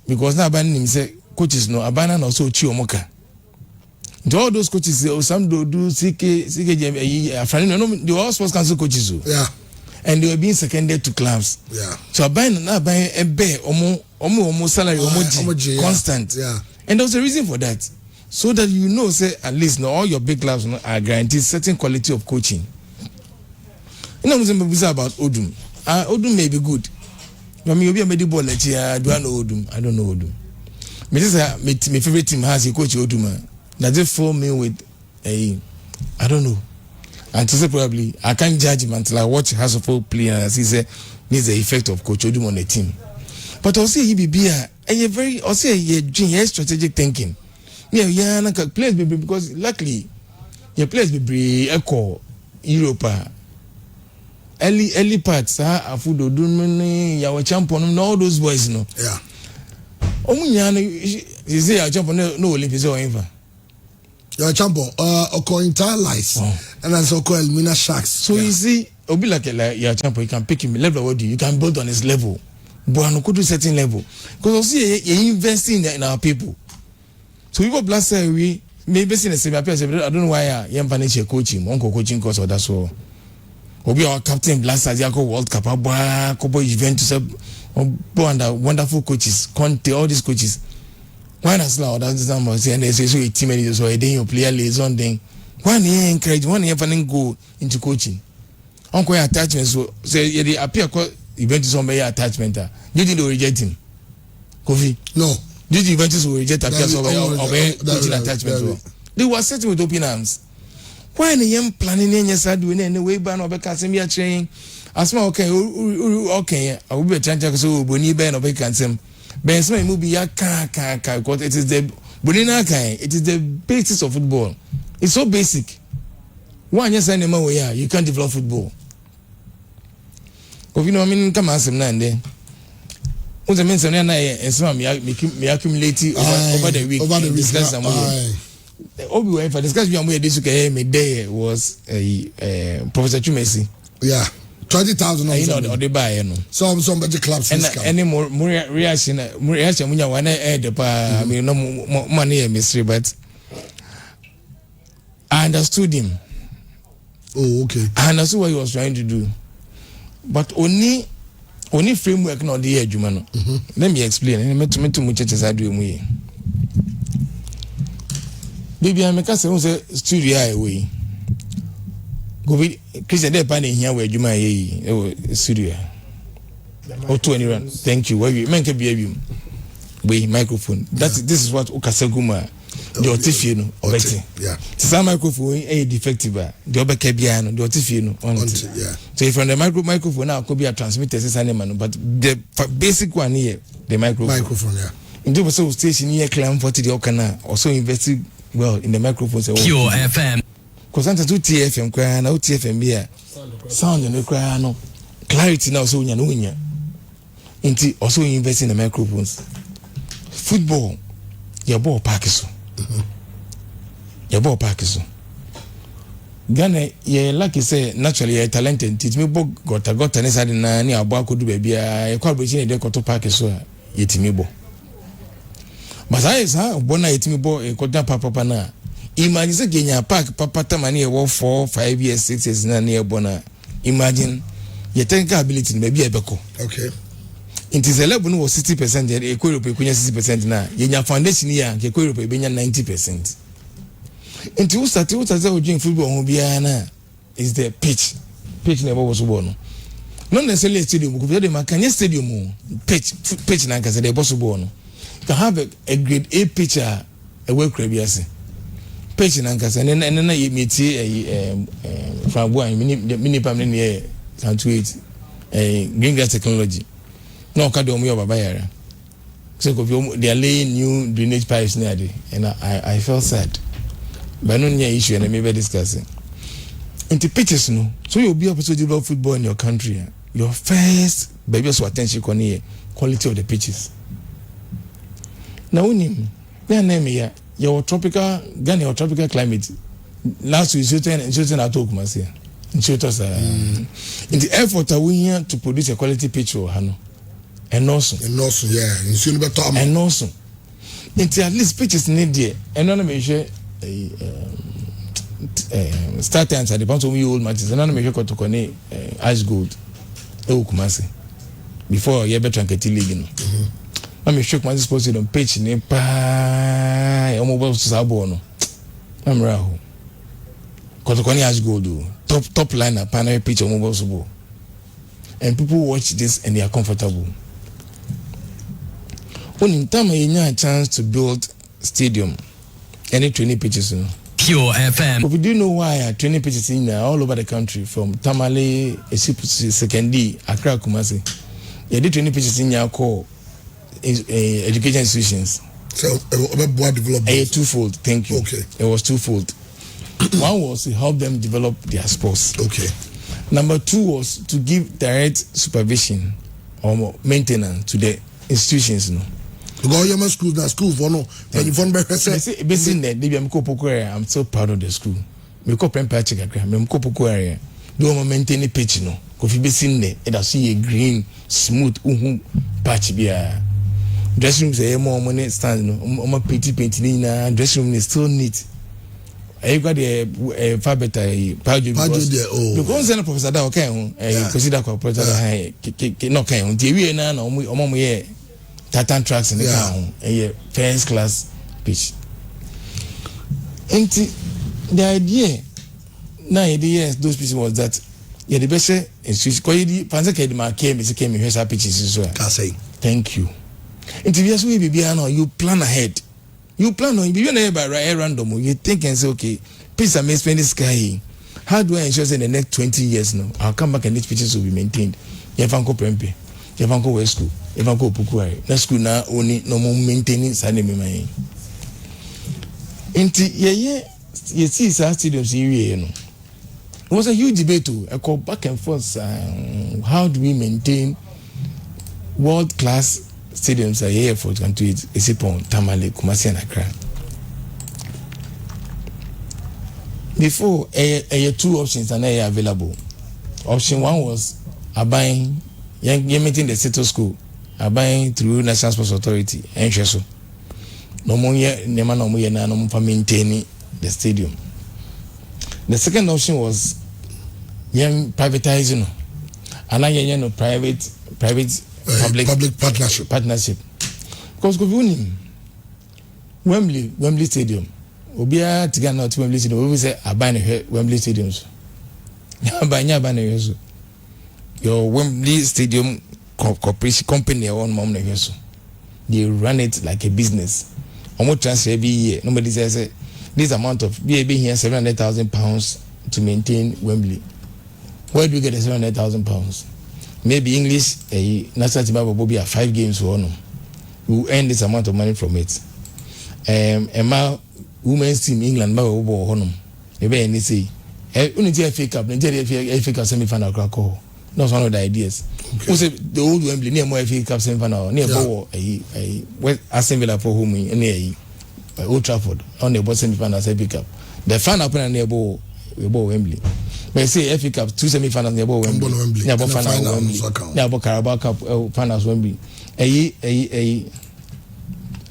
because now abandoning say coaches no abandon also Chiomoka. To all those coaches, some do CKJ, they all Sports Council coaches. Yeah. And they were being seconded to clubs. Yeah. So I buy a bear, almost salary, constant. Yeah. And there's a reason for that. So that you know, say, at least all your big clubs are guaranteed certain quality of coaching. You know, about Odum. Odum may be good. I mean, you'll be a medical lecturer. Do I know Odum? I don't know Odum. My favorite team has a coach Odum. Does it fill me with a, I don't know. And to say probably I can't judge him until I watch Asafo play and see say needs the effect of Coach Odum on the team. But I'll say he be a very I'll say he strategic thinking. Yeah, players be because luckily your players be echo Europe. Early parts, Afudo Dunmani, your champion, all those boys, no. Yeah. You say our champion no Olympics or ever. Your champion, Oko entire life, and as Oko Elmina Sharks. So you see, Obi like your champion, you can pick him level what do you can build on his level, but no could do certain level because you see you investing in our people. So people blast we maybe see the same appearance. I don't know why you manage coaching, uncle coaching course or that's all. Obi our captain blast as you World Cup, couple Juventus, under wonderful coaches, Conte, all these coaches. Why not slow? That's the number. And they say so a team is so a day you play liaison thing. One year encourage, 1 year funding go into coaching. Uncle attachment so say they appear Juventus on my attachment. You didn't reject him. Kofi? No. Did Juventus reject appears of coaching attachment? They were sitting with open arms. Why the young planning in your side doing any way ban or Casimir train? As well, okay, I will be a chance so Bonnie Ben or Becansem. Bensman movie because it is the it is the basis of football. It's so basic. 1 year sign way you can't develop football. If you know I mean come on some nine there. What's the mention and some me accumulate over the week. Over the discuss some way. If I discuss me this week me day was Professor Chumesi. Yeah. 20,000 or they buy you know. Some better clubs and any more reaction when you want to add the I mean no money mystery but I understood him. Oh okay. I understood what he was trying to do. But only framework not the edge man. Let me explain. Me too much as do me. Baby I make us say studio away. Gobi Christian de pan here where you may studio. Oh, 20 run. Thank you. Where you men can be a microphone. This is what Okaseguma. The otifino obeti. Yeah. Some microphone a defective. The obekebiano, the otifino on. Yeah. So from the microphone now could be a transmitter is an but the basic one here, the microphone. Yeah. In the station here, climb 40 the Okana, also invested well in the microphone. Pure FM. Because I'm 2 TFM cry now TFM here. Sound in the cry no. Clarity now so unya. Inti also invest in the microphones. Football, your ball park so. Your ball park so. Ghana, ye lucky say naturally you're talented. Teach me book got a inside na ni abo could do baby. A corporation de koto park so yet me bo. But I say bona yet me bo e kota papa na. Imagine say Kenya park papa tamani e 4, 5 years, 6 years na near bona. Imagine your technical ability maybe a beko. Okay. It is 11 was 60%, the equal 60% now. Your foundation here, the equal 90%. And to start to doing football is the pitch. Pitch never was born. Not necessarily a stadium, because the Macanya Stadium pitch Nankas at the boss born. To have a grade A pitcher a work crabiasi. Pitch Nankas and then you meet from one mini permanent and to it a green gas technology. No, Kadomi or Babayara. So they are laying new drainage pipes near there, and I felt sad. But no near issue, and I may be discussing. Into pitches, no. So you'll be able to develop football in your country. Your first baby so attention quality of the pitches. Now, when you name here, your tropical Ghana, your tropical climate. Last week, you shooting at home, Marcia. In the effort are we here to produce a quality picture, Hano. And also, yeah, and also, into at least pitches need there. And none of me share start times at the point of we old matches. And none of me share to connect ice gold. Kumasi before you ever tranquility league. I'm a shock. My supposed to pitch in pa. I'm over to Sabono. I'm Rahu. Kotokoni ice gold. Top liner, panel pitch on mobile subo. And people watch this and they are comfortable. When in time you have a chance to build stadium, any training pitches, Pure FM. But we do know why training pitches in all over the country, from Tamale, Sekendi, Accra, Kumasi. You did training pitches in your core education institutions. So, what development? Twofold. Thank you. Okay. It was twofold. One was to help them develop their sports. Okay. Number 2 was to give direct supervision or maintenance to the institutions. Because you're school, that school for no. When you found better, I'm so proud of the school. Me ko prempa check akra. Me ko poko area. Do mo maintain the pitch no. Ko fi be sin there. It see a green, smooth patch bia. Dressing room say more money stand no. Omo paint ni na dressing room is still neat. I got the far better because the professor that okay consider corporate no can TV na omo ye Titan tracks in the car a first class pitch. And the idea now those pitches was that the best institution because the fancy came in here pitches so thank you. And you plan ahead. You plan on you never random. You think and say, okay, please I may spend this guy. How do I ensure that in the next 20 years now I'll come back and these pitches will be maintained? You have go Prempe, you have go West School, you have go Pukuari. That school now only no more maintaining Sunday me. And you see stadiums here, you know. It was a huge debate too. I call back and forth. How do we maintain world class stadiums are here for country Isipon, Tamale, Kumasi and Accra. Before, 2 options are available. Option 1 was buying, meeting the state school, buying through National Sports Authority, and so. No more, no more maintaining the stadium. The second option was privatizing, and I private. Public partnership. Because Wembley Stadium. Obia Tigana to Wembley Stadium. We say I buy Wembley Stadiums. Banya Baneso. Your Wembley Stadium Corporation Company or one mom negoso. They run it like a business. Almost transfer every year. Nobody says this amount of being here £700,000 to maintain Wembley. Where do you get the £700,000? Maybe English national team will be 5 games for one. We will earn this amount of money from it. And women's team England will be honum. Maybe any say unity FA Cup, Nigeria FA Cup semi-final crack. That's one of the ideas. Okay. Also, the old Wembley near more FA Cup semi-final near West Aston Villa for home near Old Trafford on the semi-final FA Cup. The final opener near Wembley. But say FA Cup 2 semi-finals near Wembley. Near final Wembley. Near Carabao Cup finals Wembley.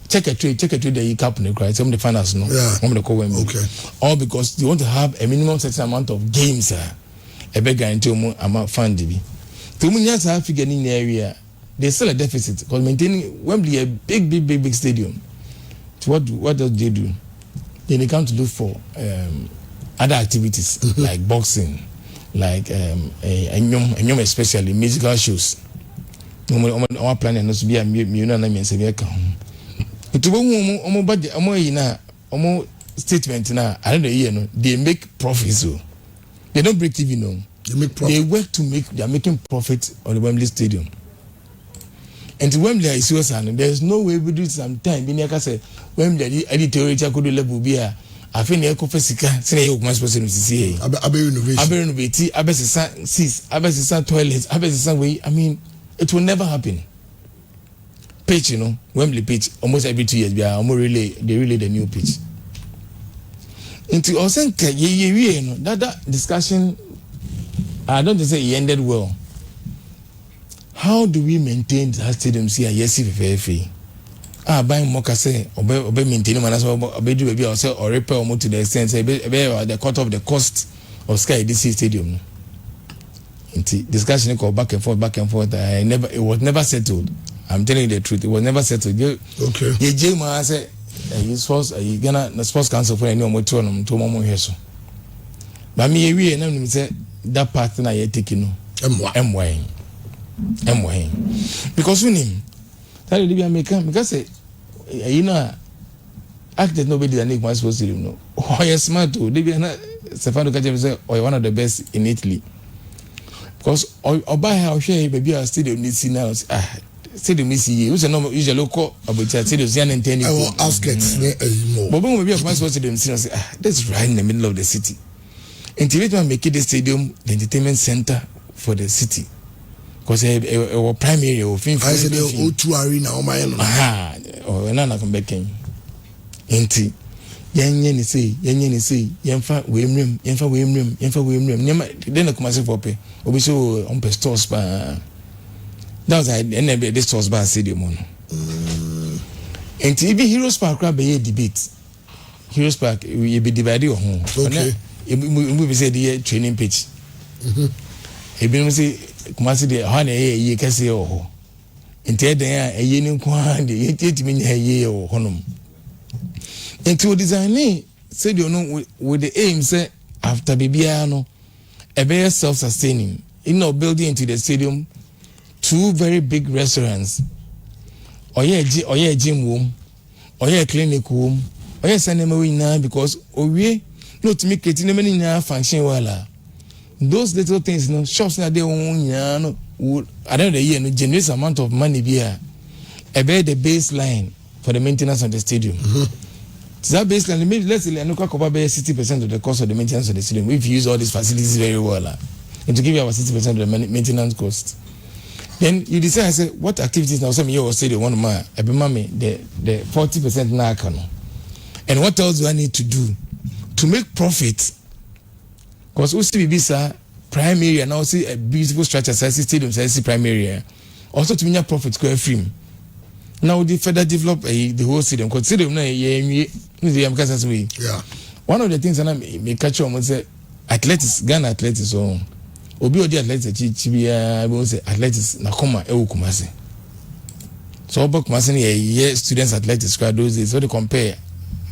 Check a trade the cup in the cry. Some of the finals no. Some of the Wembley. Okay. All because they want to have a minimum certain amount of games. A big guarantee amount fund to be. To me, yes, I figure in the area, there's still a deficit because maintaining Wembley a big stadium. So what does they do? Then they come to look for other activities like boxing, like especially musical shows. Our plan is to be a million severe count. To budget, statement now. I don't know. They make profits. So they don't break even. No. They make profit. They work to make. They are making profit on the Wembley Stadium. And to Wembley is yours, and there's no way we do it sometime. Biniaka said Wembley editorial could level be a. I think the eco physical. Say you must be see. Abe renovate. Abe sees. Abe sees toilets. Abe sees way. I mean, it will never happen. Pitch, you know, Wembley pitch. Almost every 2 years, they relay the new pitch. Into also, you know, that discussion. I don't say it ended well. How do we maintain that stadium? See, yes, if buying more say, obey maintaining man as well, obey do baby or say or repair more to the extent say the cut of the cost of Sky DC Stadium. Discussion go back and forth. It was never settled. I'm telling you the truth. It was never settled. Okay. Agyei man say the sports council for any more to more here so. But me we na say that part na you taking no. MY. Because we name that will be American because you know acted nobody that make one supposed to know. Oh yes smart too. They be na Stefano Kajem say or one of the best in Italy. Because or buy how share baby a stadium need see now stadium is here. Who's a normal usually local about stadium see and ten. I will ask it more. But when we be supposed to them see that's right in the middle of the city. And make it the stadium the entertainment center for the city. Because a primary or film. I said the O2 arena on my own. Or another come back in. Enti. Yen say, Yenfa Wimrim. Then I come myself up. Obi so on stores bar. That was the stores bar stadium. Enti even Heroes Park be a debate. Heroes Park we be divided on home. Okay. We say the training pitch. Ebi say kumasi de ha na ye kase o. Enti eden a ye ni kwa de ye tetimi nya ye o honom. Enti o design said you know with the aim say after bibia no e be self-sustaining. In no building into the stadium 2 very big restaurants. Oye gym room, oye clinic room, oye cinema we na because owie no to make it many function well. Those little things, no shops na they own no I don't know year no generate amount of money here. About the baseline for the maintenance of the stadium. So that baseline, let's say I know cover 60% of the cost of the maintenance of the stadium if you use all these facilities very well. And to give you our 60% of the maintenance cost. Then you decide I say what activities now some you say they want my the 40% now can. And what else do I need to do to make profit? Because we see bisa prime area now see a beautiful structure size stadium size prime area. Also to mean profit square frame. Now the further develop the whole stadium because stadium na yeah. One of the things that I may catch on was athletics, Ghana athletics so obi odi athletics chibia we say athletics na koma Kumasi. So about Kumasi yeah students athletics those days so they compare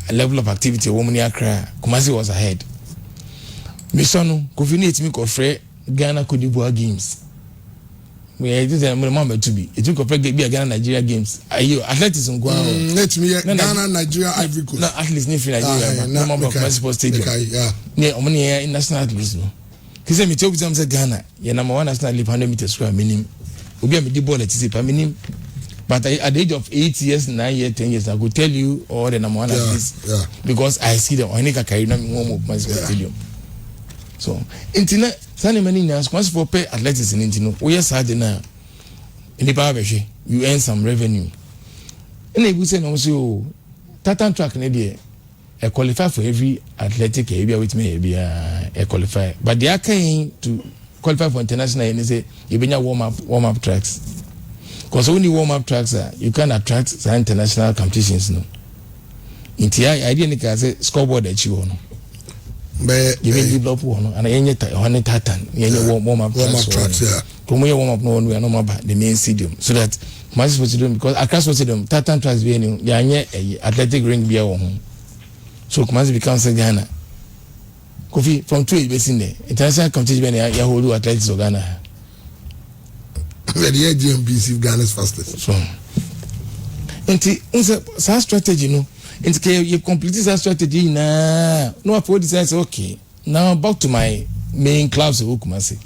a level of activity woman Accra Kumasi was ahead. Misano Kofi ne etimi kofre Ghana Cote d'Ivoire games. We it is remember to be. It took a be a Ghana Nigeria games. Ayo athleticism go on. Let me Ghana Nigeria Ivory Coast. No, athletes ne Nigeria. No member of Sports Stadium. Yeah. Ne omni in national athletes no. Kise me tell you say Ghana, your number 1 national league 100 meters square minim. Obi am di ball at say minim. But at the age of 8 years, 9 years, 10 years, I could tell you all the number 1 athletes. Yeah. Because I see them. I need to carry them in my stadium. So, intina sani many nyans once for pay athletics in intino. We are sad na. In the power you earn some revenue. And they will say also Tatan track ne I qualify for every athletic area with me I qualify. But they are trying to qualify for international and they say you be warm up tracks. Because only warm up tracks you can attract some international competitions no. Inti I didn't say scoreboard that you know. But you will develop one and I Tatan warm up tracks. Yeah. Come we warm up no one we are no more the main stadium so that much supposed to do because across stadium Tatan tracks be any yanye athletic ring be home. So come becomes Ghana. Kofi from 2 years in there. International competition be ya hold athletics of Ghana. The GMBC Ghana's fastest. So enti unsa strategy no enti you complete that strategy na no afford decide okay now back to my main clubs of Kumasi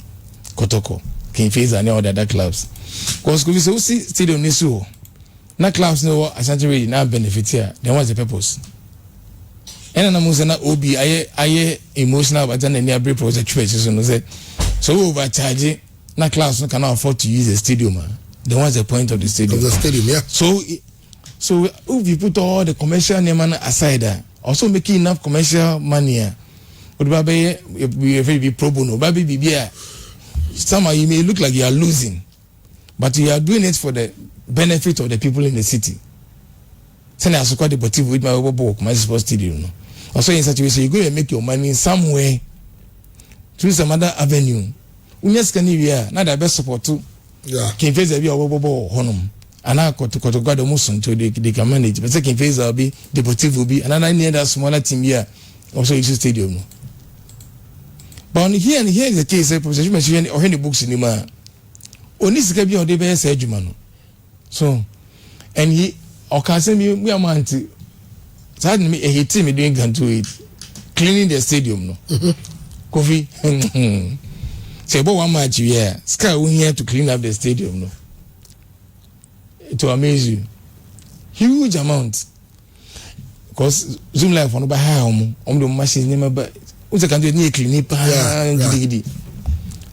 Kotoko King Faisal and all the other clubs because we see stadium ni so na clubs no essentially na benefit here then what's the purpose and na musa na obi aye emotional but then any every project church so no say so overcharge na clubs no cannot afford to use the stadium then what's the point of the stadium yeah so if you put all the commercial name aside also making enough commercial money would be pro bono baby be somehow you may look like you are losing but you are doing it for the benefit of the people in the city. Send us quite deportive with my book, my sports stadium. Also in such a way, so you go and make your money somewhere through some other avenue. Unyas can you not the best support too. Yeah. Can face a honum. And I got to God almost until they can manage. But second phase will be deportive will be another near that smaller team here. Also issue stadium. But here is the case, professional machine or any books in the man. Only Sikabi or the best edgeman. So and he or can say me a man to suddenly he team me doing can do it. Cleaning the stadium no. Coffee. Say about 1 match yeah. Sky won't here to clean up the stadium no. It will amaze you. Huge amount. Because Zoom Life on the high the machines name but what's the country near cleaning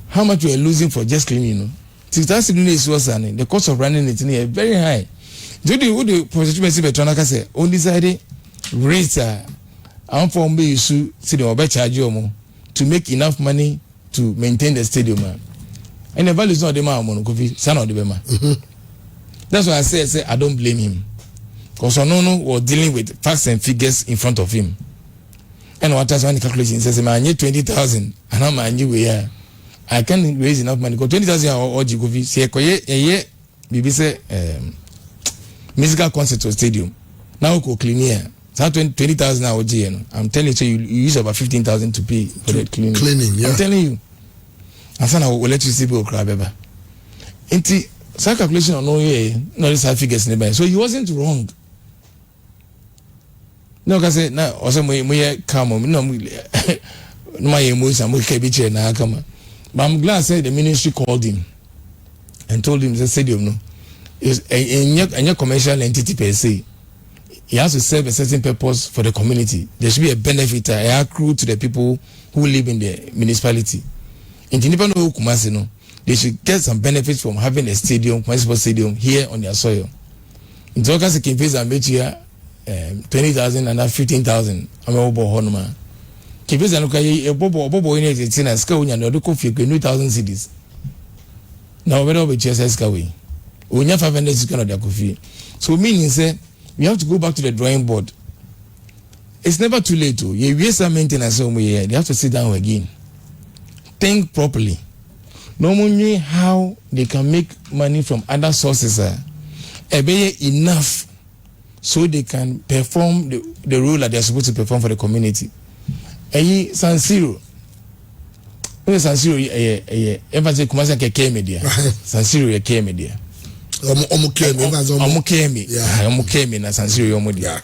how much we are losing for just cleaning no? That's the cost of running it is very high. Do the professional say only side rates are from be issue see the charge you to make enough money to maintain the stadium and the value is not the man son of the man. That's why I say I don't blame him because Onono was dealing with facts and figures in front of him and what that's when the calculation says man need 20,000 and I'm a new way. I can't raise enough money. Because 20,000 or Jigovi, say, Bibi say, musical concert or stadium. Now go clean here. So 20,000 or GN. I'm telling you, you use about 15,000 to pay for the cleaning. Yeah. I'm telling you. And son, I will let you see people cry, baby. Inti, so calculation on no way, no this high figures nearby. So he wasn't wrong. No, because say, now, also, we come, no, my emotion, we can't be chair now, come. But I'm glad the ministry called him and told him the stadium no is a commercial entity per se. He has to serve a certain purpose for the community. There should be a benefit accrue to the people who live in the municipality. In Tinipano Kumasi no, they should get some benefits from having a stadium, municipal stadium here on their soil. In Tokas can face and bet here 20,000 and 15,000. I'm over Honoma. Kipesa no kai bobo in it in a school and the coffee 2,000 cities. Now we don't be chess we. We never 500 is kind of their coffee. So meaning say we have to go back to the drawing board. It's never too late to you waste some maintenance somewhere here. They have to sit down again. Think properly. No money how they can make money from other sources enough so they can perform the role that they're supposed to perform for the community. San Siro, when San Siro emphasis Kumasi ke media San Siro ke media omo kemi na San Siro yomo dia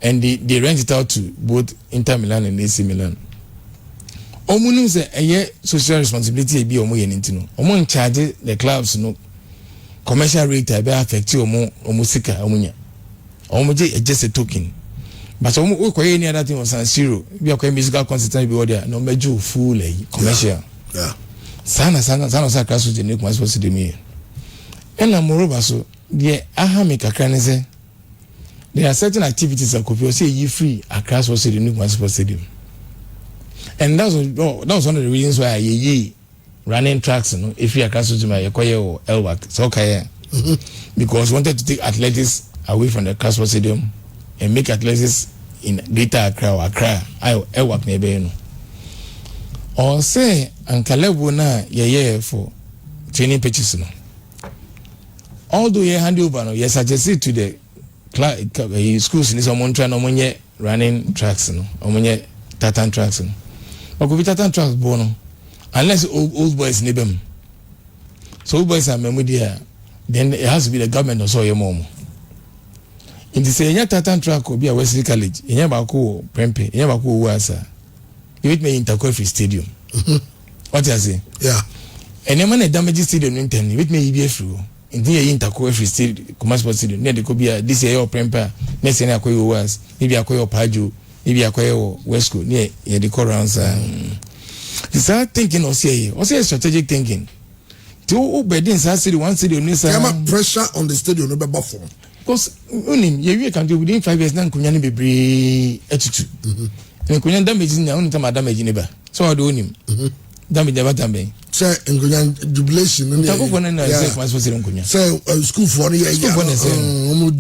and they rent it out to both Inter Milan and AC Milan. Omo nim say social responsibility be omo ye ntino omo in charge the clubs no commercial rate be affect omo sika omo nya omo just a token. But we koye any other thing on San Siro be a musical concert be there no meju full commercial sana sa kraso je ne kuma so de me and moreover so the aha me kakra ne say there are certain activities that could say you free across so the new sports stadium, and that was one of the reasons why ye running tracks no if you across to my koye or elwak so okay because wanted to take athletics away from the Casper Stadium and make athletics in Greater Accra I work maybe no or say Ankalebu na ye for training pitches no although you hand over no yes suggest to the schools in some try no money running tracks no omonye tartan tracks no but go tartan tracks bono unless old boys need them so old boys are memoria then it has to be the government or so your mom. In the say tartan track will be a Wesley College in Yabako Prempe in Yabako Wasa give it me Intercoffee Stadium. What I say? Yeah. And then a damaged stadium in 10 with me be through in the Intercoffee Stadium Commercial Stadium near the Kobia this year Prempe next year Akoyo was maybe Akoyo Paju maybe Akoyo Westco near the Corans. It's start thinking or say strategic thinking. To obey city one city on this pressure on the stadium no be buffer. Because you can do within 5 years now kunya be bree attitude. And kunya damage na only time damage neighbor. So I do him. Damage never damage. Say kunya jubilation no. Tako for na say for special kunya. Say school for no school for na say.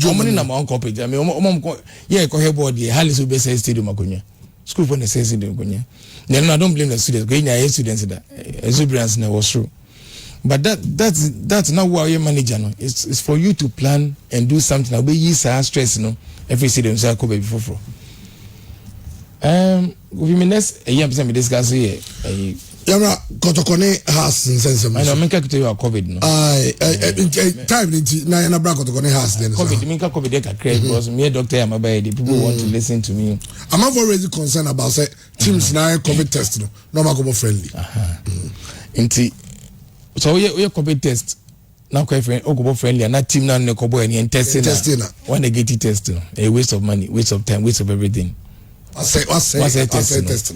Omo na ma corporate. I mean omo yeah ko head board here Halis be say stadium kunya. School for na say stadium kunya. Then I don't blame the students. Kunya students that exuberance na was true. But that's not what your manager no. It's for you to plan and do something. I'll be stress no. Every city so I could be before. We next a year we discuss here. Yara Kotokone has in sense. I know make to you COVID no. Time na na bra Kotokone has then. COVID make COVID can create because me doctor am about the people want to listen to me. I'm already concerned about say teams now COVID test no go friendly. Inti so we COVID test now quite friend go friendly and that team now no go and testing one negative test a waste of money, waste of time, waste of everything. I say test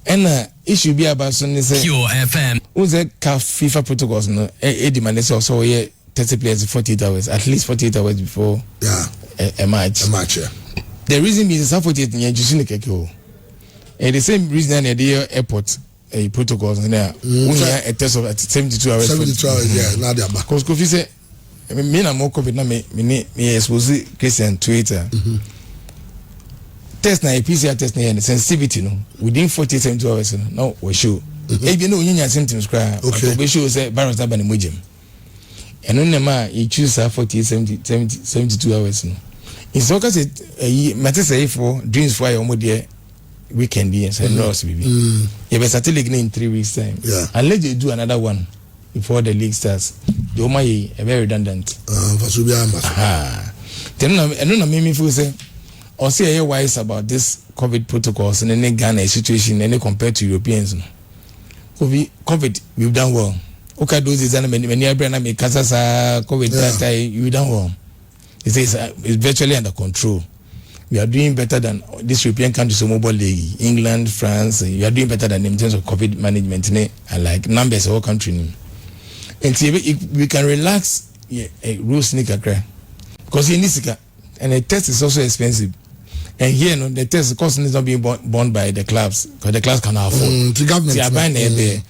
and it should be about Sunday say Pure FM who's a FIFA protocols no demand say also 30 players 48 hours at least 48 hours before a match yeah. The reason is Asafo in Jusine Keke and the same reason at the airport protocols in there only a test of 72 hours 72 hours yeah now they are back because Kofi say me na more COVID na me expose Christian Twitter test na a PCR test na sensitivity no within 48 72 hours no we show e be no nya symptoms cry we show say virus that ban mojim and on ma you choose 48 72 hours no in so case matter say for dreams for your model weekend yes and loss baby you be start league in 3 weeks time unless you do another one before the league starts the omai a very redundant then no me feel say or say wise about this COVID protocols and any Ghana situation any compared to Europeans no COVID we've done well okay those is many brand make casa COVID that you done well it's virtually under control. We are doing better than these European countries, mobile league, England, France. We are doing better than them in terms of COVID management, and like numbers of our country. And see if we can relax a rule sneaker because in this and the test is also expensive. And here, no, the test cost is not being borne by the clubs because the clubs cannot afford. The government. They are buying there.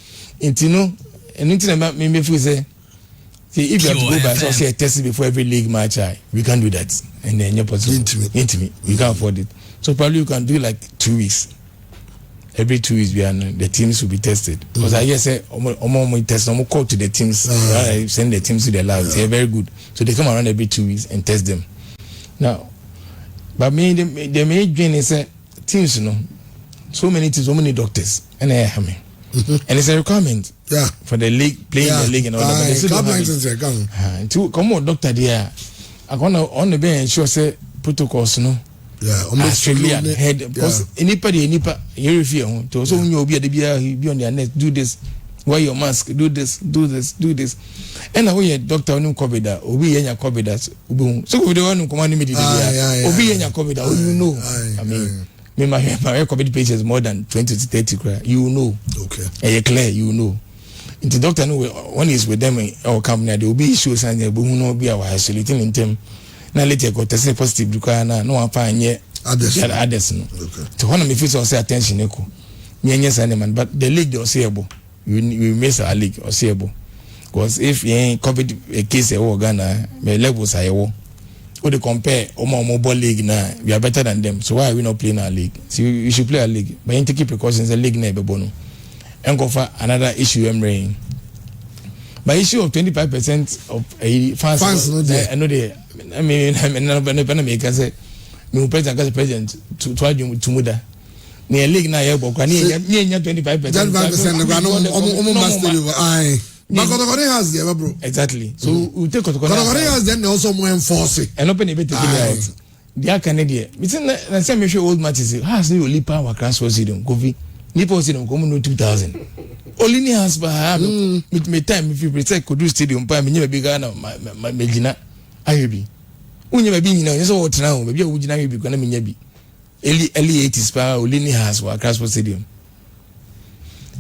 And you know, and anything about me, if we say, see, if you have to go by so say a test before every league match, we can't do that. And then you're intimate. We can't afford it. So probably you can do like 2 weeks. Every 2 weeks, the teams will be tested. Because I guess say, test, call to the teams, send the teams to the labs. They're very good. So they come around every 2 weeks and test them. Now, but me, the main gain is teams, so many teams, so many doctors, and I have me. and it's a requirement. Yeah. For the league, playing the league and all that. But they still don't have it. To come on, doctor there. I gonna on the bench sure say protocols no. Yeah, Australian head because anybody you refuse to so when you be on their net do this, wear your mask, do this. And now we doctor no COVID that obi enya COVID that so we don't want command me obi enya COVID that you know. I mean my COVID patients more than 20 to 30 cry. You know. Okay. And you clear, you know. And the doctor know when he's with them or company there will be issues and they will not be our isolating in them. Now later go testing positive because no one find yet others no. Okay. To one of me feels also attention echo. Yes man, but the league they sayable. We miss our league or sayable. Because if you ain't COVID a case of Ghana, my levels are low. Or they compare mobile league now, we are better than them. So why are we not playing our league? So you should play a league. But you take precautions, the league never bono. And go for another issue I'm rain. By issue of 25% of fans no there. I know they I mean make say me president to try to muda. Near league na yebo kwa ni 25%. 25% but Kotokone has there, bro. Exactly. So we take Kotokone has then also more enforce it. And open a bit out. They Canadian. It's na say me show old matches. Has no only power class was it Kofi. Nipo see them come no 2000. Only ni has ba with me time if you protect Kodu stadium pa me nyeba bigana ma megina ayebi. Unyeba bi nyina so what now be a wugina ayebi kwa na me nyabi. Early 80s pa only ni has wa class stadium.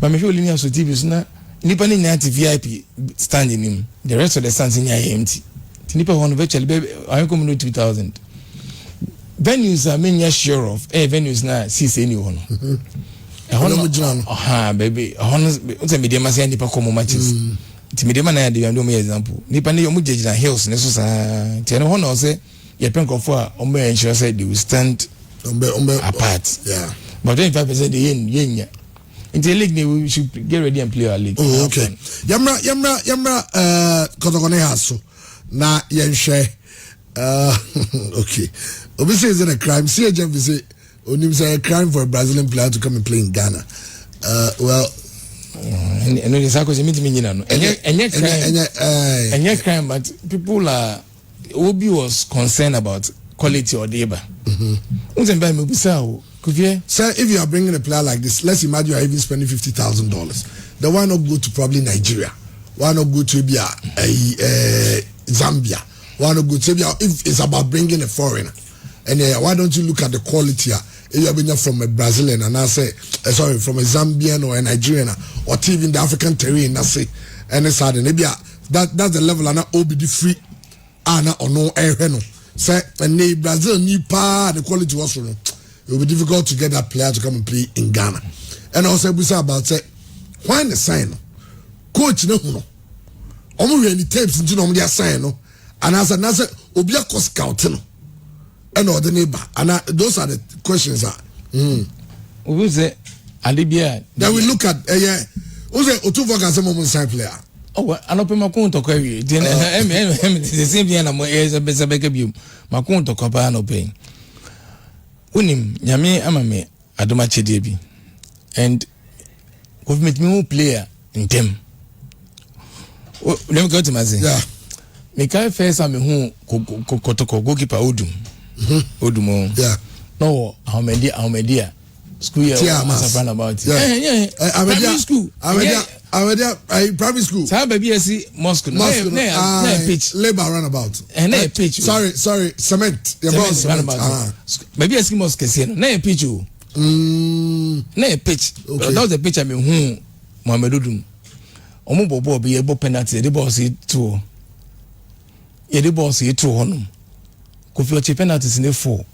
But me feel only has so TV na nipa ni nyati VIP standing him. The rest of the stands in empty. Nipa one virtually I come no 2000. Venues are many sure of. Venues na see anyone. Baby. Unse media masi nipa komo matches. Ti media na ya dey ando example. Nipa ne yomu jejina hills ne so sa. Ti no hono say ye penko for a omo ensure say they will stand apart. Yeah. But 25% the yenya. In the league we should get ready and play our league. Oh, okay. Yamra Kotokone has so. Na yenhwe okay. Obviously is it a crime? See Jeff say onim say a crime for a Brazilian player to come and play in Ghana. Well, and the circles meet me no. And crime but people are Obi was concerned about quality or labor. Sir, if you are bringing a player like this, let's imagine you are even spending $50,000. Then why not go to probably Nigeria? Why not go to Zambia? Why not go to if it's about bringing a foreigner? And why don't you look at the quality? If you are bringing from a Brazilian and I say, sorry, from a Zambian or a Nigerian or even the African terrain, I say, and it's hard. Maybe that's the level. And I'll be free. Or no air. Say, and Brazil need power. The quality was wrong. It will be difficult to get that player to come and play in Ghana. And also we say about say why the sign coach no really tapes into no sign no and as obia cost scout no and or the neighbor and those are the questions we say Alibia then we look at who say Otuvo can say moment sign player anopema kunto kwa wi the same thing na mo beka biom makunto kwa pa no pain unim nyame amame adoma chede bi and government me player in them let me go to my say yeah me kai first am hu kotoko goalkeeper odum yeah no how many school year Asafo about primary school sa baby esi mosque na pitch labor runabout and na pitch sorry cement your boss runabout baby esi mosque esi na pitch o na pitch that was the pitch I mean Mohammed Odum omo bobo be ebo penalty the boss to ye the boss to honum Kofi Oche penalties in the 4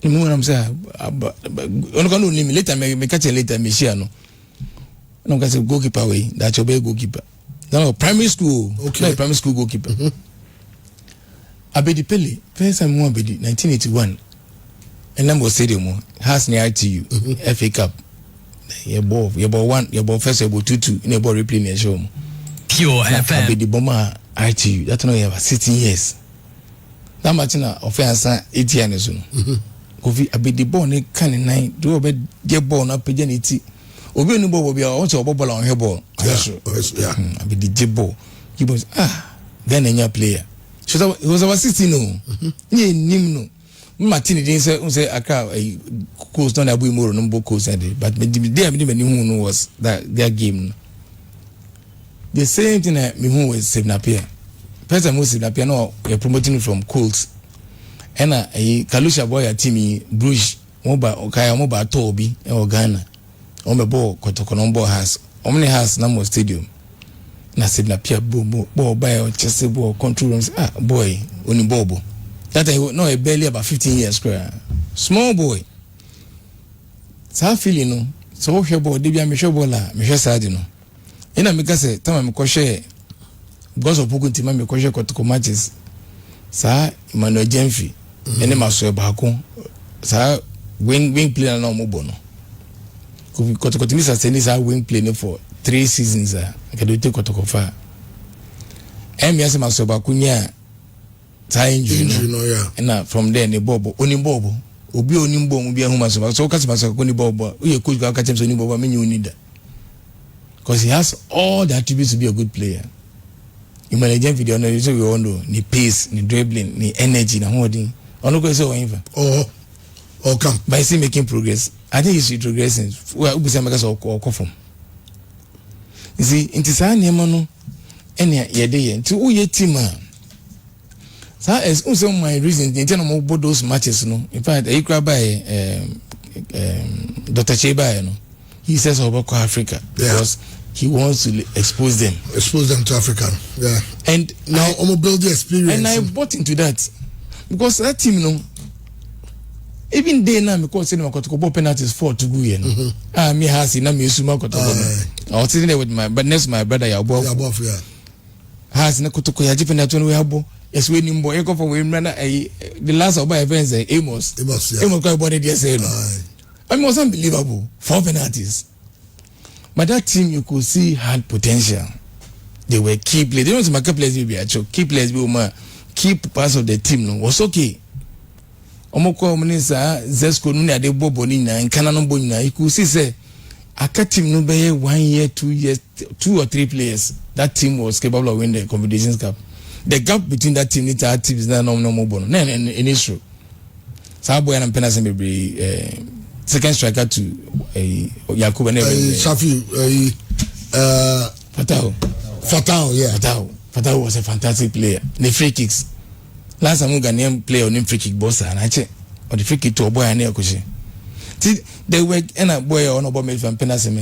you know what I'm saying on can only later me catch later me share no no can say goalkeeper way that your goalkeeper no primary school okay primary school goalkeeper Abedi Pele first time one Abedi 1981 and number stadium has near ITU FA Cup your ball 1 your ball first your ball 2 in a ball replay near show Pure FM Abedi Boma ITU that no you have 16 years that much na offense 8 years no Kofi Abedi ball ne kan 9 do be get ball na page na ti obi no ball be on so ball on her ball yeah be the jibbo you was then any player so it was our 16 no ye nim no Martin didn't say aka coast don abu more no coast but the day me who was that their game the same thing me who was Sebnapia person who Sebnapia no you're promoting from Colts and a Kalusha boy team Bruges mobile Toby or Ghana on the ball Kotokonombo has only has number stadium na Sebnapia ball by or chest ball control rooms boy only bobo that I know a barely about 15 years square small boy so feeling no so he ball dey be me show ball la me show side no ina me ka say time me ko share because of pokunti ma me ko share kotoko matches sa Emmanuel Jemfi ene maso e baako sa wing player na mo bono kotoko timisa send sa wing player for 3 seasons ka do take kotoko fa em yase maso baako nya sa injury no yeah and from there ne bobo obi onimbo mu bia huma so ka maso ko ni bobo uye coach ka tell so ni bobo me nyu need because he has all the attributes to be a good player. You manage video no you say we want to ni pace, ni dribbling, ni energy na holding. Ono go say whatever. Oh come. By see making progress. I think he's progressing. Well, we say make us all from. You see, into sa niema no ene ye dey into uye team a. Sa as also my reason they tell me about those matches no. In fact, I cry by Dr. Cheba no. He says about Africa because he wants to expose them to Africa. Yeah. And now I'm build the experience. And I bought into that because that team, you know, even they now because they got penalties 4 to go in. Me has na me suma got I was sitting there with my brother Yabo. Yeah. Has na kotoko ya penalty we have yes we nimbo e go for we the last of my events Amos got body there say no. It was unbelievable. 4 penalties. But that team you could see had potential. They were key players. They don't make players be actual key players be key parts of the team no was okay. Omoko Munisa Zesco Nuna de Bobonina and Canon Bonina. You could see say aka team no be 1 year, 2 years, 2 or 3 players. That team was capable of winning the Confederations Cup. The gap between that team and our team is no more bono. No, in issue. Saboy and Penasem be second striker to Yakubu and Shafi Fatao was a fantastic player. The free kicks. Last time Ghanaian player on free kick boss and I check or the free kick to a boy and near Kushi. They were in a boy on about me from Penasem.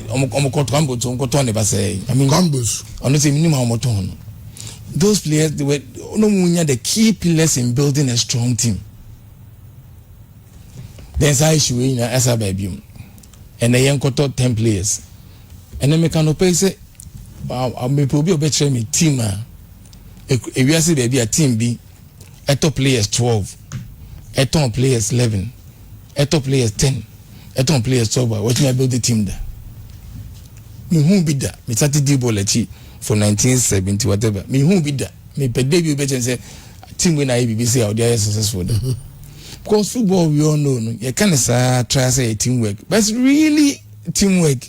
Omoko to Uncle Tony say. I mean, Gambus on the minimum moton. Those players they were no the key pillars in building a strong team. There's a issue in Asafo and the young got 10 players. And then me pay say, I may probably better me team. If you say baby a team B, a top players 12, a top players 11, a top players 10, a top players 12. What me build the team there? Me who be that? Me started Dibolachi for 1970 whatever. Me who be that? Me per debut better say team when I BBC out there successful. Because football we all know you can't try say teamwork, but it's really teamwork.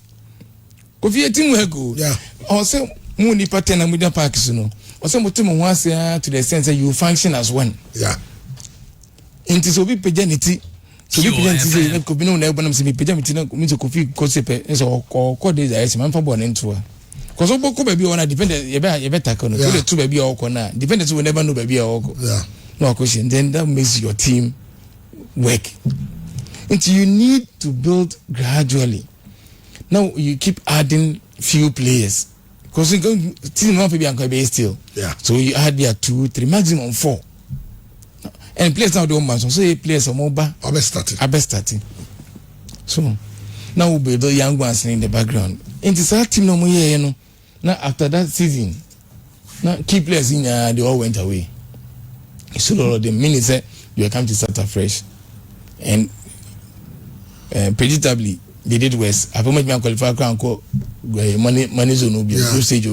If you teamwork, yeah. Also, money pattern and media parks, or some team wants to the sense that you function as one. Yeah. Into so be paganity. So be paganity. Could be no never see me paganity. Means to coffee cosepe so call days I see man for born into. Because Oboko baby on a dependent, you better con the 2 baby or corner. Dependents will never know baby or yeah. No question. Then that makes your team work. And you need to build gradually. Now you keep adding few players because you go team one be still. Yeah. So you add there 2, 3, maximum 4. And players now don't matter. So you players are mobile. I best starting. So now we build the young ones in the background. And this our team no more you know. Now after that season, now key players in they all went away. So all of the minutes you are coming to start afresh. And predictably they did worse. I promised me qualify money zone group stage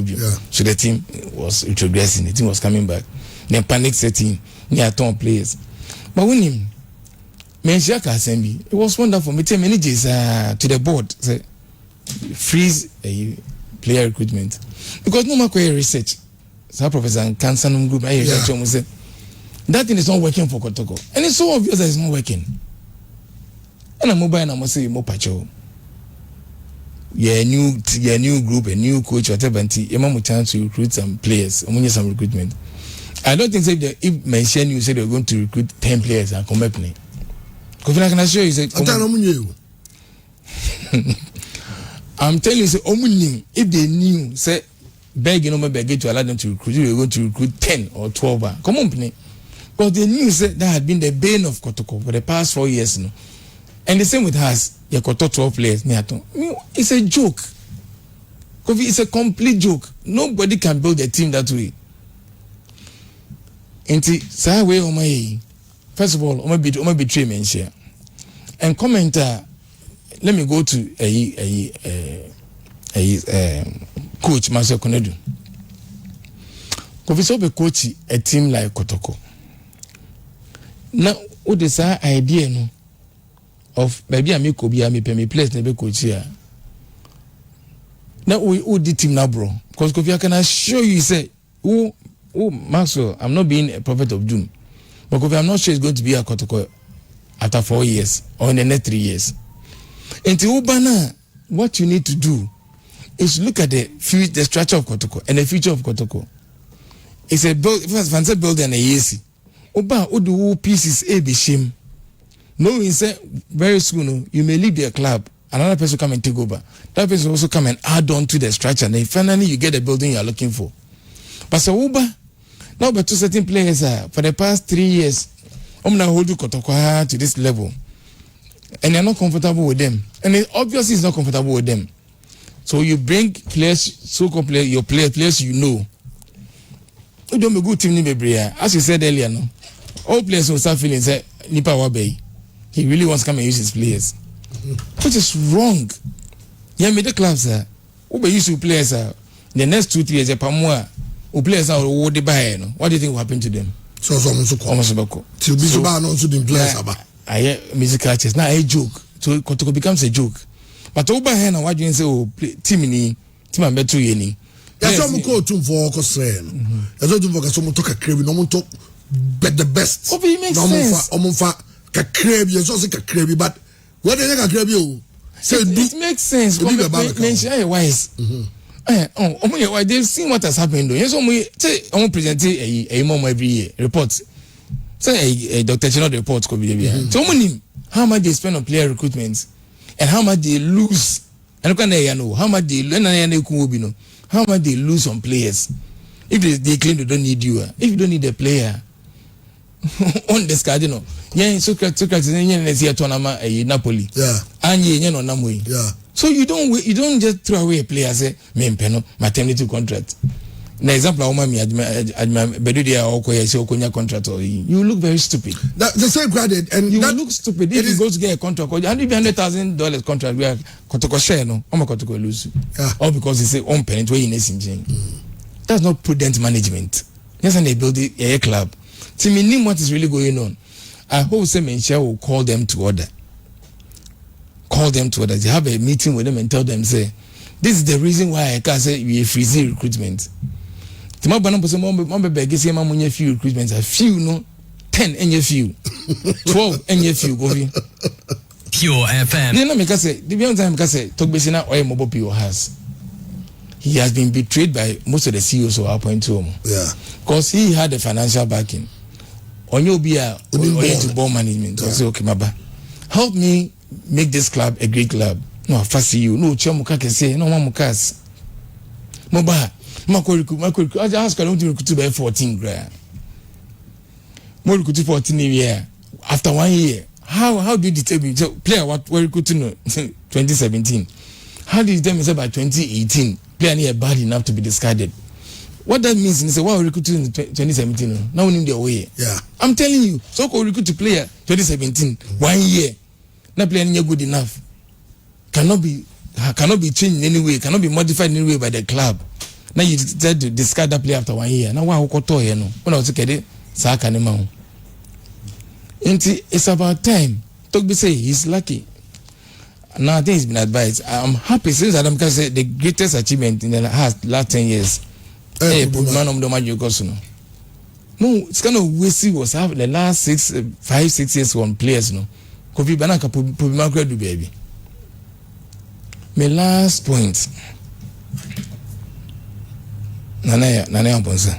so the team was retrogressing, the team was coming back. Then panic setting near 10 players. But when him Menshaka Assembly. It was wonderful. Me tell managers to the board say freeze player recruitment because no matter research. So Professor Kansanum Group say that thing is not working for Kotoko, and it's so obvious that it's not working. And I'm mobile and I'm say more pacho. Yeah, new group, a new coach, whatever. And you have chance to recruit some players. Some recruitment. I don't think if mention you say they're going to recruit 10 players and come back me. Because I can assure you, say, I'm telling you, say, if they knew, say, beg to allow them to recruit, you were going to recruit 10 or 12. Come on, because they knew that had been the bane of Kotoko for the past 4 years. No? And the same with us, you got 12 players. It's a joke. It's a complete joke. Nobody can build a team that way. First of all, I'm betray men share. And commenter, let me go to coach Marcel Konedu. Because we coach a team like Kotoko. Now, what is our idea no? Of maybe I make me place never coach here. Now we the team now, bro. Because Kofi, I can assure you, say, oh, Maxwell, I'm not being a prophet of doom. But Kofi, I'm not sure it's going to be a Kotoko after 4 years or in the next 3 years. And to Ubana, what you need to do is look at the structure of Kotoko and the future of Kotoko. It's a fancy building and a yesi. Oba Udu pieces a be shame. No, he said very soon you may leave their club. Another person come and take over. That person also come and add on to the structure. And then finally you get the building you are looking for. But so Uba, now but two certain players for the past 3 years, I'm now holding Kotoko to this level. And you're not comfortable with them. And it obviously is not comfortable with them. So you bring players, so-called players, your players you know. You don't be good team as you said earlier, no. All players will start feeling say Nipa Wabe. He really wants to come and use his players. Which is wrong. Yeah, middle clubs who used to players the next 2-3 years Pamua who players are what they buy, no. What do you think will happen to them? So almost to be so bad also the players about. I hear music artists. Now a joke. So Kotoko becomes a joke. But over here now what do you say team and better yeni. Yes, I'm going to for Cosren. I don't do some talk a crave, no one talk but the best. Oh, it makes sense. A crave, you're just like a crave, but what they like a crave you say it makes sense. Mention wise. They've seen what has happened though. Yes, I'm presenting a mom every year reports. Say a Dr. Chino report could be there. So how much they spend on player recruitment and how much they lose. And know how much they learn how much they lose on players. If they claim they don't need you, if you don't need a player, on this card, yeah, Socrates in Napoli. Yeah. And yeah. So you don't just throw away a player say, me peno, maternity contract. An example of my contract or you look very stupid. The same credit and you look stupid if you go to get a contract or $100,000 contract where Kotoko share no, Kotoko lose. All because they say on penny way in that's not prudent management. Yes, and they build a club. To me, what is really going on. I hope some Menchia will call them to order. Call them to order. They have a meeting with them and tell them, say, this is the reason why I can't say we are freezing recruitment. Few recruitments are few, no 10 and few 12 and few go Pure FM. Then I say the beyond time say talk basina or mobile PO has. He has been betrayed by most of the CEOs who are appointed to him. Yeah. Because he had the financial backing. On your beer to ball management. I say, okay, Maba, help me make this club a great club. No, first you. No, Chamuka can say, no, Mamukas. Moba, Makuriku, I ask her to recruit by 14 grand. More recruit 14 a year. After 1 year, how do you determine? So, player, what were recruiting 2017? How do you determine by 2018? Player near bad enough to be discarded. What that means is, why recruiting in 2017? Now we need the way. Yeah. I'm telling you, so called recruit to player 2017, 1 year. Not playing good enough. Cannot be changed in any way, cannot be modified in any way by the club. Now you decide to discard that player after 1 year. Now why when I was a kid, it's about time Togbi say he's lucky. Now I think he's been advised. I'm happy since Adam can say the greatest achievement in the last 10 years. Hey, put man on the magic no. No, it's kind of wasted was the last 5-6 years on players, no. Kofi Banaka put my do baby. My last point. Nana Ponsa.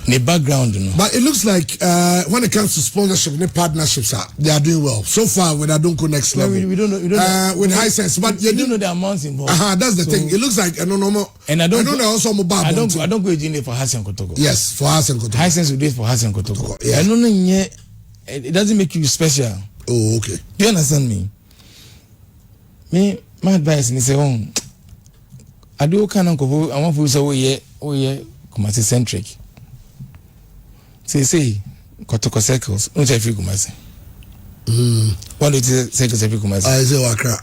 The background, you know. But it looks like when it comes to sponsorship, the partnerships they are doing well. So far, when I don't go next level, we don't know. With high sense, but you don't know the amounts involved. That's the thing. It looks like normal. And I don't know also mobile. I don't go in for Hassan Kotoko. Yes, for Hassan Kotoko. High sense will do it for Hassan Kotoko. Yeah. I don't know yet. It doesn't make you special. Oh, okay. Do you understand me? Me, my advice is say, I do kind of go. I want to say, oh yeah, Kumasi centric. Say, Kotoko circles. No check Kumasi. What do you say circles every Kumasi? I say Wakra.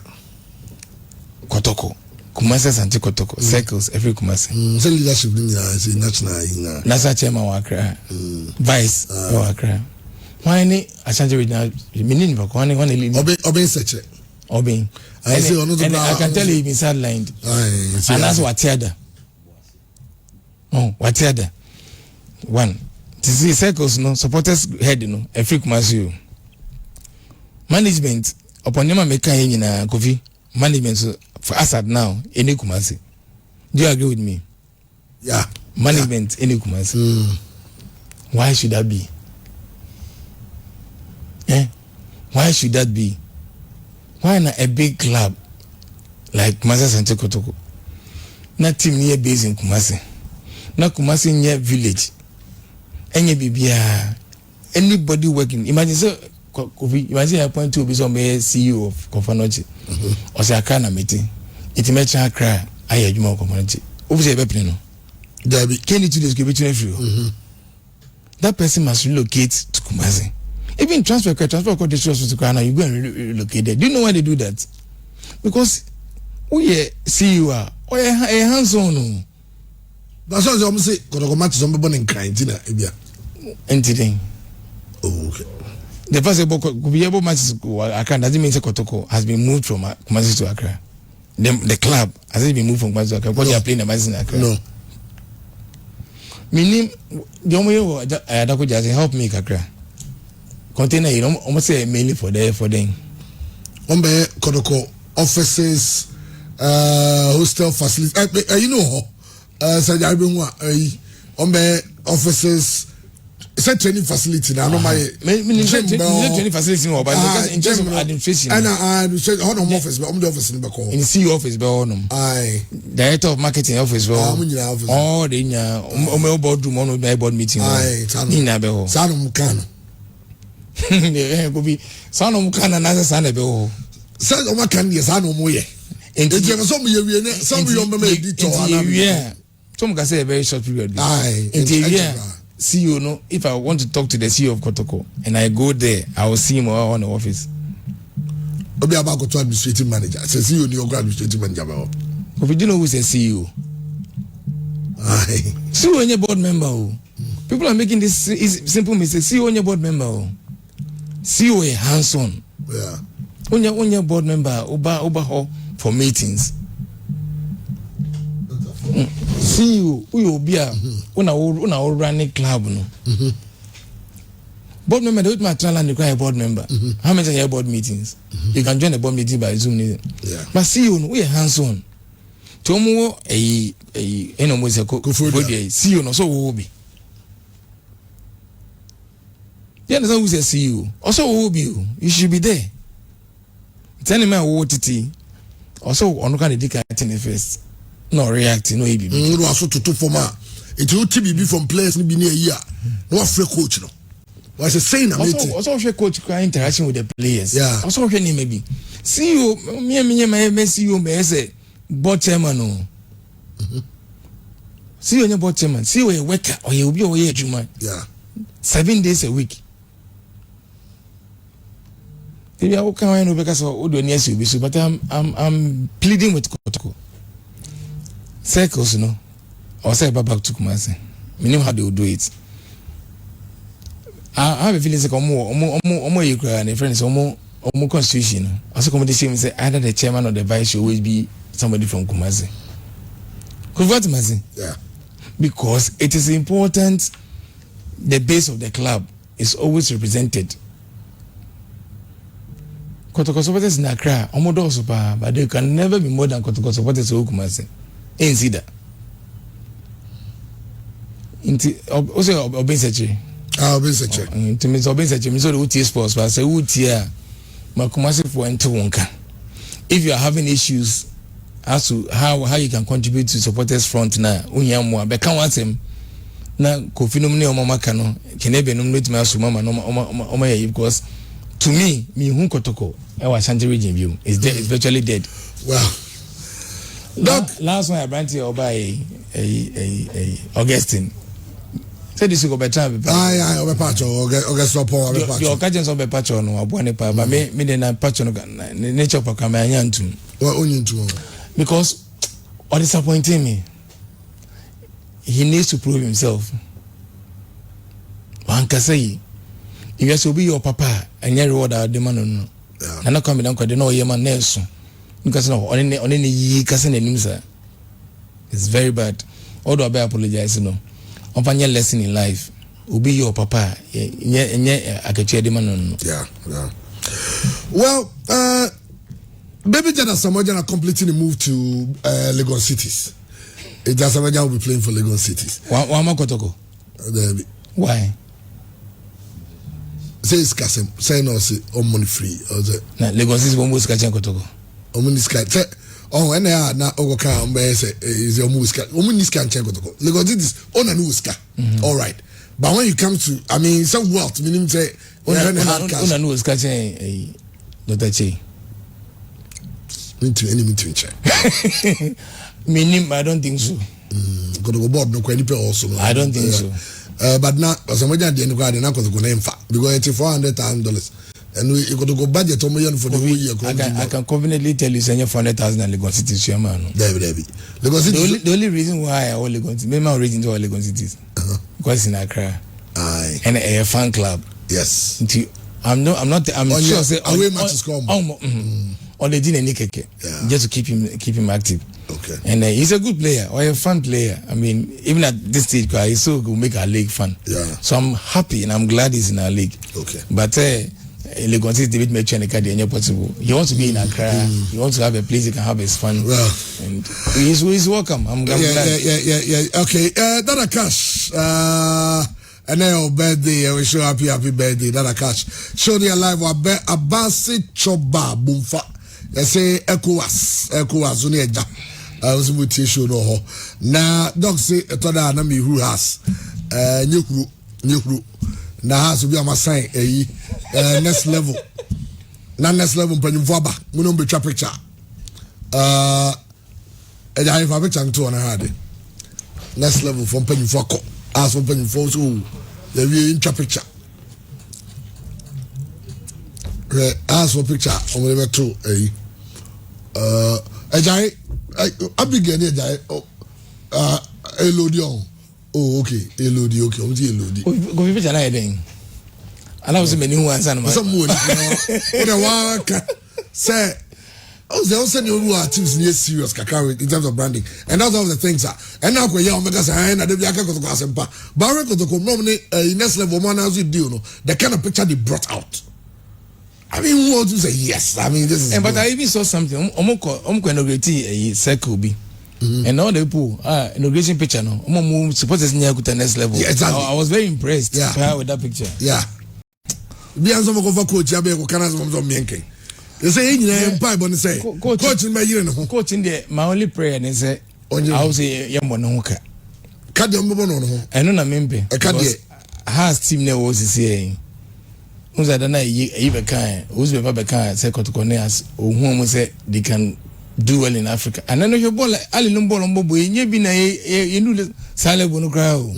Kotoko. Kumasi Santi Kotoko. Circles every Kumasi. Say leadership in national. Nasa chairman Wakra. Vice Wakra. Why any Ashanti regional meaning for one Obin search. Obin. I can tell you been sidelined. And that's what Tiada. Oh, what Tiada. One. To see circles, no supporters head, every Kumasi. Management upon them make in Kofi. Management for Assad now, any Kumasi. Do you agree with me? Yeah. Management, any Kumasi. Why should that be? Why should that be? Why not a big club like Kumasi Santi Kotoko? Not team near base in Kumasi. Not Kumasi near village. Anybody working. Imagine so imagine I point to be some CEO of Kofanochi. Or say I can't meeting. It may cry. I had more community. Over the plane. Can you do this give it to that person must relocate to Kumasi. Even transfer code to Ghana, you go and relocate there. Do you know why they do that? Because we CEO or a hands on. That's what I'm saying. Kotoko match somebody in kind, Entity. Oh, okay. The first could be able matches Accra doesn't mean Kotoko has been moved from Kumasi to Accra. The club has been moved from Kumasi to Accra because they are playing the matches in Accra. No. Meaning the only way Adako just help me Accra. Container you almost say mainly for them. Ombe Kotoko offices, hostel facilities. You know, Ombe offices. It's a training facility now. No, my training facility no, but in terms of administration. And office, but the office in the call. In CEO office, but aye. Director of marketing office, but oh, the boardroom on the board meeting. Aye, Sanum Mukano. Could be Sanum Mukana, another son of Beho. Sanum Makan, yes, I know more. And some some can say a very short period. Aye, CEO, no. If I want to talk to the CEO of Kotoko and I go there, I will see him on the office. Obi about to administrative manager. Say CEO, your administrative manager. But you know who's a CEO? Aye. CEO on your board member. People are making this simple mistake. CEO on your board member. CEO a hands-on. Yeah. On your board member, Oba for meetings. CEO, we will be a running club. No. Board member, they would my and require board member. How many are your board meetings? You can join the board meeting by Zoom. Yeah. But CEO, we are hands on. Tomo a CEO, no, so will be. You understand who's a CEO? Also, will be you should be there. Tell him what it also on kind of decaying first. No reacting, no EBB. No, also to former. It will be from players be near a year. No free coach, no. Was a saying also coach interaction with the players. Yeah. Also maybe. CEO, me CEO may say board chairman no. CEO your board chairman. CEO a worker or you will be away at you. Yeah. 7 days a week. Maybe I will come in because of the but I'm pleading with Kotoko. Circles, you know, or say back to Kumasi. We know how they will do it. I have a feeling like omo your friends omo constitution. Also come the same say either the chairman or the vice should always be somebody from Kumasi. Yeah. Because it is important the base of the club is always represented. Kotoko supporters in Accra, omodo super, but they can never be more than Kotoko supporters in Kumasi. Ain't see that. Also Obensechi. Obensechi. To me Obensechi, me so the UT sports, but say UT Kumasi for enter wonka. If you are having issues as to how you can contribute to supporters front na unyamwa be kan wansem na Kofi no ne omama ka no kenebe no metuma asuma ma no ya because to me hu Kotoko e wa Ashanti region view is dead, it's virtually dead. Well, last one I brought you by Augustine said this go better be Obepacho Augustine Paul Obepacho your agents Obepacho no abuane pa ba me dey na pacho no nature pa ka me anyantum what onyintu because what disappointing me, he needs to prove himself. One can say, if you should be your papa and your reward are demanding, and not coming down, no, your man, Nelson. Because no, only ye cousin and him, sir. It's very bad. Although I apologize, no. Upon your lesson in life, will be your papa, and I can share the man. Yeah. Well, Baby Jada Samoja are completing the move to Lagos Cities. Jada Samoja will be playing for Lagos Cities. Why am I Kotoko? Why? Say it's Kasem. Say no, say money free. Nah, Lagos Cities won't move Kotoko. Money sky. And they are now Ogoka. Say is your move sky. Money sky Kotoko. Lagos Cities on a new sky. All right, but when you come to, I mean, some wealth meaning say on a new sky. Dr. Che. Meaning, I don't think so. Go board no quite also. I don't think so. But now, somebody at the end of the day, because it's $400,000, and we got to go budget for the whole year. I can confidently tell you, send you $400,000 Lagos City chairman. The only reason why I want Lagos City, maybe my origin to Lagos City, because in Accra, and a fan club. Yes. I'm sure. Say away matches come. Or they didn't keke just to keep him active. Okay. And he's a good player or a fun player. I mean, even at this stage, he's so good, make our league fun. Yeah. So I'm happy and I'm glad he's in our league. Okay. But Lagos is David Mechanica, possible. He wants to be in Accra. He wants to have a place he can have his fun. Well, and he's welcome. I'm glad. Yeah. Okay. Dada Cash. And then your birthday, we show happy birthday. Dada Cash. Show the alive Abasi Choba Bumfa. They say ECOWAS only eja. Was muti show no ho. Na dog say etoda na me who has nyekuru na has obi amasan next level. Na next level mpanyimfo aba. Muno betwa picture. Eja ifa picture nto na hade. Next level from mpanyimfo akọ. As from mpanyimfo so the we in picture. As for picture on the two Agyei Abigail Agyei Elodion. Oh okay, Elodi okay. Go picture na then. And I was many who answer my some more. Say they also know who are teams near serious kakao in terms of branding. And that's all the things are. And now we are omega say na dey aka ko asempa. But we go to normally next level man as you deal no. The kind of picture they brought out. I mean, who wants to say yes? I mean, this is. But I even saw something. Omko inaugurate a circle be, and all the people inauguration picture no. Supporters near the next level. Yeah, exactly. I was very impressed. Yeah. With that picture. Yeah. Be answer for coach. I be ko kana some mienke. They say you know empire, but they say coach in my year no. Coach in there. My only prayer they say. I will say yambo no hoka. Kadi ombo no no. I know na mempe. Because has team ne was saying. Unza dana ibe kan uzbe baba kan say kotokoneas ohun say they can do well in Africa and then your ball ali no ball mbobo enye bi na yenu sale bonu kra o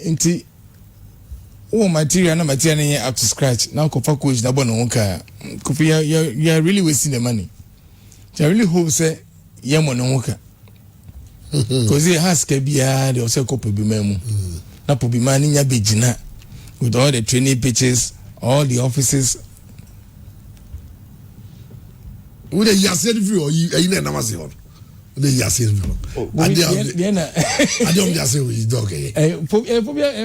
nti o material up to scratch now kofa coach na bono nka kofi you are really wasting the money. I really hope say yemo no nka because he has ke bia de o say kopo bi mamu na po bi man nya begina with all the training pitches, all the offices. Would you say if you never see one? The Yasin. I don't just say with dog.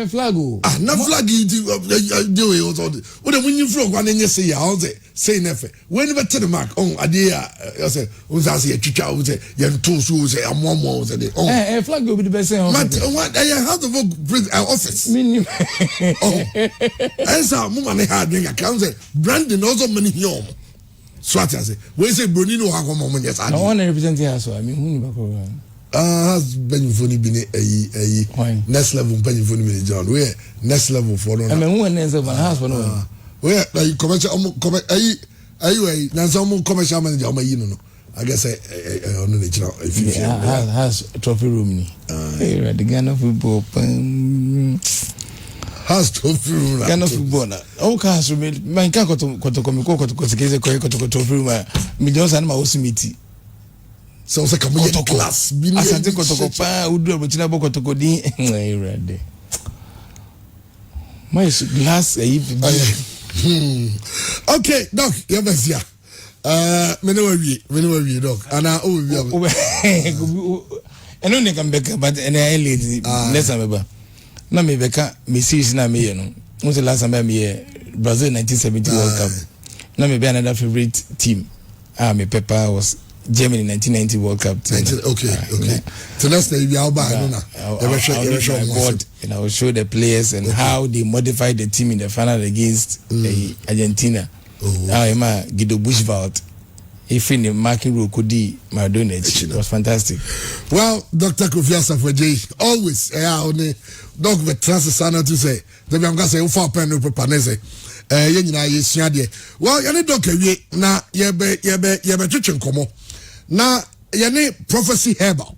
Flag. Ah, not flag. Do it. What when you frog one and you say, I'll say never. Whenever to the mark, idea, I say, was I see a chicha, was a young two shoes, and one more was a day. Oh, flag will be the best. What I have to work office. And some woman had been a council, Brandon also many young. Swat as we say Brunino ha come on yes I want to represent here so I mean who has been funny been a next level penny funny been John we next level for no I mean who next level house for no we like commercial ayi na some commercial manager o mayi no I guess on the channel if has trophy room ni hey the Ghana football has trophy room Ghana football na o ka so me man ka koto sekeze koto trophy room me just an ma osimiti so say come get class asante koto pa udu abotina bo koto din ready my glass okay doc you be here me no we doc ana o we eno ne kan beka but ene I lady lesa meba na me beka me series na me ye no when's the last time me ye Brazil 1970 World Cup na me be another favorite team me Pepper was Germany 1990 World Cup okay so that's the we are back no and I will show the players and how they modified the team in the final against Argentina Emma Guido Buchwald if in the marking rule could be Maradona it was fantastic. Well, Dr. Kofi Asafo always only dog the transfer to say the am going to say for pen no propanese ye nyina ye sua de well ye ne doc awie na ye be twetwe nkomo na ye ne prophecy herbal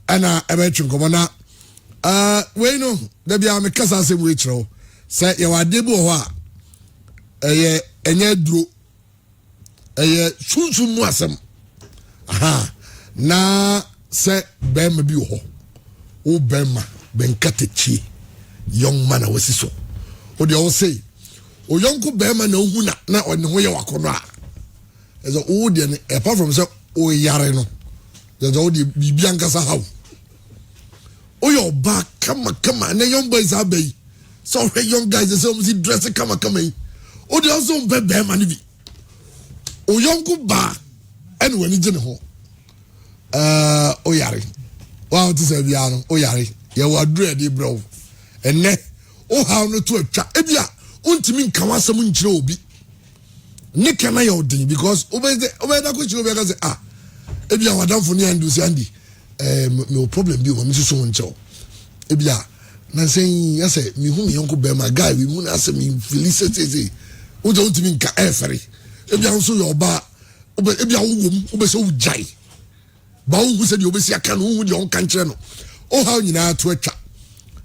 ana e be twetwe nkomo na we no da bia me kasa asem we kiro say ye wade bi ho a ye enye duro sunsun mu asem na se bema bi ho o bema benkatechi young man awasi so o de o say o yonko bema na ohu na o ne ho ye wakono a ezo o de ne apart from say o yare no ezo o de bibia nkasa hawo o yo ba kama na young boys abai so young guys say o si dress kama yi o de also bema ni bi o yonko ba ene wani gine ho o yare wa to say bia no o yare ye wa dure de bro enne o ha no to atwa ebia untimi nka wasam nkire obi ne kana ye odin because obeda ko chiro be ka say ebia wadamfo ne andu si andi no problem bi o mi so nche ebia na say yase mi hu mi yonko be ma guy we mu na say mi felicity o do untimi nka efere ebia nso yo ba ebia wom obese wo jai ba wo se de obese aka no wo de on kan kire no o ha nyina to atwa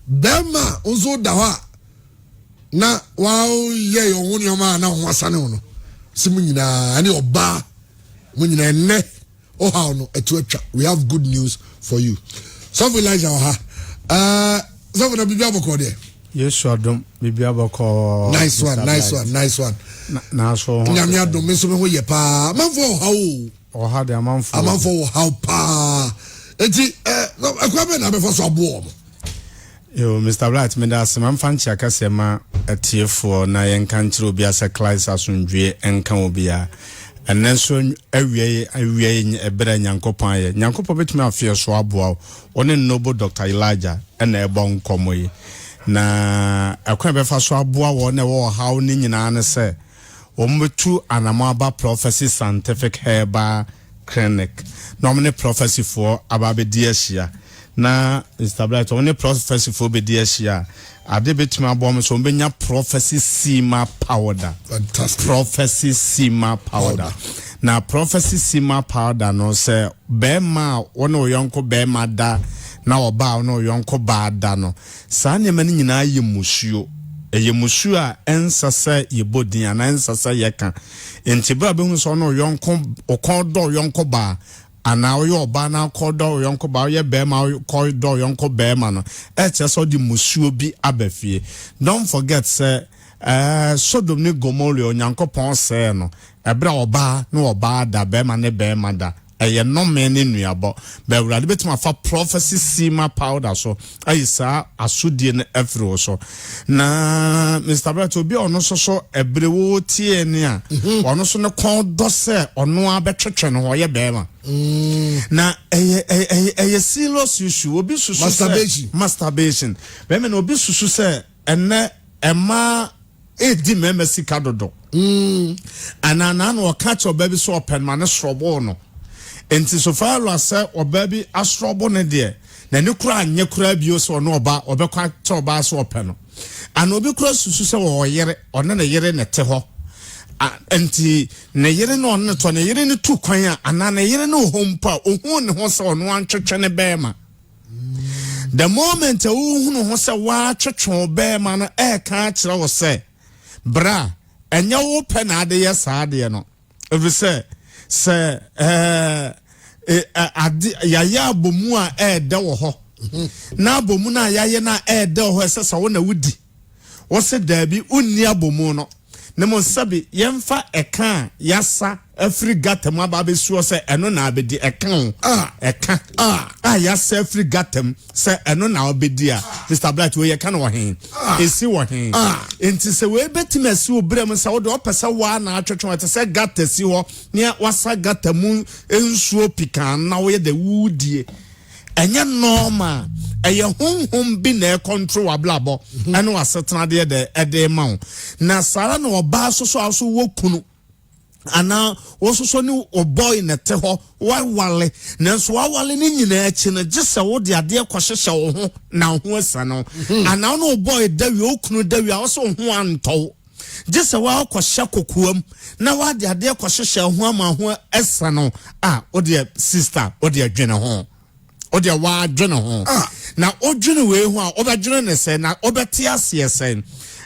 bema nso da ho na wa ye yo ho ne ma na ho asane no simu nyina ani oba mu nyina enne o ha no eto atwa we have good news for you so we like our so we na bibia boko there yes adom bibia boko nice one na so nyame adom me so me ho ye pa manfo ha o ha de amanfo ha pa enti akwa be na be for so abo yo Mr. Bright me da semam fanchi akasema atiefo na yenka nchiro bia se class asundwe enka obia enenso awie ebere nyankopon ye nyankopon betumi afie so abo one noble Dr. Elijah na ebon komoyi na akwa be fa so abo wo na wo haw ni nyina ne se ombetu anamaba prophecy scientific herbal clinic normally prophecy for ababe diasia na Mr. Bright only prophecy for be diasia ade betuma abom so mbenya prophecy sima powder fantastic prophecy sima powder na prophecy sima powder no se bema wona oyonko bema da na oba wona oyonko ba da no sa nyema ni nyina yemusuo eyemusuo a ensasa yebodin ana ensasa yeka entibra be hu so no yonko okon do yonko ba ana wo yo ba na kodo yonko ba ye be ma kodo yonko be ma no e che so di musuo bi abafie. Don't forget say Sodom ni Gomorrah Onyankopon say no ebra oba na oba da be ma ne be ma da eye no me ne nuabo be wurade betima fa prophecy sima powder so ayisa asudie ne afro so na Mr. Bright obi ono so ebrewo tie ne a ono so ne kon do se ono abetwetwe no ho ye be ma na eye serious issue obi susu masturbation be me no obi susu se enne ema edi meme sika dodo anana no catch obabi so open man srobo no enti so far say obabi asrobo ne de na ne kura anye kura bio so no oba obekwa cha oba so open no ana obi kura susu se wo yere ona na yere ne te ho enti ne yere no on to ne yere ne tu kwan a ana ne yere no hompa ohun ne ho se ono antwetwe ne bema. The moment ohun ho se wa twetwe bema no e ka kire wo se bra enya wo pe na ade ye saade no ebi se ya abomu a ede wo ho na abomu na ya na ede ho se wo na wudi wo se dabi unni abomu no ne mo sabi yemfa eka yasa afri gatem aba be suo se eno na abedi eka yasa afri gatem se eno na obedi a Mr. Bright we yeka no wo hen esi wo hen enti se we betima si obrem se wo de opese wa na atwetwe te se gatasi ho ne wasa gatamu ensuo pikan na wo ye de wudie enye normal eye honhom bi na control ablabo eno wasetena de ede ma na sara na oba so aso wo kunu ana wo so ni oboy na te ho wale na so wale ni nyina achi na gese wo de ade kwahyehyɛ wo ho na ho asa no ana no oboy dawi okunu dawi a wo so ho anto gese wa kwahye kokoam na wa de ade kwahyehyɛ ho ama ho asa no wo de sister wo de adwene ho ode wa adwene ho na odwene we ho a obadwene ne se na obete ase se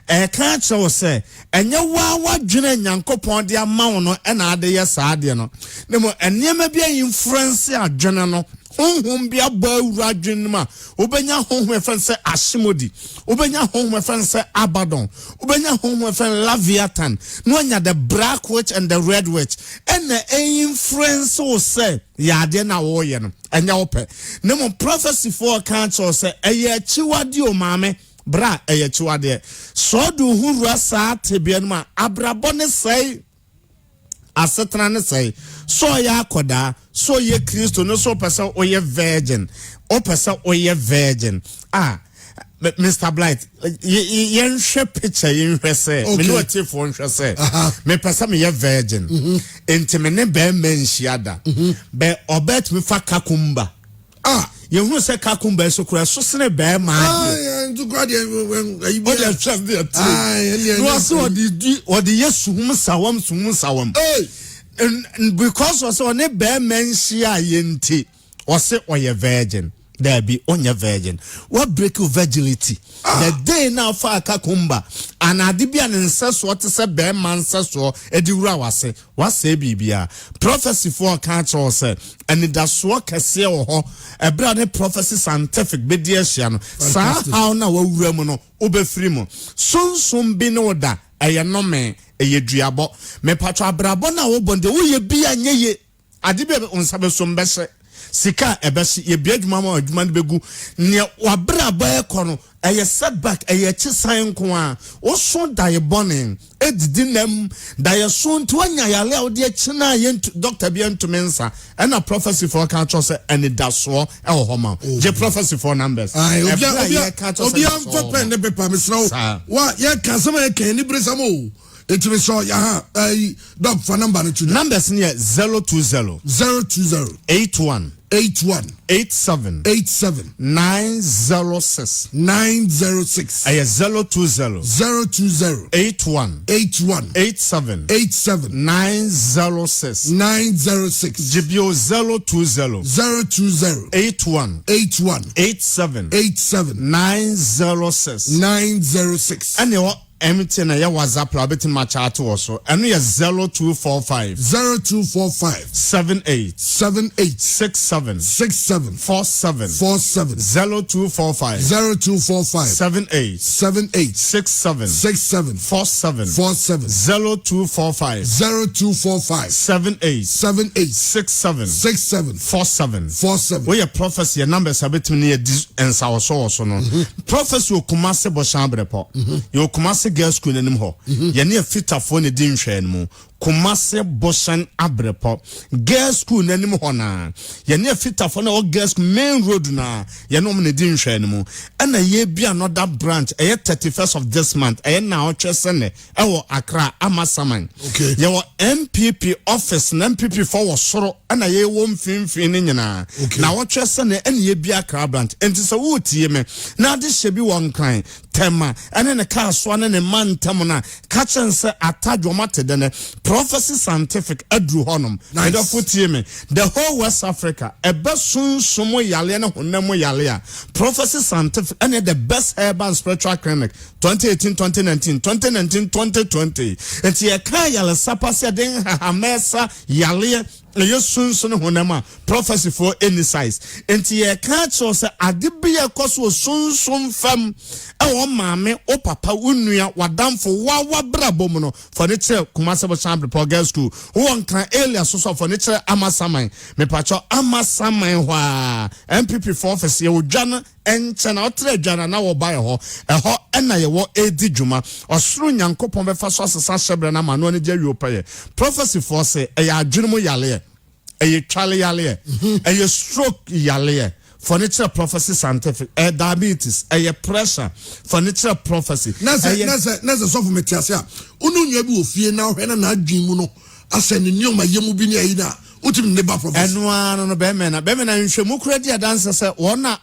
ka chewo se enye wa dwene Nyankopon de ama no na ade ye saade no nemo enema bia influence adwene no honhom bia ba awura adwene ma obenya honhom efen se ashimodi obenya honhom efen se Abaddon obenya honhom efen Leviathan no anya the black witch and the red witch and influence o se ya de na wo ye no enya ope nemo prophecy for council se eye chiwade o maame bra eye chiwade so do huru asa tebia no abrabo ne sei asetena ne sei so ya akoda so ye Kristo no so person o ye virgin o person o ye virgin Mr. Blight yen hwe picture yen hwe se me no ati fo hwe se me person me ye virgin enti me ne be menhiada be obet me fa kakumba ye hu se kakumba so kura so sene be ma to God you be trust there no so the yesu hum sawam and because also ne be menhia yenti o se o ye virgin there be onye virgin what break your virginity the day now for akakumba and adibia nseso te se be man nseso ediwura wase bibia prophecy for council say and that so kese wo ho ebra ne prophecy scientific be dia hia no sa how na wawura mu no obefiri mu sunsun bi no da eye no me eye duabo me patro abrabo na wo bonde wo ye bia nyeye adibia onsabe so mbese sika ebesi ye bia dwuma ma dwuma ne begu ne wabra ba ekono eye setback eye chisan ko a wo so dai bonin edidi nam dai so nto anya yale a wo de china ye doctor bia ntumensa and a prophecy for country say and daso e ho ma je prophecy for numbers obia for pen ne paper misra wa ye kasama ye kan ni bresamo it will show ya dog for number numbers near 020 81 87 906 aya 020 81 87 906 jibio 020 81 87 906 906 and MTN na ya WhatsApp la beti ma chat also. Eno ya 0245 78 67 47 0245 78 67 47 0245 78 67 47 we prophecy numbers abetimi ne ensa so no prophecy okumase bo shambrepɔ ye okumase girls school nanim ho ye ne fitafo ne di nhwɛ no mu Kumase Boshan Abrepo girls school nanim ho na ye ne fitafo na o girls main road na ye no me di nhwɛ no mu na ye bi another branch 31st of this month na o twesene wo Accra Amasaman okay ye wo MPP office na MPP for wo soro na ye wo mfimfin ne nyina na wo twesene na ye bi Accra branch enti so wo tie me na de hye bi won kan tema ene ne ka so ne ne mantam na ka chense atadwomate de ne prophecy scientific adru honum and of me the whole West Africa ebesun sumo yale na honam yale a prophecy scientific and the best herbal and spiritual clinic 2018 2019 2019 2020 enti ye kan yale sapase den hamesa yale yesunsun honama prophecy for any size enti ye kan cho se ade bia koso sunsun fam e wo maame o papa unua wadamfo wa brabo mu no for the chair Kumase Chambre for girls school won kan Elias so for the chair Amasaman me pacho Amasaman hwa MPP for office ye odwana enche na otre adwana na wo buy ho na ye wo edi dwuma osoro nyankopon be fa so asesa hyebre na ma no ne gya wiopeye prophecy for say e ya adwunumu yale a Charlie Yale, a stroke Yale, furniture prophecy scientific, a diabetes, a pressure, furniture prophecy. Naza sofu metiasia. Unu nyebu ofie na hena na adwimuno aseni nyoma yemu bi ne ayina. Utim neba prophecy. Enwa no be me na nhwemu kura dia dance se wona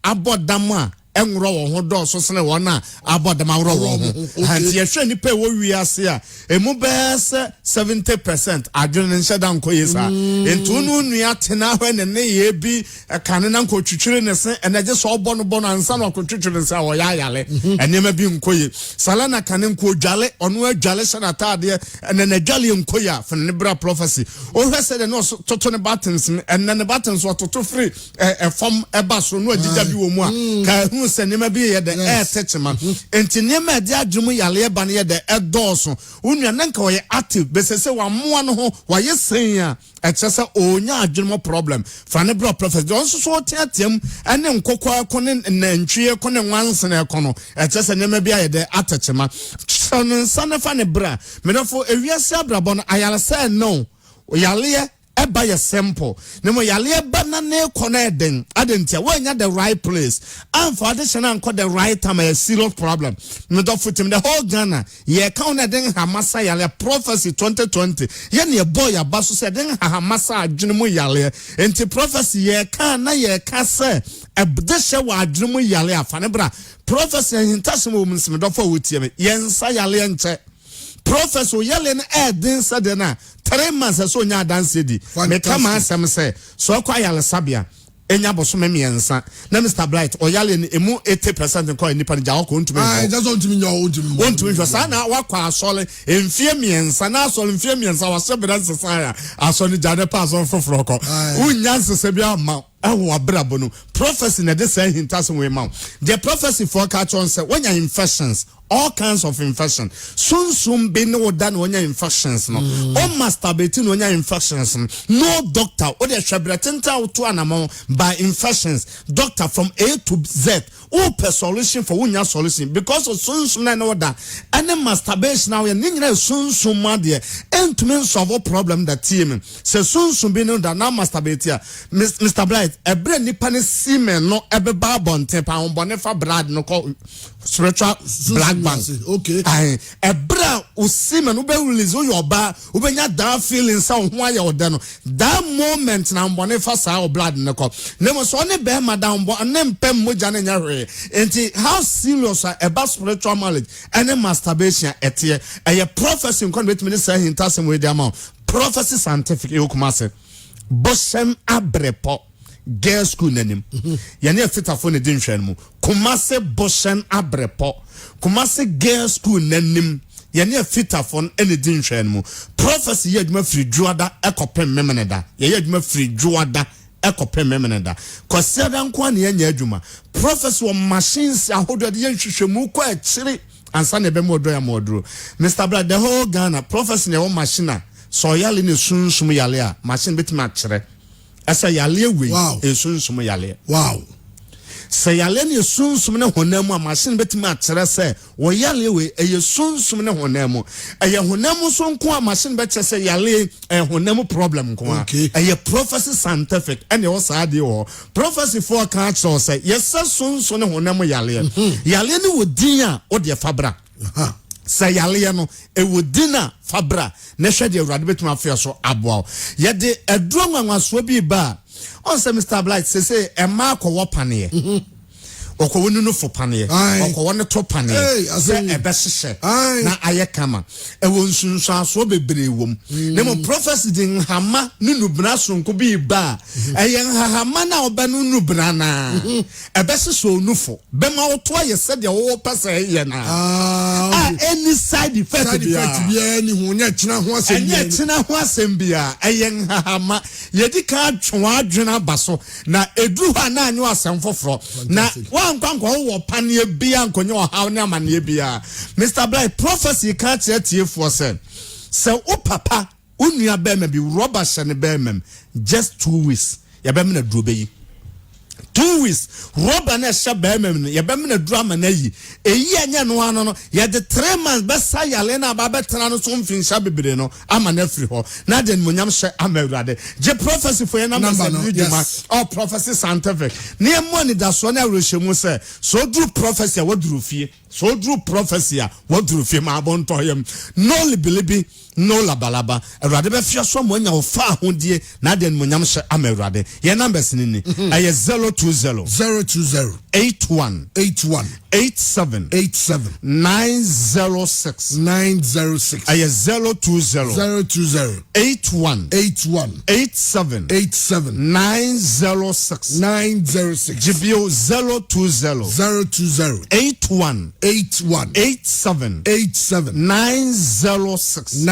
abodam enwro wo ho do so sene wona abodam awro wo ho anti ehwe ni pe wo wiase a emu be 70% adwene nhyɛ da nko yesa entu nu nua tena hɔ ne ye bi kane na nko twitwire ne se enaje so ɔbɔ no ansa na ɔkotwitwire se a wo ya yale enema bi nko ye sala na kane nko dwale ɔno adwale hyɛ na taade ene na dwale nko ya fa ne bra prophecy o hwɛ se de no toto ne buttons ene ne buttons toto free fam eba so no agigya bi wo mu a ka hu se nema bi ye de tetchema enti nema de adwumu yale ba ne ye de edoso unua nanka wo ye active besese wa moa no ho wa ye sen a ekese onya adwumu problem fa ne bro prophet don so tiatem ene nkokwa ko ne nantwie ko ne nwansene ko no ekese nema bi ye de atechema sono sana fa ne bra menofo ewiase abrabo no ayale say no yale eba ye simple nemo yale eba na ne connecting adentia wanya the right place and for addition anko the right time a serious problem me do futim the whole Ghana ye count den hamasa yale prophecy 2020 ye ne boy abaso se den hamasa adwene mu yale enti prophecy ye kan na ye ka se ebdeshe wa adwene mu yale afane bra prophecy hintasem wo msem do for wutie me ye nsa yale nche Professor Yellen din sadena 3 months so nya dance di me kama asem say so kwa yale sabia enya boso me miensa na Mr Bright o Yellen emu 80% ko nipa nja ko ntumi just ntumi nya ntumi hwa sa na wakwa asole emfie miensa na asole emfie miensa wa sebra nsesa asole jade pa so foforo ko unya nsesa bia ma awo abrabo no prophecy na de say hintasem we ma the prophecy for catch on say when your infections all kinds of infection soon be no than when your infections no o masturbate no when your infections no doctor o de hwebretenta to anamon by infections doctor from A to Z o per solution for unya solution because of soon na no da any masturbation now you nyina soon ma de entumi solve problem that team say soon be no da na masturbate here Mr Bright ebre nipa ne semen no ebeba bonten pa onbone fa brad no call spiritual black man okay ebra o semen no be release your ba obenya that feeling sa ho aye oda no that moment na onbone fa sa o blood no call nemo so ne be madam bo ne mpem moja na nya hwe enti how serious about spiritual knowledge and masturbation etie eye prophecy kon bet me say hintasem we dey amount prophecy scientific e Kumase Bosem Abrepo girls school nanim yɛne fitafo ne din hwɛ mu Kumase Boshen Abrepo Kumase girls school nanim yɛne fitafo ne din hwɛ mu prophecy yɛ adwuma firi Juada ekopem memeneda yɛ adwuma firi Juada ekopem memeneda kɔsiada nko ne yɛ adwuma prophecy wɔ machines ahodo de yɛ hwehwɛ mu kɔ akyiri ansa ne be modo ya modro Mr. Brad the whole Ghana prophecy ne wɔ machine so yale ne sunsum yale a machine betima akyere asa yale we e sunsum yale wow se yale ne sunsum ne honam a machine betima akyere se wo yale we e sunsum ne honam e honam so nko a machine bekyere se yale honam problem nko a e prophecy scientific ene wo saade wo prophecy for ka akyere se yesa sunsum ne honam yale yale ne wo din a wo de fabra sa yale no e wodina fabra na hwe de awurade betuma afia so aboa ye de aduro nwanwaso bi ba on say Mr. Blight say e ma akwo pane okwo no fo pane okwo no to pane say e be hyehyɛ na aye kama e won sunsu aso bebre wom na mo prophecy din hama nunubna sonko bi ba e yen hama na oba nunubna na e be hyehyɛ onufo be ma wo to aye se de wo pesa ye na any side effect bia ni ho nya kyina ho asɛm bia nya kyina ho asɛm bia e yen hama ye di ka atwa adwena baso na eduru ha na anyo asɛm foforo na kwankwa wo panie bia nkonye wo haw ne amane bia Mr. Blight prophecy ka tie for say o papa unua be ma bi rubber hye ne be ma just 2 weeks ya be na duro be yi 2 weeks rubber na hye be ma ya be na duro ama na yi eyi anya no ano no ya de 3 months be sa yale na ba betena no so mfinsha bebre no ama na free ho na de monyam hye amawurade je prophecy for na all prophecy scientific ne mo ni da so na awrohyemu se so duru prophecy a waduru fie so duru prophecy a waduru fie ma abonto yam no libilibi no labalaba awurade be fia so mo nya wo fa ahodie na de monyam hye amawurade ye numbers ni aye 020 81 87 906 aye 020 81 87 906 Jibio 020 81 87 906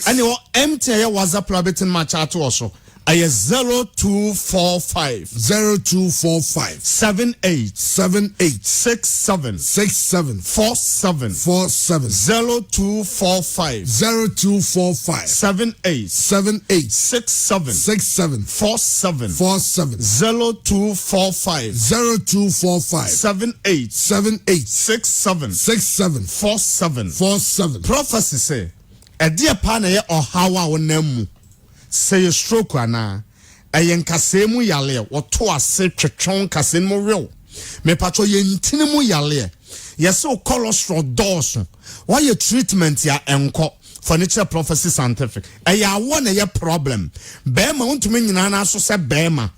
and your empty WhatsApp rabbit match at also I 0245 78 67 47 0245 78 67 47 0245 78 67 47 prophecy say a dear pana ye or hawa wonemu say stroke ana ayen kasemu yale wo to ase twetwon kasemu real me patcho ye ntini mu yale yes o cholesterol dose why your treatment ya enko furniture prophecy scientific aya won ye problem bema untumi nyina na so se bema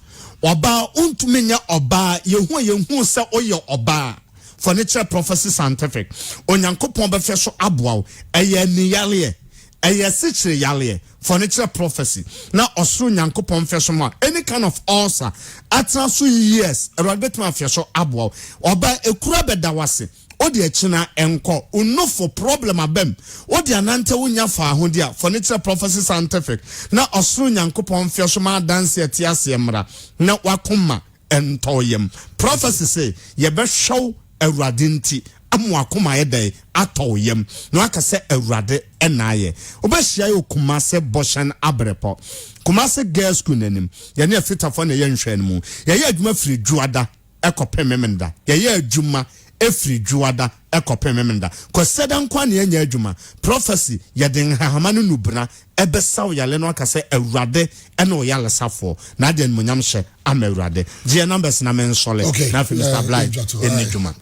oba untumi nya oba yehu se oye oba furniture prophecy scientific onyankopon be fe so aboa aya ni yale aya sichire yale furniture prophecy na osuru nyankopon fe so ma any kind of ulcer atra so years erabet ma fe so aboa oba ekura bedawase odi echina enko unofo problem abem odi anante wunya fa ahodia furniture prophecy scientific na osuru nyankopon fe so ma dance etiase emra na wakoma entoyem prophecy say ye be show awurade nti amu akoma yedai atoyem no aka se awurade enaye obehia ye Kumase Boshen Abrepo Kumase girls school nanim ye ne fitafo na ye nhwe nmu ye adwuma firi Juada ekopem memenda ye adwuma efiri Juada ekopem memenda ko sedan kwa na ye adwuma prophecy ye den hahama no nubra ebesaw yale no aka se awurade ena oyale safo na de nmunyam hye amawurade je numbers na men sole na fi Mr. Blight eni dwuma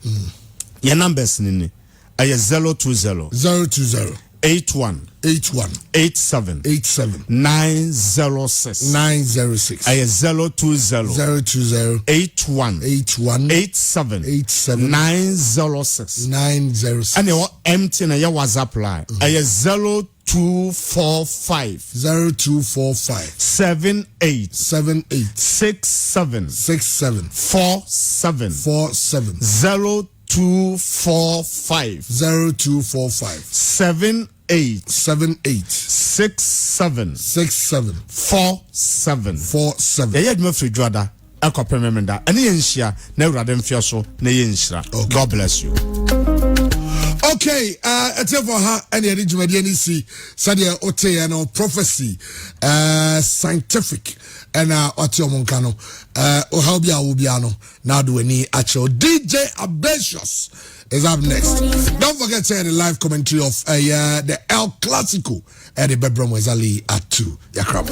your numbers nini aye 020 81 81 87 87 906 906 ɛyɛ 020 020 81 81 87 87 906 906 ɛna ɛwɔ MTN ɛyɛ WhatsApp line ɛyɛ 0245 0245 78 78 67 67 47 47 0245 0245 78 78 67 67 47 47 yɛyɛ adwuma firi dwada ɛkɔpɛ memenda ɛne yɛnhyia na awurade mfeɛ so na yɛnhyira God bless you. Okay, for her and the Jumadian see Sadia Ote and prophecy, scientific and Otio Moncano, Ohabia Ubiano, now do any actual DJ Abesios is up next. Don't forget to the live commentary of the El Clasico at the bedroom was Ali at 2. Yakrab.